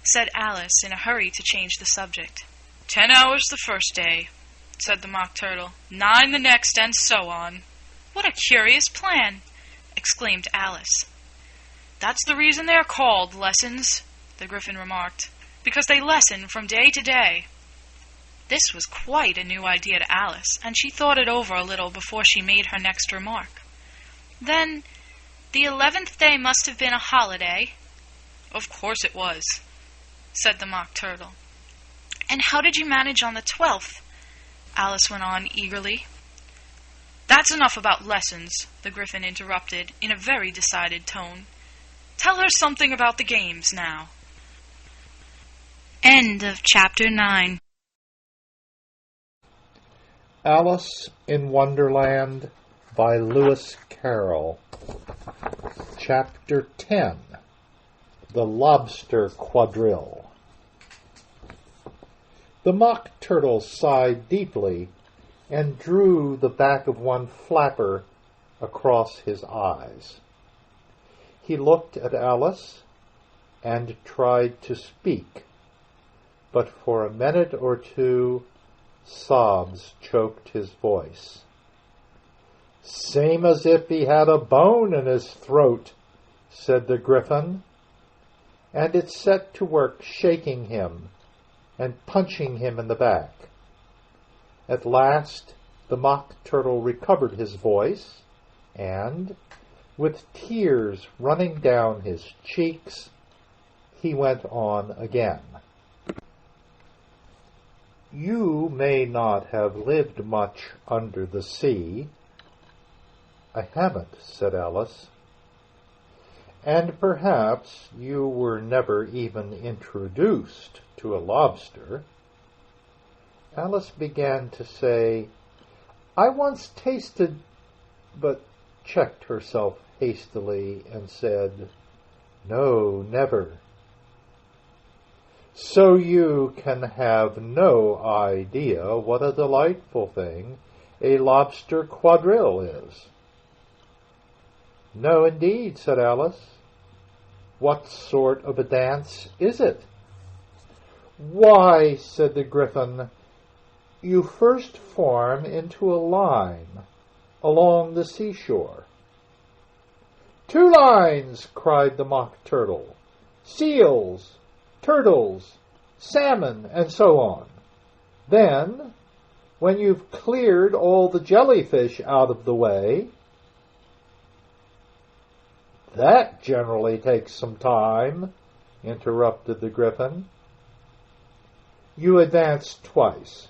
Said Alice, in a hurry to change the subject. 10 hours the first day, said the Mock Turtle, 9 the next, and so on. What a curious plan, exclaimed Alice. That's the reason they are called lessons, the Gryphon remarked, because they lesson from day to day. This was quite a new idea to Alice, and she thought it over a little before she made her next remark. Then, the 11th day must have been a holiday. Of course it was, said the Mock Turtle. And how did you manage on the 12th? Alice went on eagerly. That's enough about lessons, the Gryphon interrupted in a very decided tone. Tell her something about the games now. End of Chapter 9. Alice in Wonderland by Lewis Carroll. Chapter 10. The Lobster Quadrille. The Mock Turtle sighed deeply and drew the back of one flapper across his eyes. He looked at Alice and tried to speak, but for a minute or two sobs choked his voice. Same as if he had a bone in his throat, said the Gryphon, and it set to work shaking him and punching him in the back. At last the Mock Turtle recovered his voice, and, with tears running down his cheeks, he went on again. You may not have lived much under the sea. I haven't, said Alice. And perhaps you were never even introduced to a lobster. Alice began to say, I once tasted, but checked herself hastily and said, No, never. So you can have no idea what a delightful thing a lobster quadrille is. No, indeed, said Alice. What sort of a dance is it? Why, said the Gryphon, you first form into a line along the seashore. 2 lines, cried the Mock Turtle. Seals, turtles, salmon, and so on. Then, when you've cleared all the jellyfish out of the way, that generally takes some time, interrupted the Gryphon. You advance twice,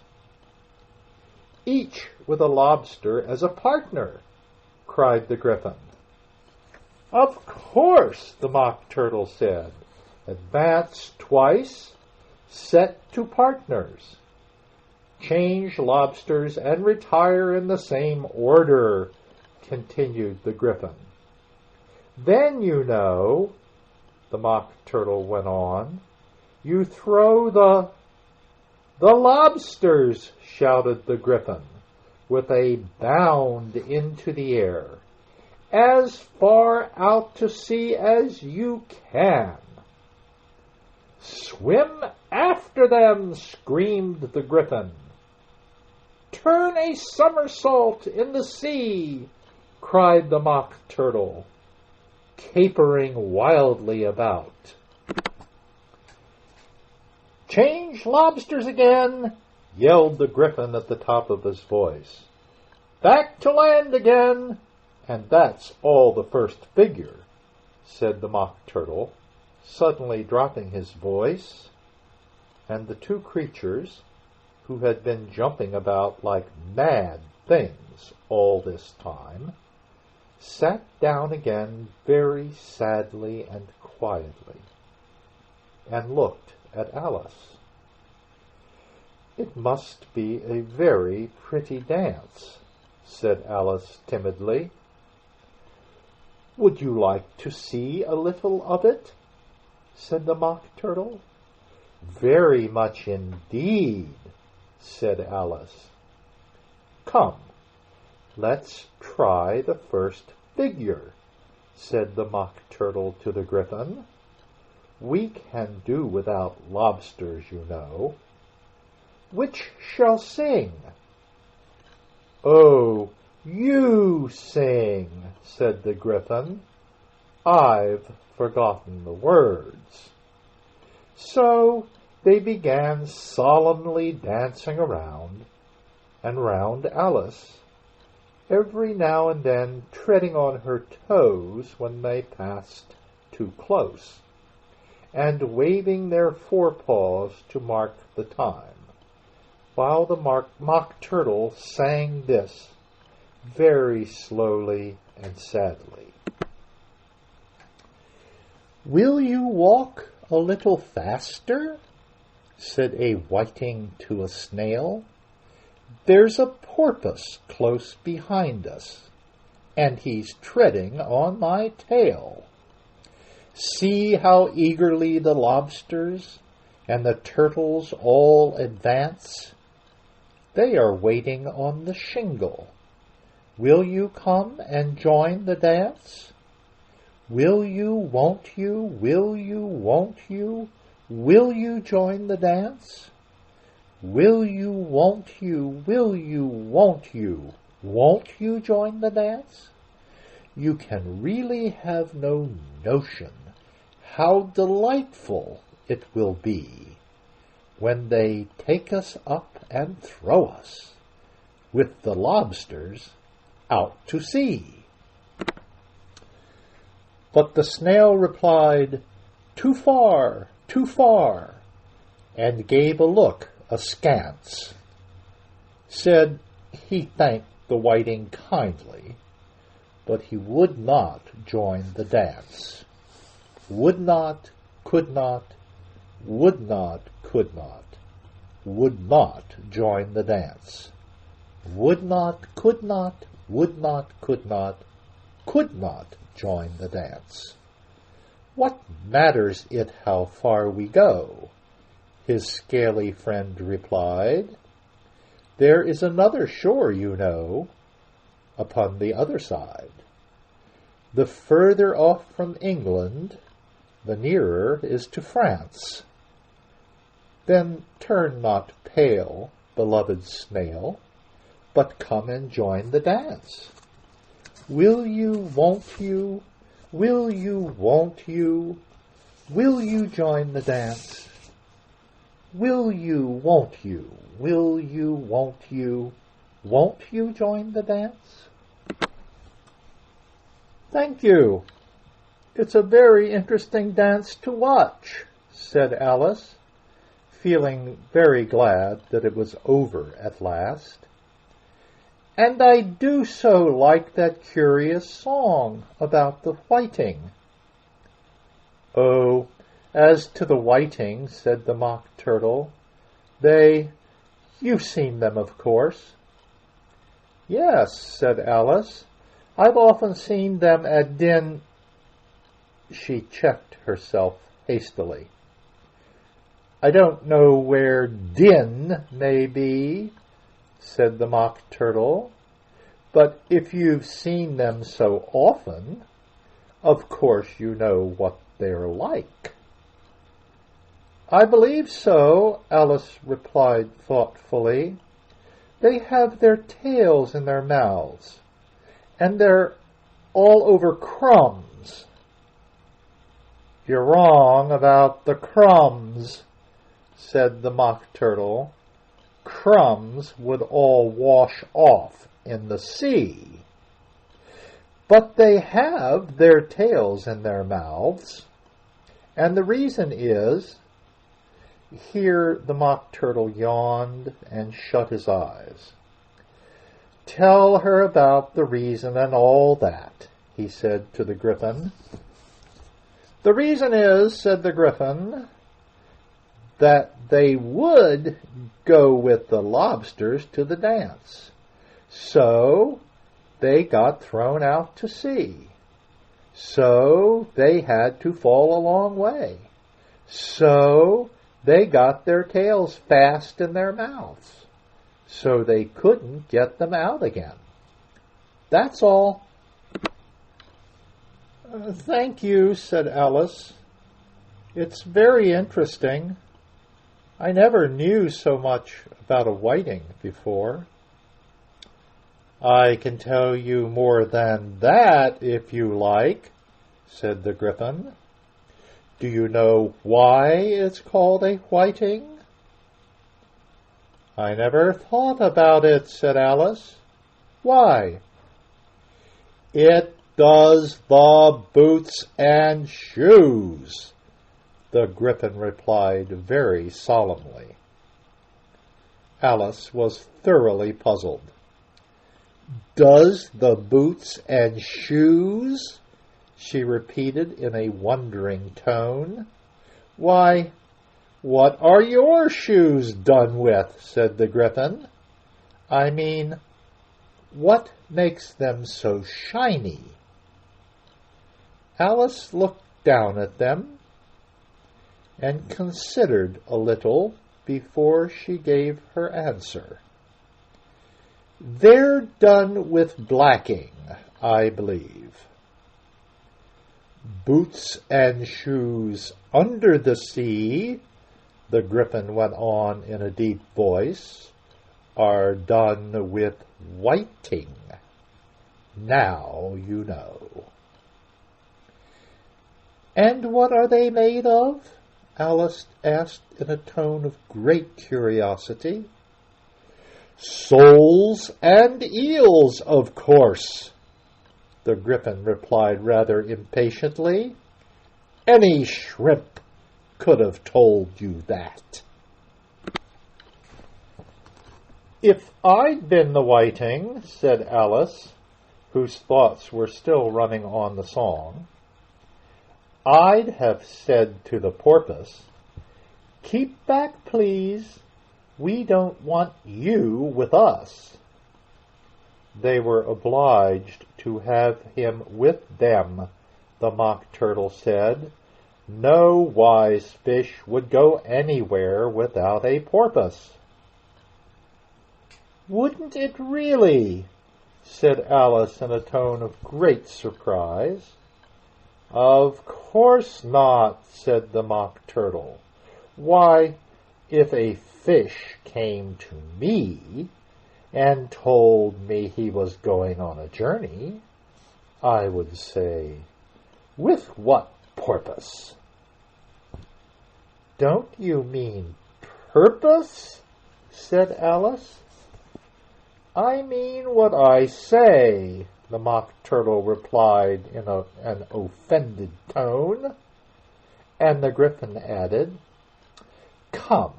each with a lobster as a partner, cried the Gryphon. Of course, the Mock Turtle said. Advance twice, set to partners. Change lobsters and retire in the same order, continued the Gryphon. Then, you know, the Mock Turtle went on, you throw the lobsters, shouted the Gryphon, with a bound into the air, as far out to sea as you can. Swim after them, screamed the Gryphon. Turn a somersault in the sea, cried the Mock Turtle, capering wildly about. Change lobsters again, yelled the Gryphon at the top of his voice. Back to land again, and that's all the first figure, said the Mock Turtle, suddenly dropping his voice, and the 2 creatures, who had been jumping about like mad things all this time, sat down again very sadly and quietly, and looked at Alice. "It must be a very pretty dance," said Alice timidly. "Would you like to see a little of it?" said the Mock Turtle. "Very much indeed," said Alice. "Come, let's try the first figure," said the Mock Turtle to the Gryphon. "We can do without lobsters, you know. Which shall sing?" "Oh, you sing," said the Gryphon. "I've forgotten the words." So they began solemnly dancing around and round Alice, every now and then treading on her toes when they passed too close, and waving their forepaws to mark the time, while the Mock Turtle sang this very slowly and sadly. "Will you walk a little faster?" said a whiting to a snail. "There's a porpoise close behind us, and he's treading on my tail. See how eagerly the lobsters and the turtles all advance. They are waiting on the shingle. Will you come and join the dance? Will you, won't you, will you, won't you, will you join the dance? Will you, won't you, will you, won't you join the dance?" You can really have no notion how delightful it will be when they take us up and throw us, with the lobsters, out to sea. But the snail replied, "Too far, too far," and gave a look askance. Said he thanked the whiting kindly, but he would not join the dance. Would not, could not, would not, could not, would not join the dance. Would not, could not, would not, could not join the dance. "What matters it how far we go?" his scaly friend replied. "There is another shore, you know, upon the other side. The further off from England, the nearer is to France. Then turn not pale, beloved snail, but come and join the dance. Will you, won't you, will you, won't you, will you join the dance? Will you, won't you, will you, won't you join the dance?" "Thank you. It's a very interesting dance to watch," said Alice, feeling very glad that it was over at last. "And I do so like that curious song about the whiting." "Oh, as to the whiting," said the Mock Turtle, you've seen them, of course." "Yes," said Alice, "I've often seen them at She checked herself hastily. "I don't know where Din may be," said the Mock Turtle, "but if you've seen them so often, of course you know what they're like." "I believe so," Alice replied thoughtfully. "They have their tails in their mouths, and they're all over crumbs." "You're wrong about the crumbs," said the Mock Turtle. "Crumbs would all wash off in the sea. But they have their tails in their mouths, and the reason is..." Here the Mock Turtle yawned and shut his eyes. "Tell her about the reason and all that," he said to the Gryphon. "The reason is," said the Gryphon, that they would go with the lobsters to the dance. So they got thrown out to sea. So they had to fall a long way. So they got their tails fast in their mouths. So they couldn't get them out again. That's all. Thank you, said Alice. It's very interesting. I never knew so much about a whiting before. I can tell you more than that if you like, said the Gryphon. Do you know why it's called a whiting? I never thought about it, said Alice. Why? It does the boots and shoes, the Gryphon replied very solemnly. Alice was thoroughly puzzled. Does the boots and shoes? She repeated in a wondering tone. Why, what are your shoes done with? Said the Gryphon. I mean, what makes them so shiny? Alice looked down at them and considered a little before she gave her answer. They're done with blacking, I believe. Boots and shoes under the sea, the Gryphon went on in a deep voice, are done with whiting. Now you know. And what are they made of? Alice asked in a tone of great curiosity. Soles and eels, of course, the Gryphon replied rather impatiently. Any shrimp could have told you that. If I'd been the whiting, said Alice, whose thoughts were still running on the song, I'd have said to the porpoise, keep back, please. We don't want you with us. They were obliged to have him with them, the Mock Turtle said. No wise fish would go anywhere without a porpoise. Wouldn't it really? Said Alice in a tone of great surprise. Of course not, said the Mock Turtle. Why, if a fish came to me and told me he was going on a journey, I would say, with what purpose? Don't you mean purpose? Said Alice. I mean what I say, the Mock Turtle replied in an offended tone. And the Gryphon added, Come,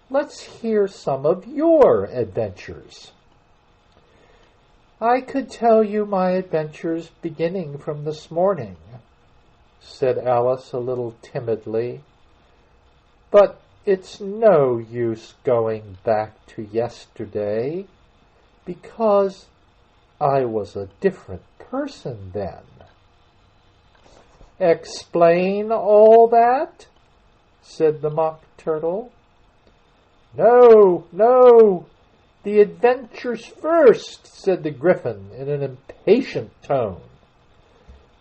let's hear some of your adventures. I could tell you my adventures beginning from this morning, said Alice a little timidly, but it's no use going back to yesterday, because I was a different person then. Explain all that? Said the Mock Turtle. No, no, the adventures first, said the Gryphon in an impatient tone.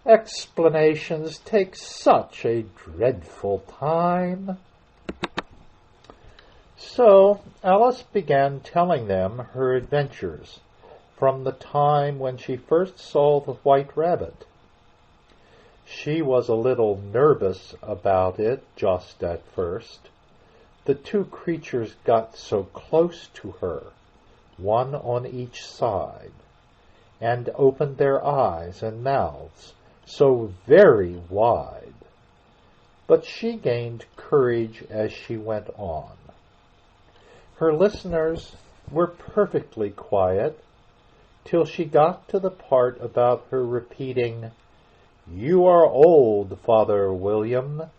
Explanations take such a dreadful time. So Alice began telling them her adventures from the time when she first saw the White Rabbit. She was a little nervous about it just at first. The two creatures got so close to her, one on each side, and opened their eyes and mouths so very wide. But she gained courage as she went on. Her listeners were perfectly quiet till she got to the part about her repeating, "You are old, Father William,"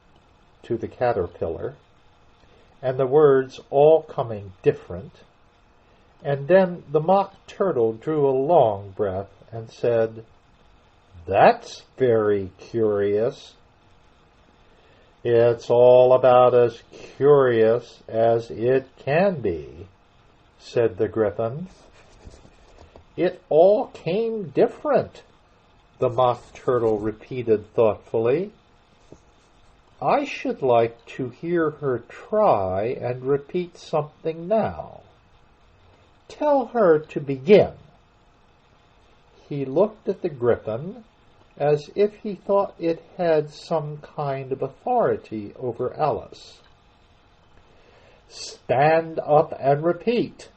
to the caterpillar, and the words all coming different. And then the Mock Turtle drew a long breath and said, "That's very curious." "It's all about as curious as it can be," said the Gryphon. "It all came different," the Mock Turtle repeated thoughtfully. "I should like to hear her try and repeat something now. Tell her to begin." He looked at the Gryphon as if he thought it had some kind of authority over Alice. "Stand up and repeat.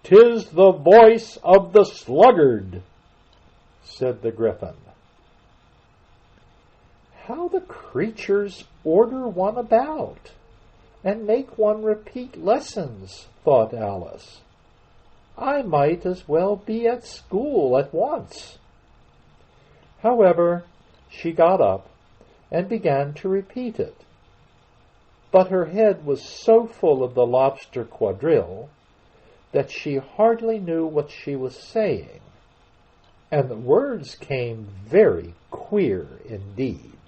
'Tis the voice of the sluggard," said the Gryphon. "How the creatures order one about, and make one repeat lessons," thought Alice. "I might as well be at school at once." However, she got up and began to repeat it. But her head was so full of the lobster quadrille that she hardly knew what she was saying, and the words came very queer indeed.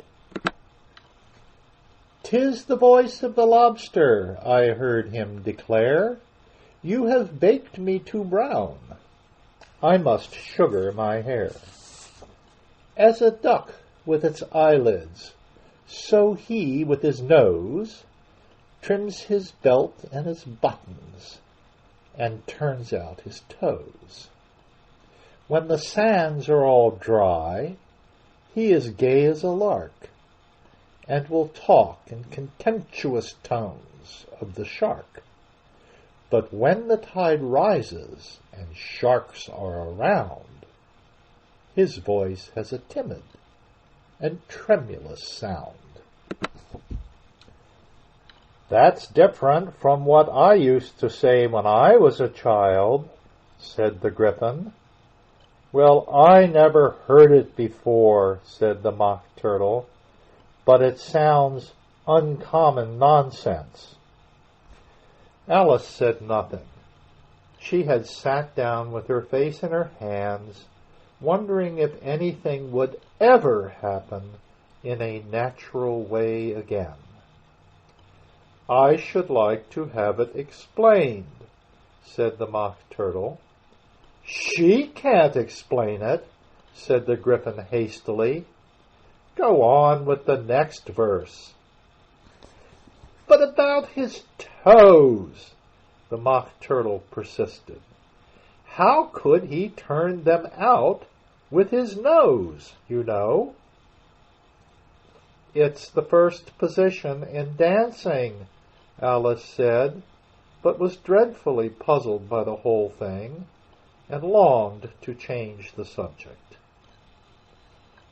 "'Tis the voice of the lobster," I heard him declare. "You have baked me too brown. I must sugar my hair. As a duck with its eyelids, so he with his nose trims his belt and his buttons, and turns out his toes. When the sands are all dry, he is gay as a lark, and will talk in contemptuous tones of the shark. But when the tide rises and sharks are around, his voice has a timid and tremulous sound." "That's different from what I used to say when I was a child," said the Gryphon. "Well, I never heard it before," said the Mock Turtle, "but it sounds uncommon nonsense." Alice said nothing. She had sat down with her face in her hands, wondering if anything would ever happen in a natural way again. "I should like to have it explained," said the Mock Turtle. "She can't explain it," said the Gryphon hastily. "Go on with the next verse." "But about his toes," the Mock Turtle persisted. "How could he turn them out with his nose, you know?" "It's the first position in dancing," Alice said, but was dreadfully puzzled by the whole thing, and longed to change the subject.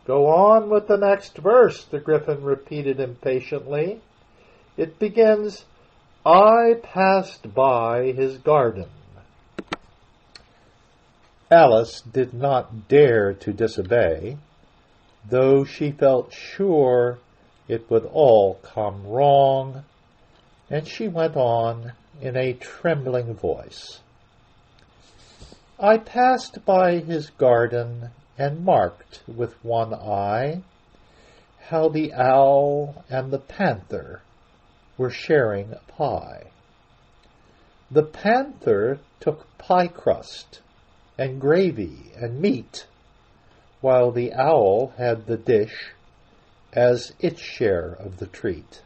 "Go on with the next verse," the Gryphon repeated impatiently. "It begins, 'I passed by his garden.'" Alice did not dare to disobey, though she felt sure it would all come wrong, and she went on in a trembling voice. "I passed by his garden and marked with one eye how the owl and the panther were sharing a pie. The panther took pie crust and gravy and meat, while the owl had the dish as its share of the treat.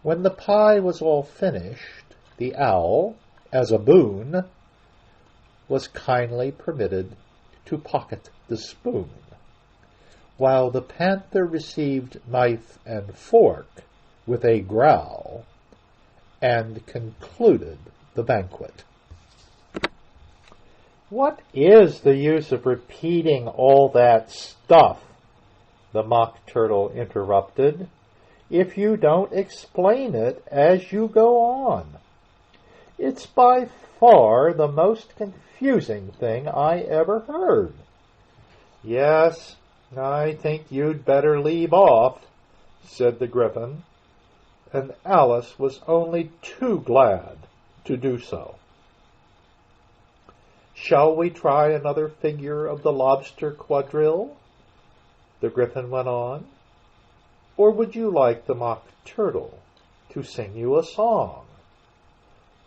When the pie was all finished, the owl, as a boon, was kindly permitted to pocket the spoon, while the panther received knife and fork with a growl, and concluded the banquet." "What is the use of repeating all that stuff?" the Mock Turtle interrupted, "if you don't explain it as you go on. It's by far the most confusing thing I ever heard." "Yes, I think you'd better leave off," said the Gryphon. and Alice was only too glad to do so. "Shall we try another figure of the lobster quadrille?" the Gryphon went on. "Or would you like the Mock Turtle to sing you a song?"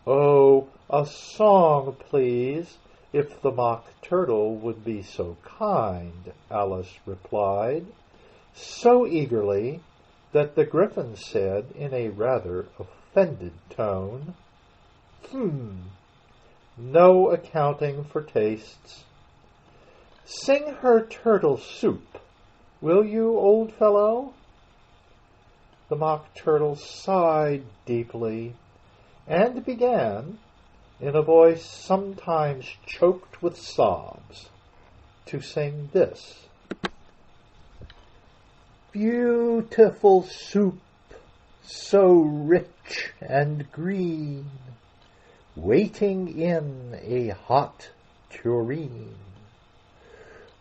"Oh, a song, please, if the Mock Turtle would be so kind," Alice replied, so eagerly that the Gryphon said in a rather offended tone, no accounting for tastes. "Sing her turtle soup, will you, old fellow?" The Mock Turtle sighed deeply and began, in a voice sometimes choked with sobs, to sing this. "Beautiful soup, so rich and green, waiting in a hot tureen.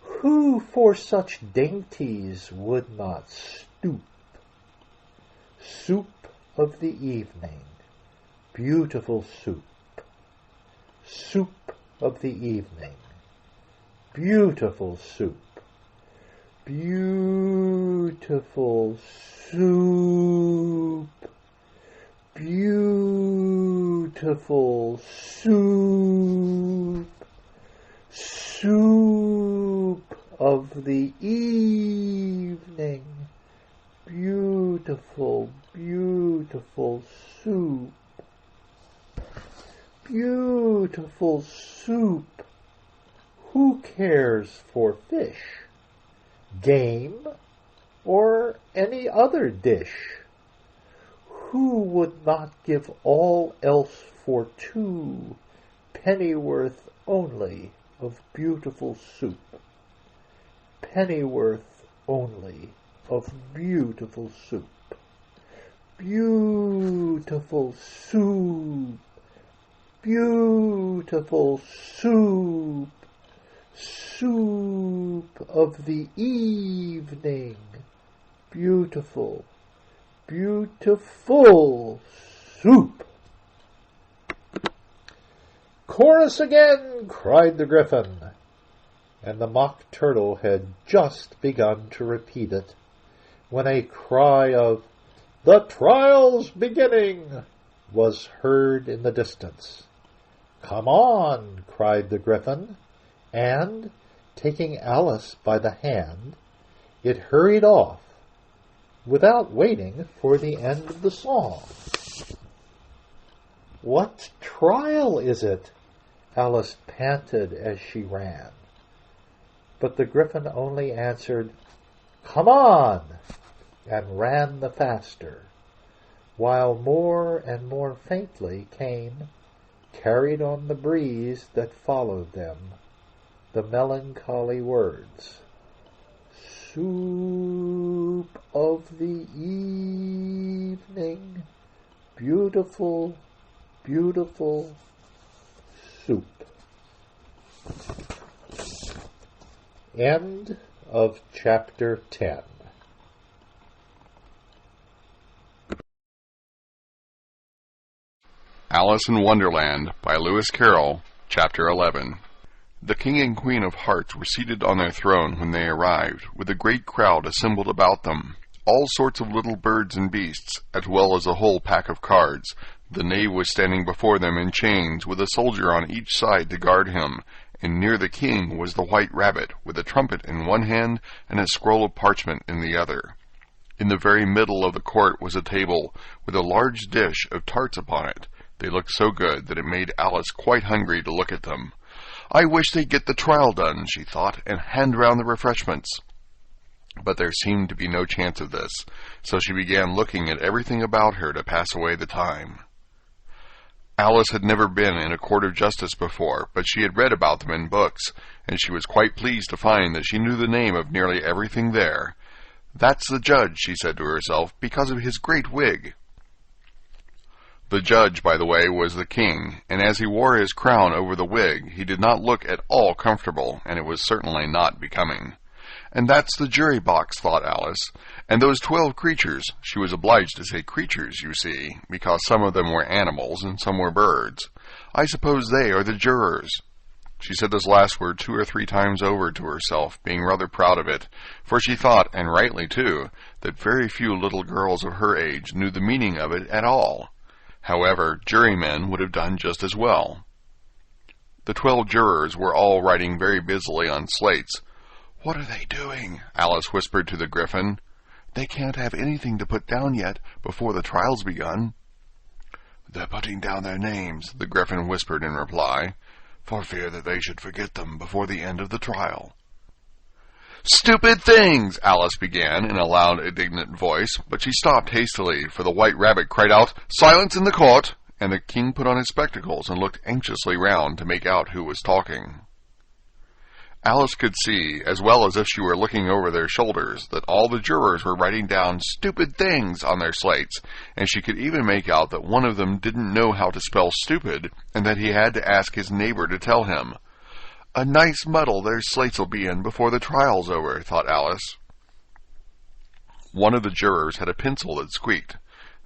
Who for such dainties would not stoop? Soup of the evening, beautiful soup. Soup of the evening, beautiful soup. Beautiful soup. Beautiful soup. Soup of the evening, beautiful, beautiful soup. Beautiful soup. Who cares for fish, game, or any other dish? Who would not give all else for 2 pennyworth only of beautiful soup? Pennyworth only of beautiful soup. Beautiful soup. Beautiful soup. Soup of the evening, beautiful, beautiful soup." "Chorus again!" cried the Gryphon, and the Mock Turtle had just begun to repeat it when a cry of "The trial's beginning!" was heard in the distance. "Come on!" cried the Gryphon, and, taking Alice by the hand, it hurried off, without waiting for the end of the song. "What trial is it?" Alice panted as she ran. But the Gryphon only answered, "Come on!" and ran the faster, while more and more faintly came, carried on the breeze that followed them, the melancholy words, "Soup of the evening, beautiful, beautiful soup." End of chapter 10. Alice in Wonderland by Lewis Carroll, Chapter 11. The King and Queen of Hearts were seated on their throne when they arrived, with a great crowd assembled about them, all sorts of little birds and beasts, as well as a whole pack of cards. The knave was standing before them in chains, with a soldier on each side to guard him, and near the king was the white rabbit, with a trumpet in one hand and a scroll of parchment in the other. In the very middle of the court was a table, with a large dish of tarts upon it. They looked so good that it made Alice quite hungry to look at them. "I wish they'd get the trial done," she thought, "and hand round the refreshments." But there seemed to be no chance of this, so she began looking at everything about her to pass away the time. Alice had never been in a court of justice before, but she had read about them in books, and she was quite pleased to find that she knew the name of nearly everything there. "That's the judge," she said to herself, "because of his great wig." The judge, by the way, was the king, and as he wore his crown over the wig, he did not look at all comfortable, and it was certainly not becoming. And that's the jury box, thought Alice. And those 12 creatures, she was obliged to say creatures, you see, because some of them were animals and some were birds. I suppose they are the jurors. She said this last word 2 or 3 times over to herself, being rather proud of it, for she thought, and rightly too, that very few little girls of her age knew the meaning of it at all. However, jurymen would have done just as well. The 12 jurors were all writing very busily on slates. "What are they doing?" Alice whispered to the Gryphon. "They can't have anything to put down yet, before the trial's begun." "They're putting down their names," the Gryphon whispered in reply, "for fear that they should forget them before the end of the trial." "Stupid things!" Alice began in a loud, indignant voice, but she stopped hastily, for the White Rabbit cried out, "Silence in the court!" and the king put on his spectacles and looked anxiously round to make out who was talking. Alice could see, as well as if she were looking over their shoulders, that all the jurors were writing down stupid things on their slates, and she could even make out that one of them didn't know how to spell stupid, and that he had to ask his neighbor to tell him. "A nice muddle their slates will be in before the trial's over," thought Alice. One of the jurors had a pencil that squeaked.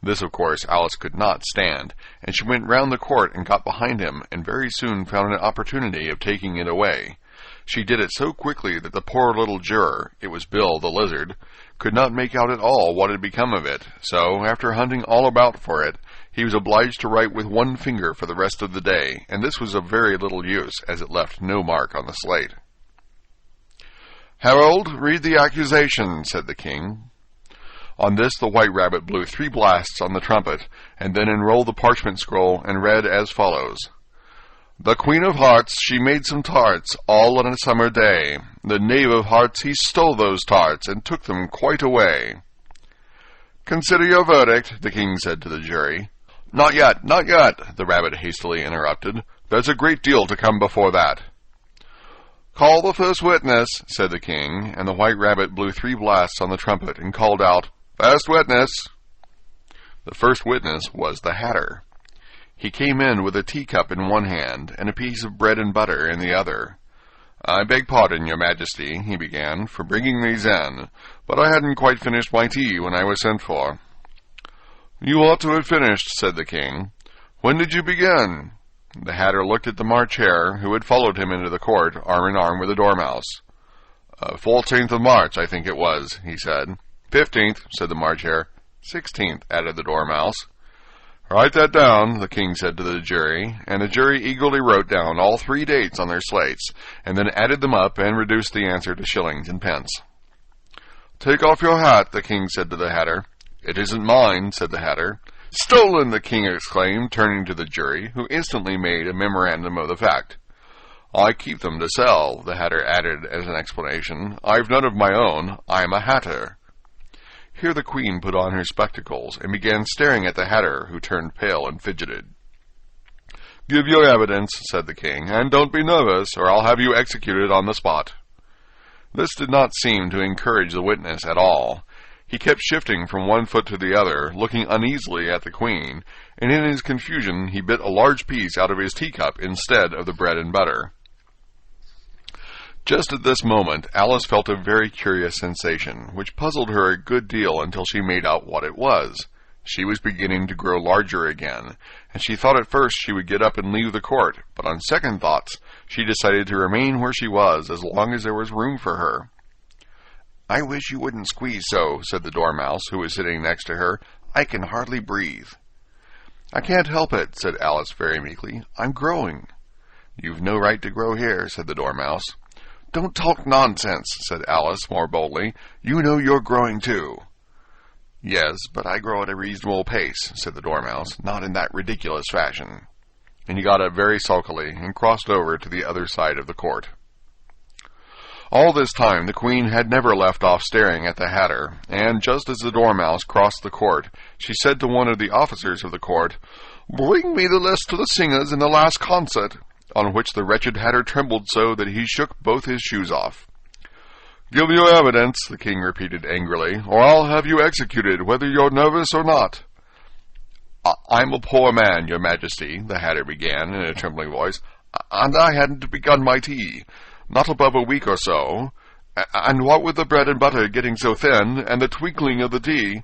This, of course, Alice could not stand, and she went round the court and got behind him, and very soon found an opportunity of taking it away. She did it so quickly that the poor little juror, it was Bill the Lizard, could not make out at all what had become of it, so, after hunting all about for it, he was obliged to write with one finger for the rest of the day, and this was of very little use, as it left no mark on the slate. "Harold, read the accusation," said the king. On this the White Rabbit blew 3 blasts on the trumpet, and then unrolled the parchment scroll and read as follows. "The Queen of Hearts, she made some tarts, all on a summer day. The Knave of Hearts, he stole those tarts, and took them quite away." "Consider your verdict," the king said to the jury. "Not yet, not yet," the rabbit hastily interrupted. "There's a great deal to come before that." "Call the first witness," said the king, and the White Rabbit blew 3 blasts on the trumpet and called out, "First witness." The first witness was the Hatter. He came in with a teacup in one hand and a piece of bread and butter in the other. "I beg pardon, your majesty," he began, "for bringing these in, but I hadn't quite finished my tea when I was sent for." "You ought to have finished," said the king. "When did you begin?" The Hatter looked at the March Hare, who had followed him into the court, arm in arm with the Dormouse. 14th of March, I think it was," he said. 15th, said the March Hare. 16th, added the Dormouse. "Write that down," the king said to the jury, and the jury eagerly wrote down all 3 dates on their slates, and then added them up and reduced the answer to shillings and pence. "Take off your hat," the king said to the Hatter. "It isn't mine," said the Hatter. "Stolen!" the king exclaimed, turning to the jury, who instantly made a memorandum of the fact. "I keep them to sell," the Hatter added as an explanation. "I've none of my own. I'm a hatter." Here the queen put on her spectacles and began staring at the Hatter, who turned pale and fidgeted. "Give your evidence," said the king, "and don't be nervous, or I'll have you executed on the spot." This did not seem to encourage the witness at all. He kept shifting from one foot to the other, looking uneasily at the queen, and in his confusion he bit a large piece out of his teacup instead of the bread and butter. Just at this moment, Alice felt a very curious sensation, which puzzled her a good deal until she made out what it was. She was beginning to grow larger again, and she thought at first she would get up and leave the court, but on second thoughts, she decided to remain where she was as long as there was room for her. "I wish you wouldn't squeeze so," said the Dormouse, who was sitting next to her. "I can hardly breathe." "I can't help it," said Alice very meekly. "I'm growing." "You've no right to grow here," said the Dormouse. "Don't talk nonsense," said Alice more boldly. "You know you're growing too." "Yes, but I grow at a reasonable pace," said the Dormouse, "not in that ridiculous fashion." And he got up very sulkily and crossed over to the other side of the court. All this time the queen had never left off staring at the Hatter, and just as the Dormouse crossed the court, she said to one of the officers of the court, "Bring me the list of the singers in the last concert," on which the wretched Hatter trembled so that he shook both his shoes off. "Give your evidence," the king repeated angrily, "or I'll have you executed, whether you're nervous or not." "I'm a poor man, your majesty," the Hatter began in a trembling voice, "and I hadn't begun my tea. Not above a week or so. And what with the bread and butter getting so thin, and the twinkling of the tea—"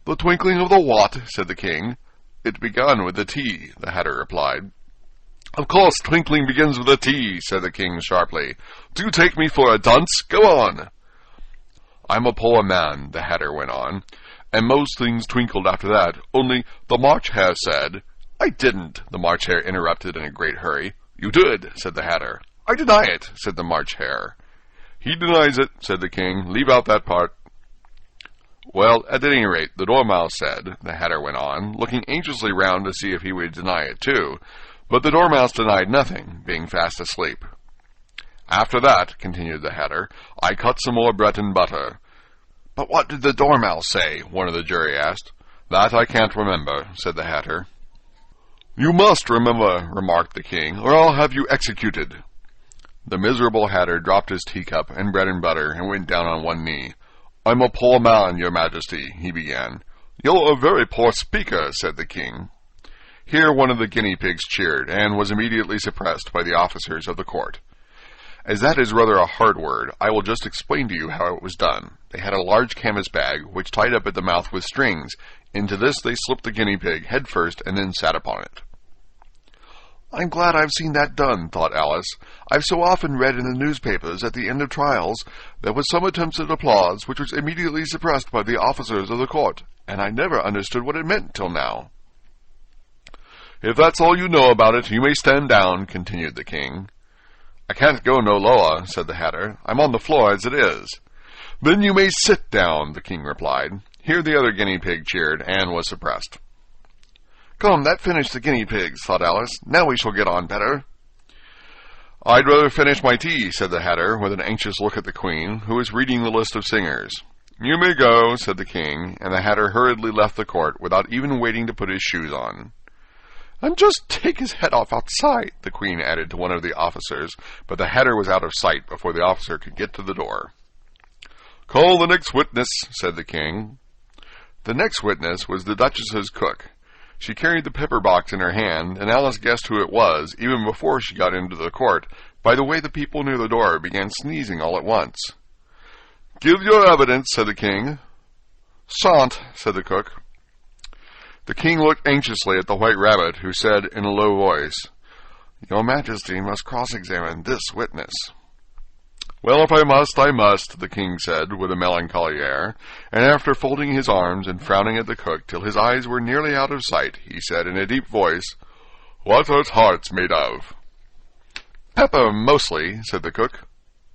"The twinkling of the what?" said the king. "It begun with the tea," the Hatter replied. "Of course twinkling begins with the tea," said the king sharply. "Do you take me for a dunce? Go on." "I'm a poor man," the Hatter went on, "and most things twinkled after that, only the March Hare said—" "I didn't," the March Hare interrupted in a great hurry. "You did," said the Hatter. "I deny it," said the March Hare. "He denies it," said the king. "Leave out that part." "Well, at any rate, the Dormouse said," the Hatter went on, looking anxiously round to see if he would deny it too, but the Dormouse denied nothing, being fast asleep. "After that," continued the Hatter, "I cut some more bread and butter." "But what did the Dormouse say?" one of the jury asked. "That I can't remember," said the Hatter. "You must remember," remarked the king, "or I'll have you executed." The miserable Hatter dropped his teacup and bread and butter and went down on one knee. "I'm a poor man, your majesty," he began. "You're a very poor speaker," said the king. Here one of the guinea pigs cheered, and was immediately suppressed by the officers of the court. As that is rather a hard word, I will just explain to you how it was done. They had a large canvas bag, which tied up at the mouth with strings. Into this they slipped the guinea pig head first, and then sat upon it. "I'm glad I've seen that done," thought Alice. "I've so often read in the newspapers at the end of trials there was some attempts at applause which was immediately suppressed by the officers of the court, and I never understood what it meant till now." "If that's all you know about it, you may stand down," continued the king. "I can't go no lower," said the Hatter. "I'm on the floor as it is." "Then you may sit down," the king replied. Here the other guinea pig cheered, and was suppressed. "Come, that finished the guinea pigs," thought Alice. "Now we shall get on better." "I'd rather finish my tea," said the Hatter, with an anxious look at the Queen, who was reading the list of singers. "You may go," said the king, and the Hatter hurriedly left the court without even waiting to put his shoes on. "And just take his head off outside," the Queen added to one of the officers, but the Hatter was out of sight before the officer could get to the door. "Call the next witness," said the king. The next witness was the Duchess's cook. She carried the pepper box in her hand, and Alice guessed who it was, even before she got into the court, by the way the people near the door began sneezing all at once. "Give your evidence," said the king. "Sant," said the cook. The king looked anxiously at the White Rabbit, who said in a low voice, "Your Majesty must cross-examine this witness." "Well, if I must," the king said, with a melancholy air, and after folding his arms and frowning at the cook till his eyes were nearly out of sight, he said in a deep voice, "What are tarts made of?" "Pepper, mostly," said the cook.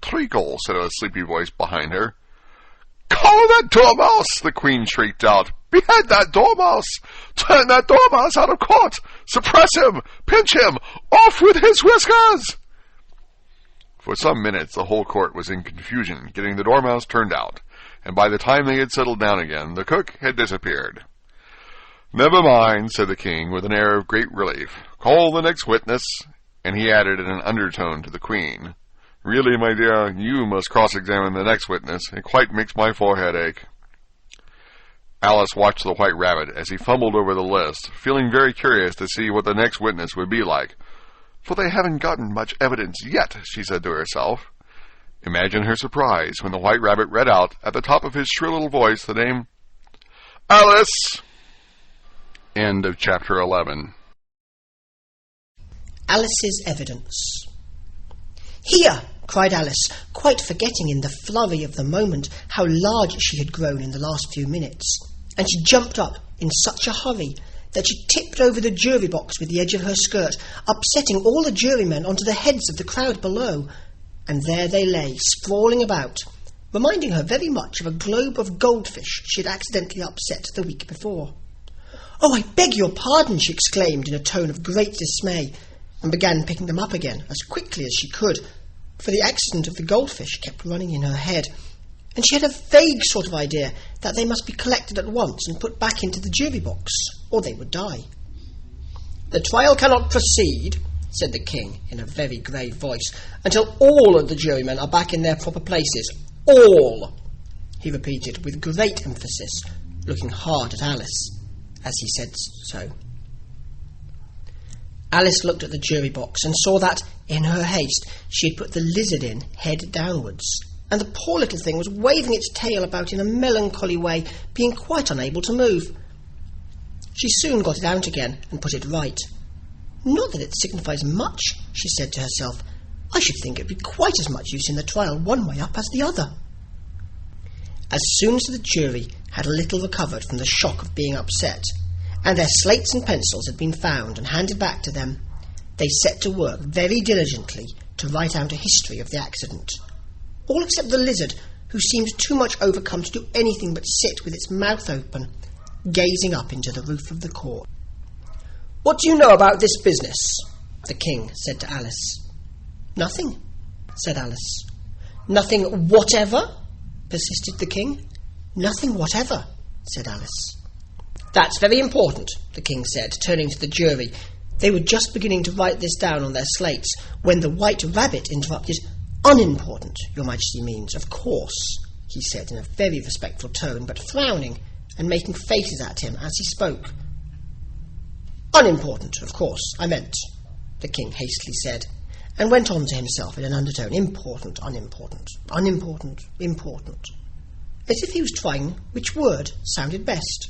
"Treacle," said a sleepy voice behind her. "Call that Dormouse!" the Queen shrieked out. "Behead that Dormouse! Turn that Dormouse out of court! Suppress him! Pinch him! Off with his whiskers!" For some minutes the whole court was in confusion, getting the Dormouse turned out, and by the time they had settled down again, the cook had disappeared. "Never mind," said the king, with an air of great relief. "Call the next witness," and he added in an undertone to the Queen, "Really, my dear, you must cross-examine the next witness. It quite makes my forehead ache." Alice watched the White Rabbit as he fumbled over the list, feeling very curious to see what the next witness would be like. "For they haven't gotten much evidence yet," she said to herself. Imagine her surprise when the White Rabbit read out, at the top of his shrill little voice, the name Alice! End of chapter 11. Alice's evidence. "Here!" cried Alice, quite forgetting in the flurry of the moment how large she had grown in the last few minutes, and she jumped up in such a hurry that she tipped over the jury box with the edge of her skirt, upsetting all the jurymen onto the heads of the crowd below, and there they lay, sprawling about, reminding her very much of a globe of goldfish she had accidentally upset the week before. "Oh, I beg your pardon," she exclaimed in a tone of great dismay, and began picking them up again as quickly as she could, for the accident of the goldfish kept running in her head, and she had a vague sort of idea that they must be collected at once and put back into the jury box, or they would die. "The trial cannot proceed," said the king in a very grave voice, "until all of the jurymen are back in their proper places. All," he repeated with great emphasis, looking hard at Alice as he said so. Alice looked at the jury box and saw that, in her haste, she had put the lizard in head downwards, and the poor little thing was waving its tail about in a melancholy way, being quite unable to move. She soon got it out again and put it right. "Not that it signifies much," she said to herself. "I should think it would be quite as much use in the trial one way up as the other." As soon as the jury had a little recovered from the shock of being upset, and their slates and pencils had been found and handed back to them, they set to work very diligently to write out a history of the accident. All except the lizard, who seemed too much overcome to do anything but sit with its mouth open, gazing up into the roof of the court. "What do you know about this business?" the king said to Alice. "Nothing," said Alice. "Nothing whatever?" persisted the king. "Nothing whatever," said Alice. "That's very important," the king said, turning to the jury. They were just beginning to write this down on their slates when the White Rabbit interrupted. "Unimportant, Your Majesty means, of course," he said in a very respectful tone, but frowning and making faces at him as he spoke. "Unimportant, of course, I meant," the king hastily said, and went on to himself in an undertone. "Important, unimportant, unimportant, important," as if he was trying which word sounded best.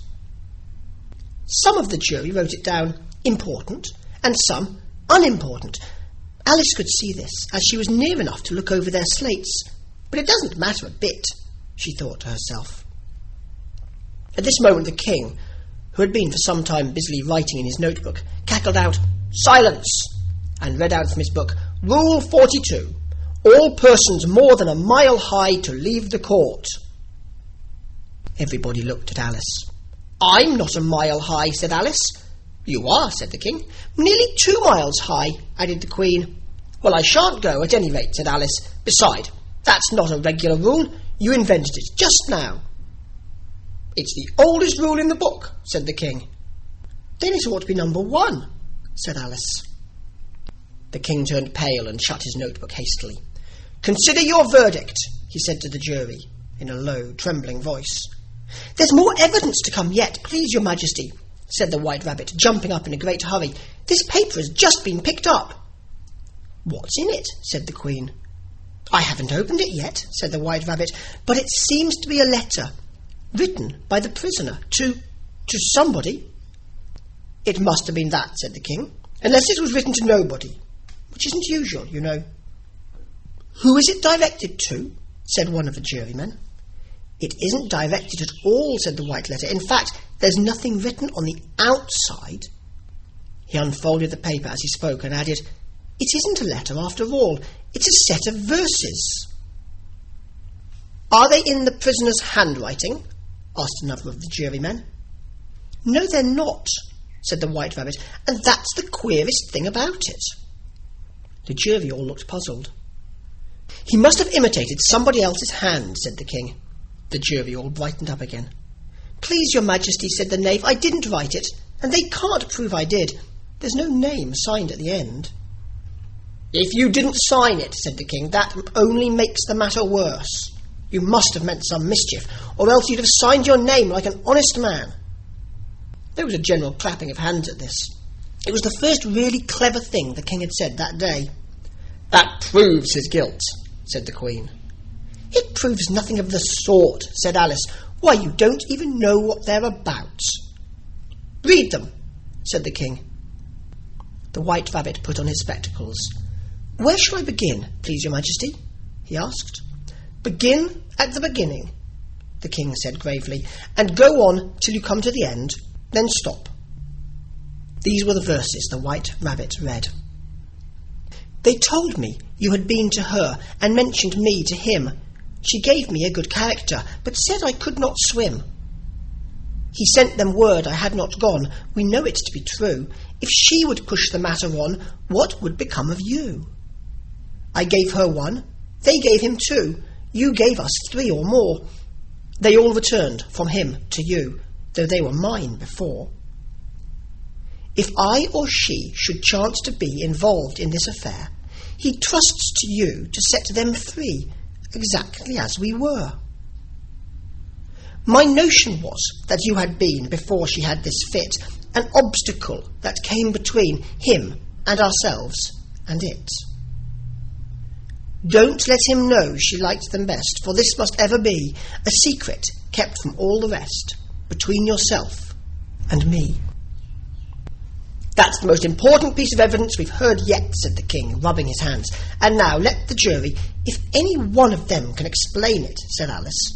Some of the jury wrote it down important, and some unimportant. Alice could see this, as she was near enough to look over their slates. "But it doesn't matter a bit," she thought to herself. At this moment the king, who had been for some time busily writing in his notebook, cackled out, "Silence!" and read out from his book, "Rule 42. All persons more than a mile high to leave the court." Everybody looked at Alice. "I'm not a mile high," said Alice. "You are," said the king. "Nearly 2 miles high," added the queen. "Well, I shan't go, at any rate," said Alice. "Beside, that's not a regular rule. You invented it just now." "It's the oldest rule in the book," said the king. "Then it ought to be number 1, said Alice. The king turned pale and shut his notebook hastily. "Consider your verdict," he said to the jury, in a low, trembling voice. "There's more evidence to come yet, please, Your Majesty," said the White Rabbit, jumping up in a great hurry. "This paper has just been picked up." "What's in it?" said the Queen. "I haven't opened it yet," said the White Rabbit, "but it seems to be a letter, written by the prisoner to somebody." "It must have been that," said the King, "unless it was written to nobody, which isn't usual, you know." "Who is it directed to?" said one of the jurymen. "It isn't directed at all," said the white letter. "In fact, there's nothing written on the outside." He unfolded the paper as he spoke and added, "It isn't a letter after all. It's a set of verses." "Are they in the prisoner's handwriting?" asked another of the jurymen. "No, they're not," said the White Rabbit, "and that's the queerest thing about it." The jury all looked puzzled. "He must have imitated somebody else's hand," said the King. The jury all brightened up again. "Please, Your Majesty," said the knave, "I didn't write it, and they can't prove I did. There's no name signed at the end." "If you didn't sign it," said the King, "that only makes the matter worse. You must have meant some mischief, or else you'd have signed your name like an honest man." There was a general clapping of hands at this. It was the first really clever thing the King had said that day. "That proves his guilt," said the Queen. "It proves nothing of the sort," said Alice. "Why, you don't even know what they're about." "Read them," said the King. The White Rabbit put on his spectacles. "Where shall I begin, please, Your Majesty?" he asked. "Begin at the beginning," the King said gravely, "and go on till you come to the end, then stop." These were the verses the White Rabbit read. "They told me you had been to her and mentioned me to him. She gave me a good character, but said I could not swim. He sent them word I had not gone. We know it to be true. If she would push the matter on, what would become of you? I gave her 1, they gave him 2, you gave us 3 or more. They all returned from him to you, though they were mine before. If I or she should chance to be involved in this affair, he trusts to you to set them free, exactly as we were. My notion was that you had been, before she had this fit, an obstacle that came between him and ourselves and it. Don't let him know she liked them best, for this must ever be a secret kept from all the rest, between yourself and me." "That's the most important piece of evidence we've heard yet," said the king, rubbing his hands. "And now let the jury, if any one of them can explain it," said Alice.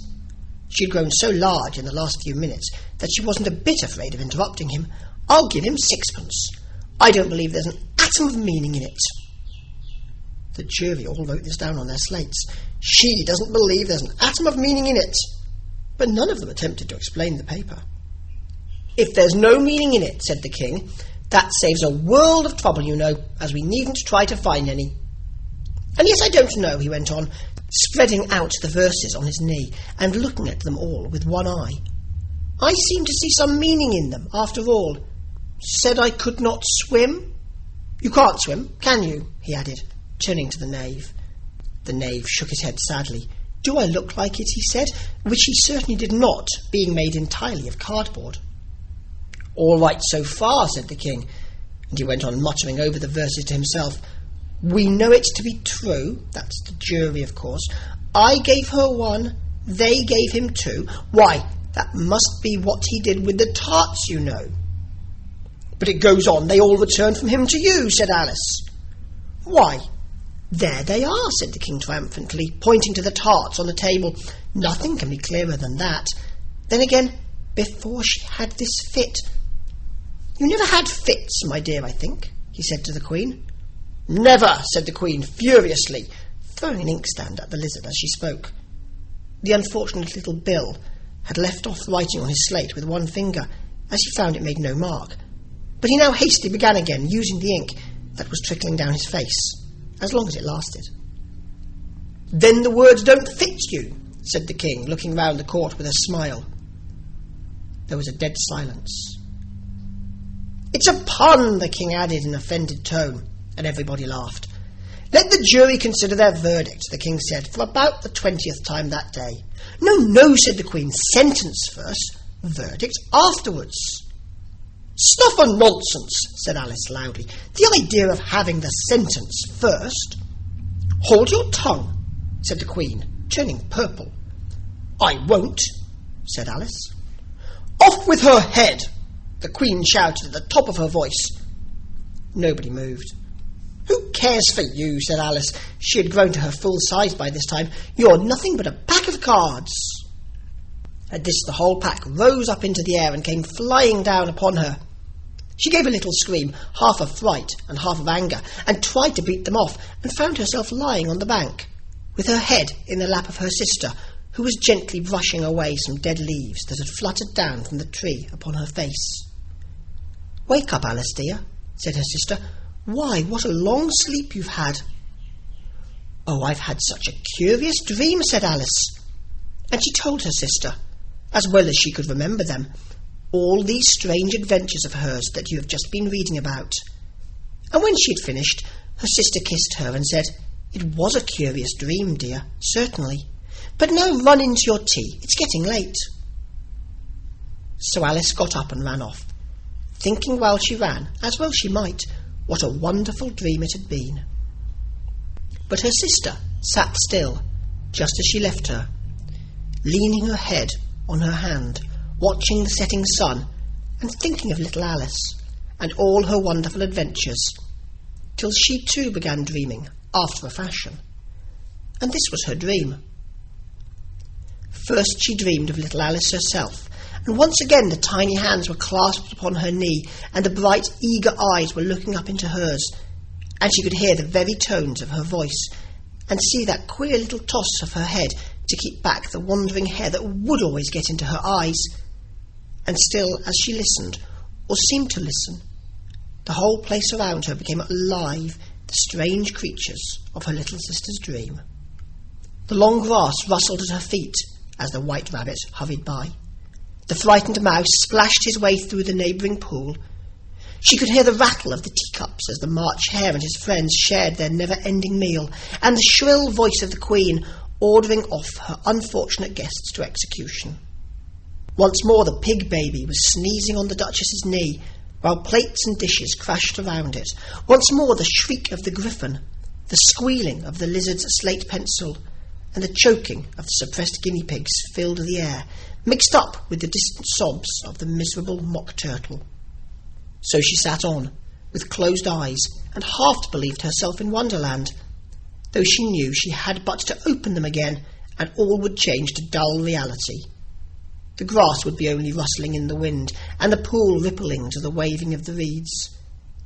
She had grown so large in the last few minutes that she wasn't a bit afraid of interrupting him. "I'll give him 6pence. I don't believe there's an atom of meaning in it." The jury all wrote this down on their slates. She doesn't believe there's an atom of meaning in it. But none of them attempted to explain the paper. "If there's no meaning in it," said the king, "that saves a world of trouble, you know, as we needn't try to find any. And yet I don't know," he went on, spreading out the verses on his knee and looking at them all with one eye. "I seem to see some meaning in them, after all. Said I could not swim. You can't swim, can you?" he added, turning to the knave. The knave shook his head sadly. "Do I look like it?" he said, which he certainly did not, being made entirely of cardboard. "All right so far," said the king, and he went on muttering over the verses to himself. "We know it to be true," that's the jury, of course. "I gave her 1, they gave him 2. Why, that must be what he did with the tarts, you know." "But it goes on, they all returned from him to you," said Alice. "Why, there they are," said the king triumphantly, pointing to the tarts on the table. "Nothing can be clearer than that. Then again, before she had this fit—" "You never had fits, my dear, I think," he said to the queen. "Never," said the queen furiously, throwing an inkstand at the lizard as she spoke. The unfortunate little Bill had left off writing on his slate with one finger, as he found it made no mark. But he now hastily began again, using the ink that was trickling down his face, as long as it lasted. "Then the words don't fit you," said the king, looking round the court with a smile. There was a dead silence. "It's a pun," the king added in an offended tone, and everybody laughed. "Let the jury consider their verdict," the king said, for about the 20th time that day. "No, no," said the queen. "Sentence first, verdict afterwards." "Stuff and nonsense," said Alice loudly. "The idea of having the sentence first." "Hold your tongue," said the queen, turning purple. "I won't," said Alice. "Off with her head," the queen shouted at the top of her voice. Nobody moved. "Who cares for you?" said Alice. She had grown to her full size by this time. "You're nothing but a pack of cards." At this the whole pack rose up into the air and came flying down upon her. She gave a little scream, half of fright and half of anger, and tried to beat them off, and found herself lying on the bank, with her head in the lap of her sister, who was gently brushing away some dead leaves that had fluttered down from the tree upon her face. "Wake up, Alice, dear," said her sister. "Why, what a long sleep you've had." "Oh, I've had such a curious dream," said Alice. And she told her sister, as well as she could remember them, all these strange adventures of hers that you have just been reading about. And when she had finished, her sister kissed her and said, "It was a curious dream, dear, certainly. But now run into your tea. It's getting late." So Alice got up and ran off, thinking while she ran, as well she might, what a wonderful dream it had been. But her sister sat still, just as she left her, leaning her head on her hand, watching the setting sun, and thinking of little Alice, and all her wonderful adventures, till she too began dreaming, after a fashion. And this was her dream. First she dreamed of little Alice herself, and once again the tiny hands were clasped upon her knee, and the bright, eager eyes were looking up into hers, and she could hear the very tones of her voice, and see that queer little toss of her head to keep back the wandering hair that would always get into her eyes. And still, as she listened, or seemed to listen, the whole place around her became alive, the strange creatures of her little sister's dream. The long grass rustled at her feet as the white rabbit hurried by. The frightened mouse splashed his way through the neighbouring pool. She could hear the rattle of the teacups as the March Hare and his friends shared their never-ending meal, and the shrill voice of the Queen ordering off her unfortunate guests to execution. Once more the pig baby was sneezing on the Duchess's knee, while plates and dishes crashed around it. Once more the shriek of the griffin, the squealing of the lizard's slate pencil, and the choking of the suppressed guinea pigs filled the air, mixed up with the distant sobs of the miserable mock turtle. So she sat on, with closed eyes, and half believed herself in Wonderland, though she knew she had but to open them again, and all would change to dull reality. The grass would be only rustling in the wind, and the pool rippling to the waving of the reeds.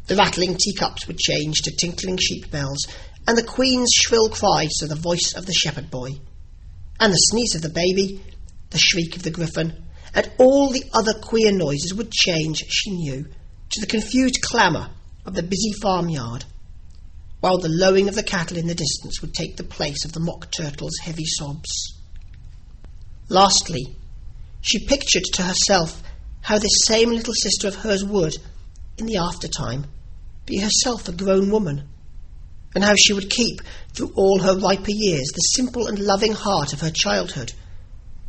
The rattling teacups would change to tinkling sheep bells, and the queen's shrill cries to the voice of the shepherd boy. And the sneeze of the baby, the shriek of the griffin, and all the other queer noises would change, she knew, to the confused clamour of the busy farmyard, while the lowing of the cattle in the distance would take the place of the mock turtle's heavy sobs. Lastly, she pictured to herself how this same little sister of hers would, in the aftertime, be herself a grown woman, and how she would keep, through all her riper years, the simple and loving heart of her childhood,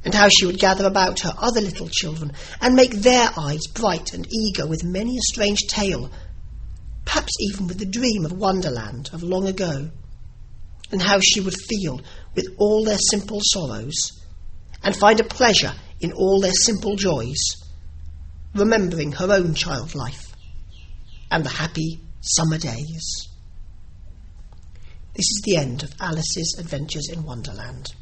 and how she would gather about her other little children, and make their eyes bright and eager with many a strange tale, perhaps even with the dream of Wonderland of long ago, and how she would feel with all their simple sorrows, and find a pleasure in all their simple joys, remembering her own child life and the happy summer days. This is the end of Alice's Adventures in Wonderland.